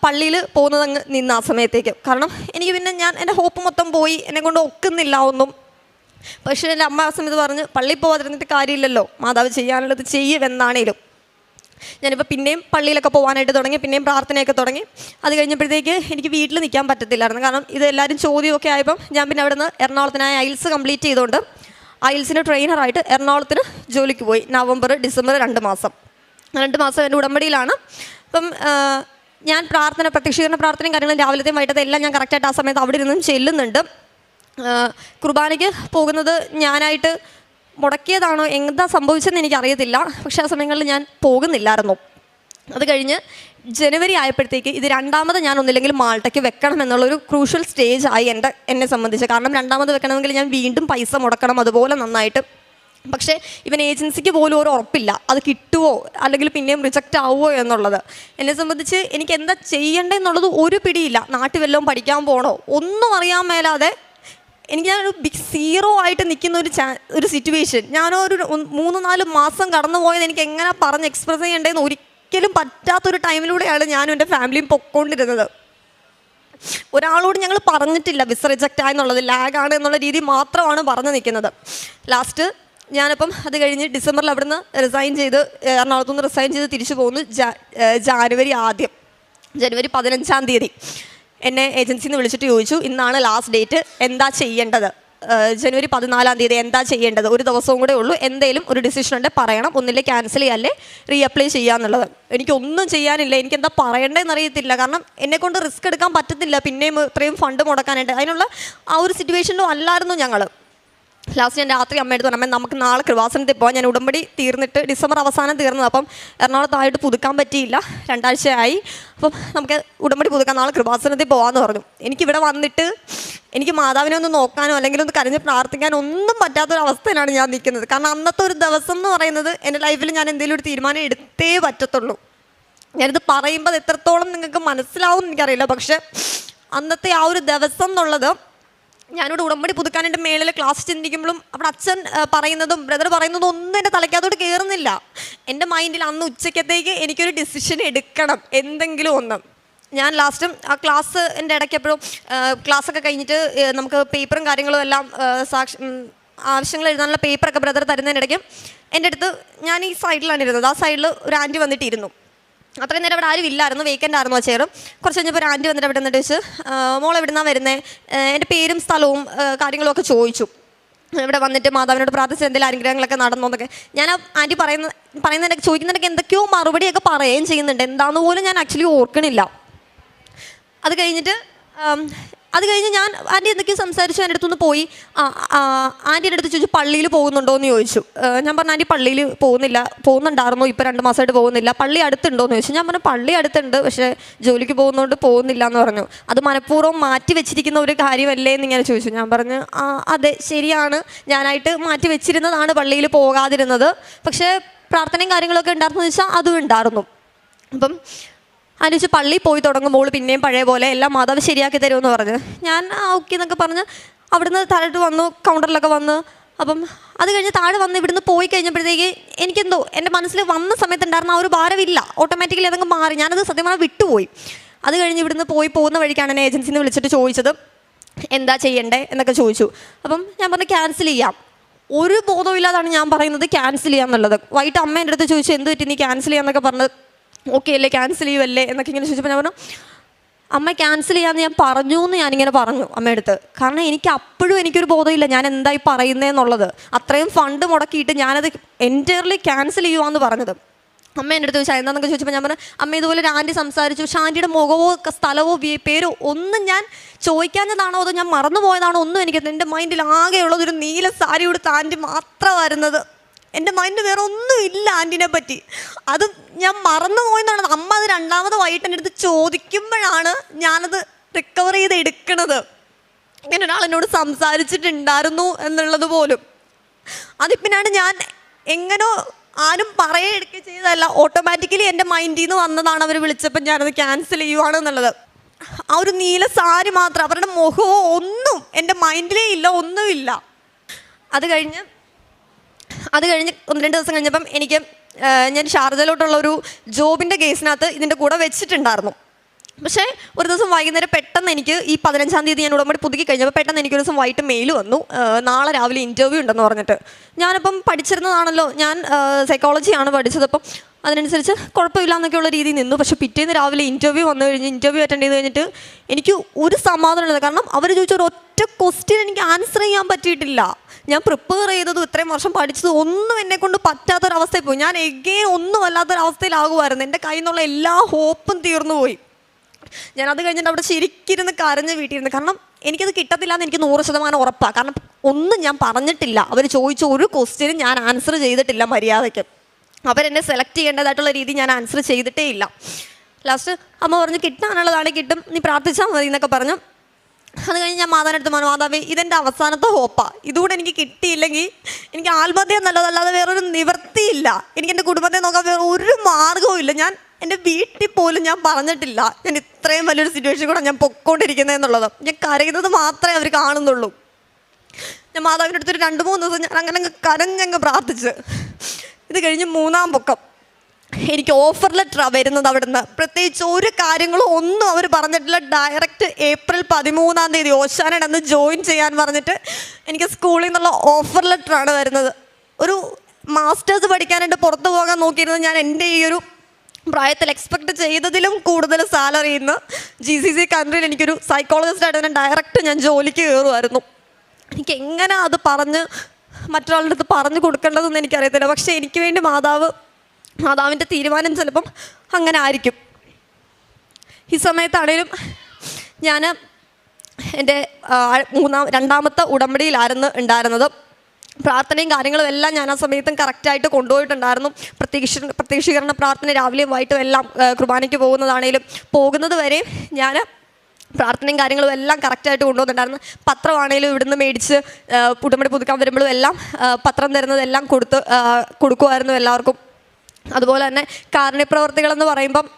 പള്ളിയിൽ പോകുന്നത് അങ്ങ് നിന്ന് ആ സമയത്തേക്ക്. കാരണം എനിക്ക് പിന്നെ എൻ്റെ ഹോപ്പ് മൊത്തം പോയി, എന്നെക്കൊണ്ട് ഒക്കുന്നില്ല ഒന്നും. പക്ഷേ എൻ്റെ അമ്മ ആ സമയത്ത് പറഞ്ഞ്, പള്ളിയിൽ പോകാതിരുന്നിട്ട് കാര്യമില്ലല്ലോ, മാതാവ് ചെയ്യാനുള്ളത് ചെയ്യുമെന്നാണേലും. ഞാനിപ്പോൾ പിന്നെയും പള്ളിയിലൊക്കെ പോകാനായിട്ട് തുടങ്ങി, പിന്നെയും പ്രാർത്ഥനയൊക്കെ തുടങ്ങി. അത് കഴിഞ്ഞപ്പോഴത്തേക്ക് എനിക്ക് വീട്ടിൽ നിൽക്കാൻ പറ്റത്തില്ലായിരുന്നു. കാരണം ഇത് എല്ലാവരും ചോദ്യമൊക്കെ ആയപ്പം ഞാൻ പിന്നെ അവിടെ നിന്ന് എറണാകുളത്തിനായി ഐൽസ് കംപ്ലീറ്റ് ചെയ്തുകൊണ്ട് ഐൽസിൻ്റെ ട്രെയിനറായിട്ട് എറണാകുളത്തിന് ജോലിക്ക് പോയി. നവംബർ ഡിസംബർ 2 മാസം എൻ്റെ ഉടമ്പടിയിലാണ്. അപ്പം ഞാൻ പ്രത്യക്ഷീകരണ പ്രാർത്ഥനയും കാര്യങ്ങളും രാവിലത്തെയും വൈകിട്ടത്തെ എല്ലാം ഞാൻ കറക്റ്റായിട്ട് ആ സമയത്ത് അവിടെ ഇരുന്നും ചെല്ലുന്നുണ്ട്. കുർബാനയ്ക്ക് പോകുന്നത് ഞാനായിട്ട് മുടക്കിയതാണോ എന്താ സംഭവിച്ചതെന്ന് എനിക്കറിയത്തില്ല. പക്ഷേ ആ സമയങ്ങളിൽ ഞാൻ പോകുന്നില്ലായിരുന്നു. അത് കഴിഞ്ഞ് ജനുവരി ആയപ്പോഴത്തേക്ക് ഇത് രണ്ടാമത് ഞാൻ ഒന്നില്ലെങ്കിൽ മാൾട്ടയ്ക്ക് വെക്കണം എന്നുള്ളൊരു ക്രൂഷ്യൽ സ്റ്റേജ് ആയി എന്നെ സംബന്ധിച്ച്. കാരണം രണ്ടാമത് വെക്കണമെങ്കിൽ ഞാൻ വീണ്ടും പൈസ മുടക്കണം അതുപോലെ നന്നായിട്ട്. പക്ഷേ ഇവൻ ഏജൻസിക്ക് പോലും ഒരു ഉറപ്പില്ല അത് കിട്ടുമോ അല്ലെങ്കിൽ പിന്നെയും റിജക്റ്റ് ആവുമോ എന്നുള്ളത്. എന്നെ സംബന്ധിച്ച് എനിക്ക് എന്താ ചെയ്യേണ്ടതെന്നുള്ളത് ഒരു പിടിയില്ല. നാട്ടിൽ വല്ലതും പഠിക്കാൻ പോകണോ ഒന്നും അറിയാൻ മേലാതെ ഞാനൊരു ബിഗ് സീറോ ആയിട്ട് നിൽക്കുന്ന ഒരു സിറ്റുവേഷൻ. ഞാനൊരു 3-4 മാസം കടന്നു പോയത് എനിക്ക് എങ്ങനെ പറഞ്ഞ് എക്സ്പ്രസ് ചെയ്യേണ്ടതെന്ന് ഒരിക്കലും പറ്റാത്തൊരു ടൈമിലൂടെയാണ് ഞാനും എൻ്റെ ഫാമിലിയും പൊയ്ക്കൊണ്ടിരുന്നത്. ഒരാളോട് ഞങ്ങൾ പറഞ്ഞിട്ടില്ല വിസ റിജക്റ്റ് ആയെന്നുള്ളത്, ലാഗാണ് എന്നുള്ള രീതി മാത്രമാണ് പറഞ്ഞു നിൽക്കുന്നത്. ലാസ്റ്റ് ഞാനപ്പം അത് കഴിഞ്ഞ് ഡിസംബറിൽ അവിടുന്ന് റിസൈൻ ചെയ്ത് എറണാകുളത്തുനിന്ന് റിസൈൻ ചെയ്ത് തിരിച്ചു പോകുന്നു. ജനുവരി 15-ാം തീയതി എന്നെ ഏജൻസിയിൽ നിന്ന് വിളിച്ചിട്ട് ചോദിച്ചു, ഇന്നാണ് ലാസ്റ്റ് ഡേറ്റ്, എന്താ ചെയ്യേണ്ടത്? ജനുവരി 14-ാം തീയതി എന്താ ചെയ്യേണ്ടത്? ഒരു ദിവസവും കൂടെ ഉള്ളൂ, എന്തെങ്കിലും ഒരു ഡിസിഷൻ ഉണ്ടെങ്കിൽ പറയണം, ഒന്നില്ലേ ക്യാൻസൽ ചെയ്യാല്ലേ റീഅപ്ലൈ ചെയ്യാന്നുള്ളത്. എനിക്കൊന്നും ചെയ്യാനില്ല, എനിക്കെന്താ പറയേണ്ടതെന്ന് അറിയത്തില്ല. കാരണം എന്നെക്കൊണ്ട് റിസ്ക് എടുക്കാൻ പറ്റത്തില്ല പിന്നെയും ഇത്രയും ഫണ്ട് മുടക്കാനായിട്ട്. അതിനുള്ള ആ ഒരു സിറ്റുവേഷനിലും അല്ലായിരുന്നു ഞങ്ങൾ. ലാസ്റ്റ് ഞാൻ രാത്രി അമ്മയെടുത്ത് പറഞ്ഞു, നമുക്ക് നാളെ കൃപാസനത്തിൽ പോകാം. ഞാൻ ഉടമ്പടി തീർന്നിട്ട് ഡിസംബർ അവസാനം തീർന്നത്. അപ്പം എറണാകുളത്തായിട്ട് പുതുക്കാൻ പറ്റിയില്ല, 2 ആഴ്ചയായി. അപ്പം നമുക്ക് ഉടമ്പടി പുതുക്കാൻ നാളെ കൃപാസനത്തിൽ പോകാമെന്ന് പറഞ്ഞു. എനിക്കിവിടെ വന്നിട്ട് എനിക്ക് മാതാവിനെ ഒന്ന് നോക്കാനോ അല്ലെങ്കിൽ ഒന്ന് കരഞ്ഞ് പ്രാർത്ഥിക്കാനോ ഒന്നും പറ്റാത്തൊരവസ്ഥയിലാണ് ഞാൻ നിൽക്കുന്നത്. കാരണം അന്നത്തെ ഒരു ദിവസം എന്ന് പറയുന്നത് എൻ്റെ ലൈഫിൽ ഞാൻ എന്തെങ്കിലും ഒരു തീരുമാനം എടുത്തേ പറ്റത്തുള്ളൂ. ഞാനിത് പറയുമ്പോൾ എത്രത്തോളം നിങ്ങൾക്ക് മനസ്സിലാവും എനിക്കറിയില്ല. പക്ഷെ അന്നത്തെ ആ ഒരു ദിവസം എന്നുള്ളത്, ഞാനിവിടെ ഉടമ്പടി പുതുക്കാൻ എൻ്റെ മേളിൽ ക്ലാസ് ചിന്തിക്കുമ്പോഴും അവിടെ അച്ഛൻ പറയുന്നതും ബ്രദർ പറയുന്നതും ഒന്നും എൻ്റെ തലയ്ക്കകത്തോട്ട് കയറുന്നില്ല. എൻ്റെ മൈൻഡിൽ അന്ന് ഉച്ചക്കത്തേക്ക് എനിക്കൊരു ഡിസിഷൻ എടുക്കണം, എന്തെങ്കിലും ഒന്ന്. ഞാൻ ലാസ്റ്റ് ആ ക്ലാസ് എൻ്റെ ഇടയ്ക്കെപ്പോഴും ക്ലാസ്സൊക്കെ കഴിഞ്ഞിട്ട് നമുക്ക് പേപ്പറും കാര്യങ്ങളും എല്ലാം ആവശ്യങ്ങൾ എഴുതാനുള്ള പേപ്പറൊക്കെ ബ്രദർ തരുന്നതിനിടയ്ക്ക് എൻ്റെ അടുത്ത്, ഞാൻ ഈ സൈഡിലാണ് ഇരുന്നത്, ആ സൈഡിൽ ഒരു ആൻറ്റി വന്നിട്ടിരുന്നു. അത്രയും നേരം അവിടെ ആരും ഇല്ലായിരുന്നു, വേക്കൻ്റ് ആയിരുന്നു ആ ചെയറും. കുറച്ച് കഴിഞ്ഞപ്പോൾ ഒരു ആൻറ്റി വന്നിട്ട് അവിടെ നിന്നിട്ട് വെച്ച്, മോൾ എവിടുന്നാണ് വരുന്നത്, എൻ്റെ പേരും സ്ഥലവും കാര്യങ്ങളും ഒക്കെ ചോദിച്ചു. ഇവിടെ വന്നിട്ട് മാതാവിനോട് പ്രാർത്ഥിച്ച് എന്തെങ്കിലും അനുഗ്രഹങ്ങളൊക്കെ നടന്നോ എന്നൊക്കെ. ഞാൻ ആ ആൻറ്റി പറയുന്നതിനൊക്കെ ചോദിക്കുന്നുണ്ടെങ്കിൽ എന്തൊക്കെയോ മറുപടിയൊക്കെ പറയുകയും ചെയ്യുന്നുണ്ട്, എന്താണെന്ന് പോലും ഞാൻ ആക്ച്വലി ഓർക്കണില്ല. അത് കഴിഞ്ഞിട്ട് അത് കഴിഞ്ഞ് ഞാൻ ആൻറ്റി എന്തൊക്കെയോ സംസാരിച്ചു, എൻ്റെ അടുത്തുനിന്ന് പോയി. ആൻറ്റീൻ്റെ അടുത്ത് ചോദിച്ചു പള്ളിയിൽ പോകുന്നുണ്ടോ എന്ന് ചോദിച്ചു. ഞാൻ പറഞ്ഞു ആൻറ്റി പള്ളിയിൽ പോകുന്നുണ്ടായിരുന്നു, ഇപ്പോൾ 2 മാസമായിട്ട് പോകുന്നില്ല. പള്ളി അടുത്തുണ്ടോ എന്ന് ചോദിച്ചു. ഞാൻ പറഞ്ഞു പള്ളി അടുത്തുണ്ട്, പക്ഷേ ജോലിക്ക് പോകുന്നതുകൊണ്ട് പോകുന്നില്ല എന്ന് പറഞ്ഞു. അത് മനഃപൂർവ്വം മാറ്റി വെച്ചിരിക്കുന്ന ഒരു കാര്യമല്ലേ എന്നിങ്ങനെ ചോദിച്ചു. ഞാൻ പറഞ്ഞു അതെ ശരിയാണ്, ഞാനായിട്ട് മാറ്റി വെച്ചിരുന്നതാണ് പള്ളിയിൽ പോകാതിരുന്നത്, പക്ഷേ പ്രാർത്ഥനയും കാര്യങ്ങളൊക്കെ ഉണ്ടായിരുന്നു വെച്ചാൽ അതും ഉണ്ടായിരുന്നു. അപ്പം അതിന് പള്ളിയിൽ പോയി തുടങ്ങുമ്പോൾ പിന്നെയും പഴയ പോലെ എല്ലാം മാതാവ് ശരിയാക്കി തരുമെന്ന് പറഞ്ഞ് ഞാൻ ഓക്കെ എന്നൊക്കെ പറഞ്ഞ് അവിടുന്ന് താഴോട്ട് വന്നു, കൗണ്ടറിലൊക്കെ വന്ന്. അപ്പം അത് കഴിഞ്ഞ് താഴെ വന്ന് ഇവിടുന്ന് പോയി കഴിഞ്ഞപ്പോഴത്തേക്ക് എനിക്കെന്തോ എൻ്റെ മനസ്സിൽ വന്ന സമയത്തുണ്ടായിരുന്ന ആ ഒരു ഭാരമില്ല, ഓട്ടോമാറ്റിക്കലി അതങ്ങ് മാറി. ഞാനത് സത്യമായി വിട്ടുപോയി. അത് കഴിഞ്ഞ് ഇവിടുന്ന് പോകുന്ന വഴിക്കാണ് എന്നെ ഏജൻസിയിൽ നിന്ന് വിളിച്ചിട്ട് ചോദിച്ചത് എന്താ ചെയ്യണ്ടേ എന്നൊക്കെ ചോദിച്ചു. അപ്പം ഞാൻ പറഞ്ഞു ക്യാൻസൽ ചെയ്യാം. ഒരു ബോധമില്ലാതാണ് ഞാൻ പറയുന്നത് ക്യാൻസൽ ചെയ്യാമെന്നുള്ളത്. വൈകിട്ട് അമ്മേൻ്റെ അടുത്ത് ചോദിച്ചു എന്ത് പറ്റി നീ ക്യാൻസൽ ചെയ്യാമെന്നൊക്കെ പറഞ്ഞത്, ഓക്കെ അല്ലേ ക്യാൻസൽ ചെയ്യുമല്ലേ എന്നൊക്കെ ഇങ്ങനെ ചോദിച്ചപ്പോൾ ഞാൻ പറഞ്ഞു അമ്മ ക്യാൻസൽ ചെയ്യാമെന്ന് ഞാൻ പറഞ്ഞു എന്ന് ഞാനിങ്ങനെ പറഞ്ഞു അമ്മയടുത്ത്. കാരണം എനിക്ക് അപ്പോഴും എനിക്കൊരു ബോധമില്ല ഞാൻ എന്തായി പറയുന്നതെന്നുള്ളത്. അത്രയും ഫണ്ട് മുടക്കിയിട്ട് ഞാനത് എൻറ്റയർലി ക്യാൻസൽ ചെയ്യുവാന്ന് പറഞ്ഞത്. അമ്മ എൻ്റെ അടുത്ത് ചോദിച്ചാൽ എന്താണെന്നൊക്കെ ചോദിച്ചപ്പോൾ ഞാൻ പറഞ്ഞു അമ്മ ഇതുപോലെ ഒരു ആൻറ്റി സംസാരിച്ചു, പക്ഷേ ആൻറ്റിയുടെ മുഖമോ സ്ഥലമോ പേരോ ഒന്നും ഞാൻ ചോദിക്കാഞ്ഞതാണോ അതോ ഞാൻ മറന്നുപോയതാണോ ഒന്നും എനിക്ക് എൻ്റെ മൈൻഡിൽ ആകെയുള്ളത് ഒരു നീല സാരി കൊടുത്ത ആൻറ്റി മാത്രമായിരുന്നത്. എൻ്റെ മൈൻഡ് വേറെ ഒന്നും ഇല്ല ആൻറ്റിനെ പറ്റി. അത് ഞാൻ മറന്നുപോയെന്നാണ്. അമ്മ അത് 2ാമത് വൈകിട്ട് എൻ്റെ അടുത്ത് ചോദിക്കുമ്പോഴാണ് ഞാനത് റിക്കവർ ചെയ്ത് എടുക്കണത്. ഇങ്ങനെ ഒരാൾ എന്നോട് സംസാരിച്ചിട്ടുണ്ടായിരുന്നു എന്നുള്ളത് പോലും. അതിപ്പിന്നാണ് ഞാൻ എങ്ങനോ ആരും എടുക്കുക ചെയ്തതല്ല, ഓട്ടോമാറ്റിക്കലി എൻ്റെ മൈൻഡിൽ നിന്ന് വന്നതാണ് അവർ വിളിച്ചപ്പോൾ ഞാനത് ക്യാൻസൽ ചെയ്യുവാണെന്നുള്ളത്. ആ ഒരു നീല സാരി മാത്രം, അവരുടെ മുഖമോ ഒന്നും എൻ്റെ മൈൻഡിലേ ഇല്ല, ഒന്നുമില്ല. അത് കഴിഞ്ഞ് 1-2 ദിവസം കഴിഞ്ഞപ്പം ഞാൻ ഷാർജയിലോട്ടുള്ള ഒരു ജോബിൻ്റെ കേസിനകത്ത് ഇതിൻ്റെ കൂടെ വെച്ചിട്ടുണ്ടായിരുന്നു. പക്ഷേ ഒരു ദിവസം വൈകുന്നേരം പെട്ടെന്ന് എനിക്ക് ഈ 15-ാം തീയതി ഞാൻ ഉടമ്പടി പുതുക്കി കഴിഞ്ഞപ്പോൾ പെട്ടെന്ന് എനിക്കൊരു ദിവസം വൈകിട്ട് മെയിൽ വന്നു, നാളെ രാവിലെ ഇൻ്റർവ്യൂ ഉണ്ടെന്ന് പറഞ്ഞിട്ട്. ഞാനിപ്പം പഠിച്ചിരുന്നതാണല്ലോ, ഞാൻ സൈക്കോളജിയാണ് പഠിച്ചത്, അപ്പം അതിനനുസരിച്ച് കുഴപ്പമില്ല എന്നൊക്കെയുള്ള രീതിയിൽ നിന്നു. പക്ഷേ പിറ്റേന്ന് രാവിലെ ഇൻ്റർവ്യൂ വന്നു കഴിഞ്ഞ് ഇൻ്റർവ്യൂ അറ്റൻഡ് ചെയ്ത് കഴിഞ്ഞിട്ട് എനിക്ക് ഒരു സമാധാനമില്ല. കാരണം അവർ ചോദിച്ച ഒരു ഒറ്റ ക്വസ്റ്റ്യൻ എനിക്ക് ആൻസർ ചെയ്യാൻ പറ്റിയിട്ടില്ല. ഞാൻ പ്രിപ്പയർ ചെയ്തതും ഇത്രയും വർഷം പഠിച്ചതും ഒന്നും എന്നെക്കൊണ്ട് പറ്റാത്തൊരവസ്ഥയിൽ പോയി. ഞാൻ എഗെയിൻ ഒന്നും അല്ലാത്തൊരവസ്ഥയിലാകുമായിരുന്നു. എൻ്റെ കയ്യിൽ നിന്നുള്ള എല്ലാ ഹോപ്പും തീർന്നു പോയി. ഞാനത് കഴിഞ്ഞിട്ട് അവിടെ ശരിക്കിരുന്ന് കരഞ്ഞ് വീട്ടിലിരുന്ന്. കാരണം എനിക്കത് കിട്ടത്തില്ല എന്ന് എനിക്ക് 100% ഉറപ്പാണ്. കാരണം ഒന്നും ഞാൻ പറഞ്ഞിട്ടില്ല, അവർ ചോദിച്ച ഒരു ക്വസ്റ്റ്യനും ഞാൻ ആൻസർ ചെയ്തിട്ടില്ല മര്യാദയ്ക്ക്. അവരെന്നെ സെലക്ട് ചെയ്യേണ്ടതായിട്ടുള്ള രീതി ഞാൻ ആൻസർ ചെയ്തിട്ടേ ഇല്ല. ലാസ്റ്റ് അമ്മ പറഞ്ഞു കിട്ടാനുള്ളതാണ് കിട്ടും, നീ പ്രാർത്ഥിച്ചാൽ മതി എന്നൊക്കെ പറഞ്ഞു. അത് കഴിഞ്ഞ് ഞാൻ മാതാവിനടുത്ത് പറഞ്ഞു മാതാവേ ഇതെൻ്റെ അവസാനത്തെ ഹോപ്പാണ്, ഇതുകൂടെ എനിക്ക് കിട്ടിയില്ലെങ്കിൽ എനിക്ക് ആത്മഹത്യ നല്ലതല്ലാതെ വേറൊരു നിവൃത്തിയില്ല. എനിക്ക് എൻ്റെ കുടുംബത്തെ നോക്കാൻ വേറെ ഒരു മാർഗ്ഗവും ഇല്ല. ഞാൻ എൻ്റെ വീട്ടിൽ പോലും ഞാൻ പറഞ്ഞിട്ടില്ല ഞാൻ ഇത്രയും വലിയൊരു സിറ്റുവേഷൻ കൂടെ ഞാൻ പൊയ്ക്കൊണ്ടിരിക്കുന്നതെന്നുള്ളത്. ഞാൻ കരയുന്നത് മാത്രമേ അവർ കാണുന്നുള്ളൂ. ഞാൻ മാതാവിൻ്റെ അടുത്തൊരു 2-3 ദിവസം ഞാൻ അങ്ങനെ കരഞ്ഞങ്ങ് പ്രാർത്ഥിച്ച്. ഇത് കഴിഞ്ഞ് 3-ാം പൊക്കം എനിക്ക് ഓഫർ ലെറ്ററാണ് വരുന്നത്. അവിടുന്ന് പ്രത്യേകിച്ച് ഒരു കാര്യങ്ങളും ഒന്നും അവർ പറഞ്ഞിട്ടില്ല. ഡയറക്റ്റ് ഏപ്രിൽ 13-ാം തീയതി ഓശാനയുടെ അന്ന് ജോയിൻ ചെയ്യാൻ പറഞ്ഞിട്ട് എനിക്ക് സ്കൂളിൽ നിന്നുള്ള ഓഫർ ലെറ്ററാണ് വരുന്നത്. ഒരു മാസ്റ്റേഴ്സ് പഠിക്കാനായിട്ട് പുറത്ത് പോകാൻ നോക്കിയിരുന്നത് ഞാൻ എൻ്റെ ഈ ഒരു പ്രായത്തിൽ എക്സ്പെക്റ്റ് ചെയ്തതിലും കൂടുതൽ സാലറി ഇന്ന് GCC കൺട്രിയിൽ എനിക്കൊരു സൈക്കോളജിസ്റ്റായിട്ട് തന്നെ ഡയറക്റ്റ് ഞാൻ ജോലിക്ക് കയറുമായിരുന്നു. എനിക്ക് എങ്ങനെ അത് മറ്റൊരാളുടെ അടുത്ത് പറഞ്ഞു കൊടുക്കേണ്ടതെന്ന് എനിക്കറിയത്തില്ല. പക്ഷേ എനിക്ക് വേണ്ടി മാതാവിൻ്റെ തീരുമാനം ചിലപ്പം അങ്ങനെ ആയിരിക്കും. ഈ സമയത്താണേലും ഞാൻ എൻ്റെ 2ാമത്തെ ഉടമ്പടിയിലായിരുന്നു ഉണ്ടായിരുന്നത്. പ്രാർത്ഥനയും കാര്യങ്ങളും എല്ലാം ഞാൻ ആ സമയത്തും കറക്റ്റായിട്ട് കൊണ്ടുപോയിട്ടുണ്ടായിരുന്നു. പ്രത്യക്ഷീകരണ പ്രാർത്ഥന രാവിലെയും വൈകിട്ടും എല്ലാം കുർബാനയ്ക്ക് പോകുന്നത് വരെ ഞാൻ പ്രാർത്ഥനയും കാര്യങ്ങളും എല്ലാം കറക്റ്റായിട്ട് കൊണ്ടുപോകുന്നുണ്ടായിരുന്നു. പത്രമാണെങ്കിലും ഇവിടുന്ന് മേടിച്ച് ഉടമ്പടി പുതുക്കാൻ വരുമ്പോഴും എല്ലാം പത്രം തരുന്നതെല്ലാം കൊടുക്കുമായിരുന്നു എല്ലാവർക്കും. അതുപോലെ തന്നെ കാരുണ്യപ്രവർത്തികളെന്ന് പറയുമ്പം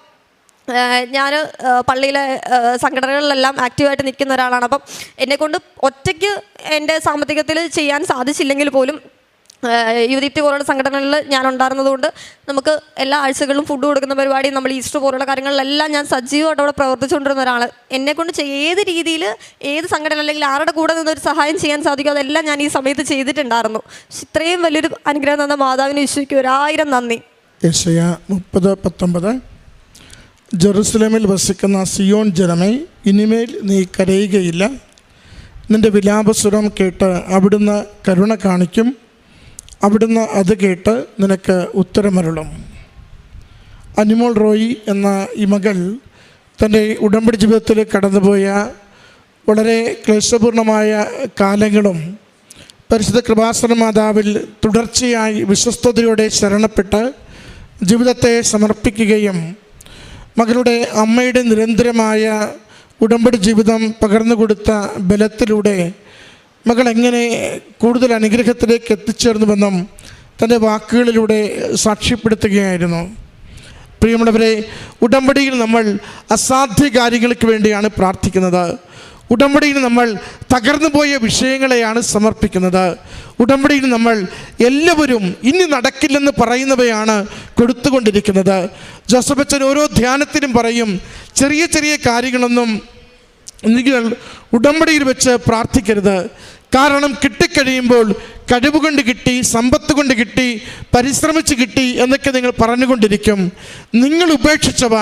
ഞാൻ പള്ളിയിലെ സംഘടനകളിലെല്ലാം ആക്റ്റീവായിട്ട് നിൽക്കുന്ന ഒരാളാണ്. അപ്പം എന്നെക്കൊണ്ട് ഒറ്റയ്ക്ക് എൻ്റെ സാമ്പത്തികത്തിൽ ചെയ്യാൻ സാധിച്ചില്ലെങ്കിൽ പോലും യുവദീപ്തി പോലുള്ള സംഘടനകളിൽ ഞാൻ ഉണ്ടായിരുന്നതുകൊണ്ട് നമുക്ക് എല്ലാ ആഴ്ചകളിലും ഫുഡ് കൊടുക്കുന്ന പരിപാടി, നമ്മൾ ഈസ്റ്റർ പോലുള്ള കാര്യങ്ങളിലെല്ലാം ഞാൻ സജീവമായിട്ട് അവിടെ പ്രവർത്തിച്ചുകൊണ്ടിരുന്ന ഒരാൾ. എന്നെക്കൊണ്ട് ഏത് രീതിയിൽ ഏത് സംഘടന അല്ലെങ്കിൽ ആരുടെ കൂടെ നിന്നൊരു സഹായം ചെയ്യാൻ സാധിക്കും അതെല്ലാം ഞാൻ ഈ സമയത്ത് ചെയ്തിട്ടുണ്ടായിരുന്നു. ഇത്രയും വലിയൊരു അനുഗ്രഹം തന്ന മാതാവിന് ഈശോയ്ക്ക് 1000 നന്ദി. യെശയ്യാ 30:19 ജെറുസലേമിൽ വസിക്കുന്ന സിയോൻ ജനമേ, ഇനിമേൽ നീ കരയുകയില്ല. നിൻ്റെ വിലാപസ്വരം കേട്ട് അവിടുന്ന് കരുണ കാണിക്കും. അവിടുന്ന് അത് കേട്ട് നിനക്ക് ഉത്തരമരുളും. അനിമോൾ റോയി എന്ന ഈ മകൾ തൻ്റെ ഉടമ്പടി ജീവിതത്തിൽ കടന്നുപോയ വളരെ ക്ലേശപൂർണമായ കാലങ്ങളും പരിശുദ്ധ കൃപാസന മാതാവിൽ തുടർച്ചയായി വിശ്വസ്തയോടെ ശരണപ്പെട്ട് ജീവിതത്തെ സമർപ്പിക്കുകയും മകളുടെ അമ്മയുടെ നിരന്തരമായ ഉടമ്പടി ജീവിതം പകർന്നു കൊടുത്ത ബലത്തിലൂടെ മകൾ എങ്ങനെ കൂടുതൽ അനുഗ്രഹത്തിലേക്ക് എത്തിച്ചേർന്നുവെന്നും തൻ്റെ വാക്കുകളിലൂടെ സാക്ഷ്യപ്പെടുത്തുകയായിരുന്നു. പ്രിയമുള്ളവരെ, ഉടമ്പടിയിൽ നമ്മൾ അസാധ്യ കാര്യങ്ങൾക്ക് വേണ്ടിയാണ് പ്രാർത്ഥിക്കുന്നത്. ഉടമ്പടിയിൽ നമ്മൾ തകർന്നുപോയ വിഷയങ്ങളെയാണ് സമർപ്പിക്കുന്നത്. ഉടമ്പടിയിൽ നമ്മൾ എല്ലാവരും ഇനി നടക്കില്ലെന്ന് പറയുന്നവയാണ് കൊടുത്തുകൊണ്ടിരിക്കുന്നത്. ജോസഫ് അച്ഛൻ ഓരോ ധ്യാനത്തിനും പറയും, ചെറിയ ചെറിയ കാര്യങ്ങളൊന്നും നിങ്ങൾ ഉടമ്പടിയിൽ വെച്ച് പ്രാർത്ഥിക്കരുത്. കാരണം കിട്ടിക്കഴിയുമ്പോൾ കഴിവ് കൊണ്ട് കിട്ടി, സമ്പത്ത് കൊണ്ട് കിട്ടി, പരിശ്രമിച്ച് കിട്ടി എന്നൊക്കെ നിങ്ങൾ പറഞ്ഞുകൊണ്ടിരിക്കും. നിങ്ങൾ ഉപേക്ഷിച്ചവ,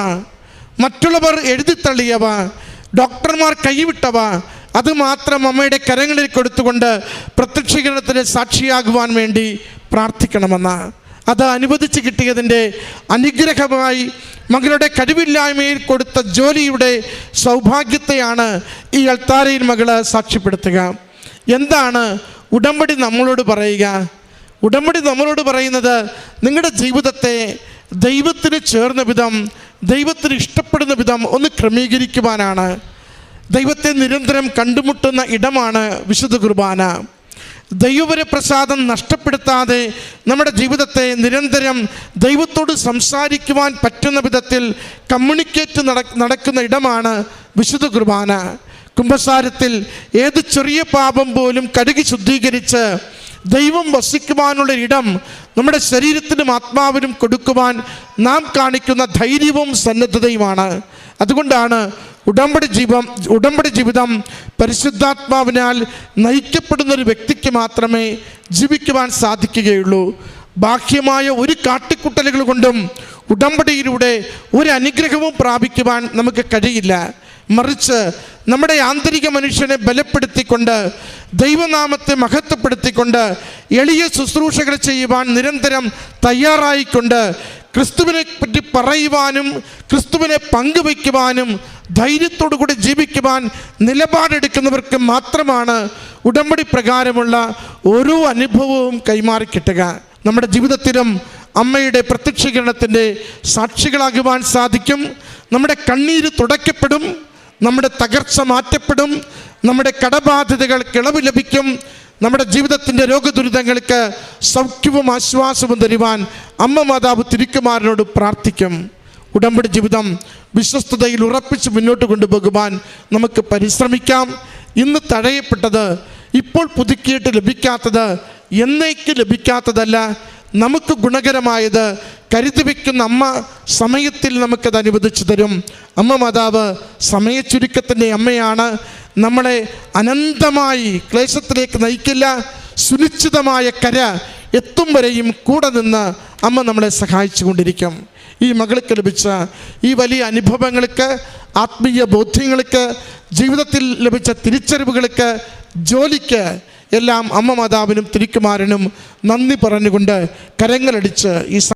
മറ്റുള്ളവർ എഴുതിത്തള്ളിയവ, ഡോക്ടർമാർ കൈവിട്ടവ, അത് മാത്രം അമ്മയുടെ കരങ്ങളിൽ കൊടുത്തുകൊണ്ട് പ്രത്യക്ഷീകരണത്തിന് സാക്ഷിയാകുവാൻ വേണ്ടി പ്രാർത്ഥിക്കണമെന്ന്. അത് അനുവദിച്ച് കിട്ടിയതിൻ്റെ അനുഗ്രഹമായി മകളുടെ കഴിവില്ലായ്മയിൽ കൊടുത്ത ജോലിയുടെ സൗഭാഗ്യത്തെയാണ് ഈ അൾത്താരയിൽ മകള് സാക്ഷ്യപ്പെടുത്തുക. എന്താണ് ഉടമ്പടി നമ്മളോട് പറയുക? ഉടമ്പടി നമ്മളോട് പറയുന്നത് നിങ്ങളുടെ ജീവിതത്തെ ദൈവത്തിന് ചേർന്ന വിധം, ദൈവത്തിന് ഇഷ്ടപ്പെടുന്ന വിധം ഒന്ന് ക്രമീകരിക്കുവാനാണ്. ദൈവത്തെ നിരന്തരം കണ്ടുമുട്ടുന്ന ഇടമാണ് വിശുദ്ധ കുർബാന. ദൈവപ്രസാദം നഷ്ടപ്പെടുത്താതെ നമ്മുടെ ജീവിതത്തെ നിരന്തരം ദൈവത്തോട് സംസാരിക്കുവാൻ പറ്റുന്ന വിധത്തിൽ കമ്മ്യൂണിക്കേറ്റ് നടക്കുന്ന ഇടമാണ് വിശുദ്ധ കുർബാന. കുമ്പസാരത്തിൽ ഏത് ചെറിയ പാപം പോലും കഴുകി ശുദ്ധീകരിച്ച് ദൈവം വസിക്കുവാനുള്ള ഇടം നമ്മുടെ ശരീരത്തിനും ആത്മാവിനും കൊടുക്കുവാൻ നാം കാണിക്കുന്ന ധൈര്യവും സന്നദ്ധതയുമാണ്. അതുകൊണ്ടാണ് ഉടമ്പടി ജീവിതം പരിശുദ്ധാത്മാവിനാൽ നയിക്കപ്പെടുന്നൊരു വ്യക്തിക്ക് മാത്രമേ ജീവിക്കുവാൻ സാധിക്കുകയുള്ളൂ. ബാഹ്യമായ ഒരു കാട്ടിക്കുട്ടലുകൾ കൊണ്ടും ഉടമ്പടിയിലൂടെ ഒരു അനുഗ്രഹവും പ്രാപിക്കുവാൻ നമുക്ക് കഴിയില്ല. മറിച്ച് നമ്മുടെ ആന്തരിക മനുഷ്യനെ ബലപ്പെടുത്തിക്കൊണ്ട്, ദൈവനാമത്തെ മഹത്വപ്പെടുത്തിക്കൊണ്ട്, എളിയ ശുശ്രൂഷകൾ ചെയ്യുവാൻ നിരന്തരം തയ്യാറായിക്കൊണ്ട്, ക്രിസ്തുവിനെ പറ്റി പറയുവാനും ക്രിസ്തുവിനെ പങ്കുവയ്ക്കുവാനും ധൈര്യത്തോടു കൂടി ജീവിക്കുവാൻ നിലപാടെടുക്കുന്നവർക്ക് മാത്രമാണ് ഉടമ്പടി പ്രകാരമുള്ള ഓരോ അനുഭവവും കൈമാറിക്കിട്ടുക. നമ്മുടെ ജീവിതത്തിലും അമ്മയുടെ പ്രത്യക്ഷീകരണത്തിൻ്റെ സാക്ഷികളാകുവാൻ സാധിക്കും. നമ്മുടെ കണ്ണീര് തുടയ്ക്കപ്പെടും, നമ്മുടെ തകർച്ച മാറ്റപ്പെടും, നമ്മുടെ കടബാധ്യതകൾക്ക് ഇളവ് ലഭിക്കും. നമ്മുടെ ജീവിതത്തിൻ്റെ രോഗദുരിതങ്ങൾക്ക് സൗഖ്യവും ആശ്വാസവും തരുവാൻ അമ്മ മാതാവ് തിരുക്കുമാരനോട് പ്രാർത്ഥിക്കും. ഉടമ്പടി ജീവിതം വിശ്വസ്തതയിൽ ഉറപ്പിച്ച് മുന്നോട്ട് കൊണ്ടുപോകുവാൻ നമുക്ക് പരിശ്രമിക്കാം. ഇന്ന് തടയപ്പെട്ടത്, ഇപ്പോൾ പുതുക്കിയിട്ട് ലഭിക്കാത്തത് എന്നേക്ക് ലഭിക്കാത്തതല്ല. നമുക്ക് ഗുണകരമായത് കരുതി വയ്ക്കുന്ന അമ്മ സമയത്തിൽ നമുക്കത് അനുവദിച്ചു തരും. അമ്മ മാതാവ് സമയച്ചുരുക്കത്തിൻ്റെ അമ്മയാണ്. നമ്മളെ അനന്തമായി ക്ലേശത്തിലേക്ക് നയിക്കില്ല. സുനിശ്ചിതമായ കര എത്തും വരെയും കൂടെ നിന്ന് അമ്മ നമ്മളെ സഹായിച്ചു കൊണ്ടിരിക്കും. ഈ മകൾക്ക് ലഭിച്ച ഈ വലിയ അനുഭവങ്ങൾക്ക്, ആത്മീയ ബോധ്യങ്ങൾക്ക്, ജീവിതത്തിൽ ലഭിച്ച തിരിച്ചറിവുകൾക്ക്, ജോലിക്ക് എല്ലാം അമ്മ മാതാവിനും തിരുക്കുമാരനും നന്ദി പറഞ്ഞുകൊണ്ട് കരങ്ങളടിച്ച് ഈ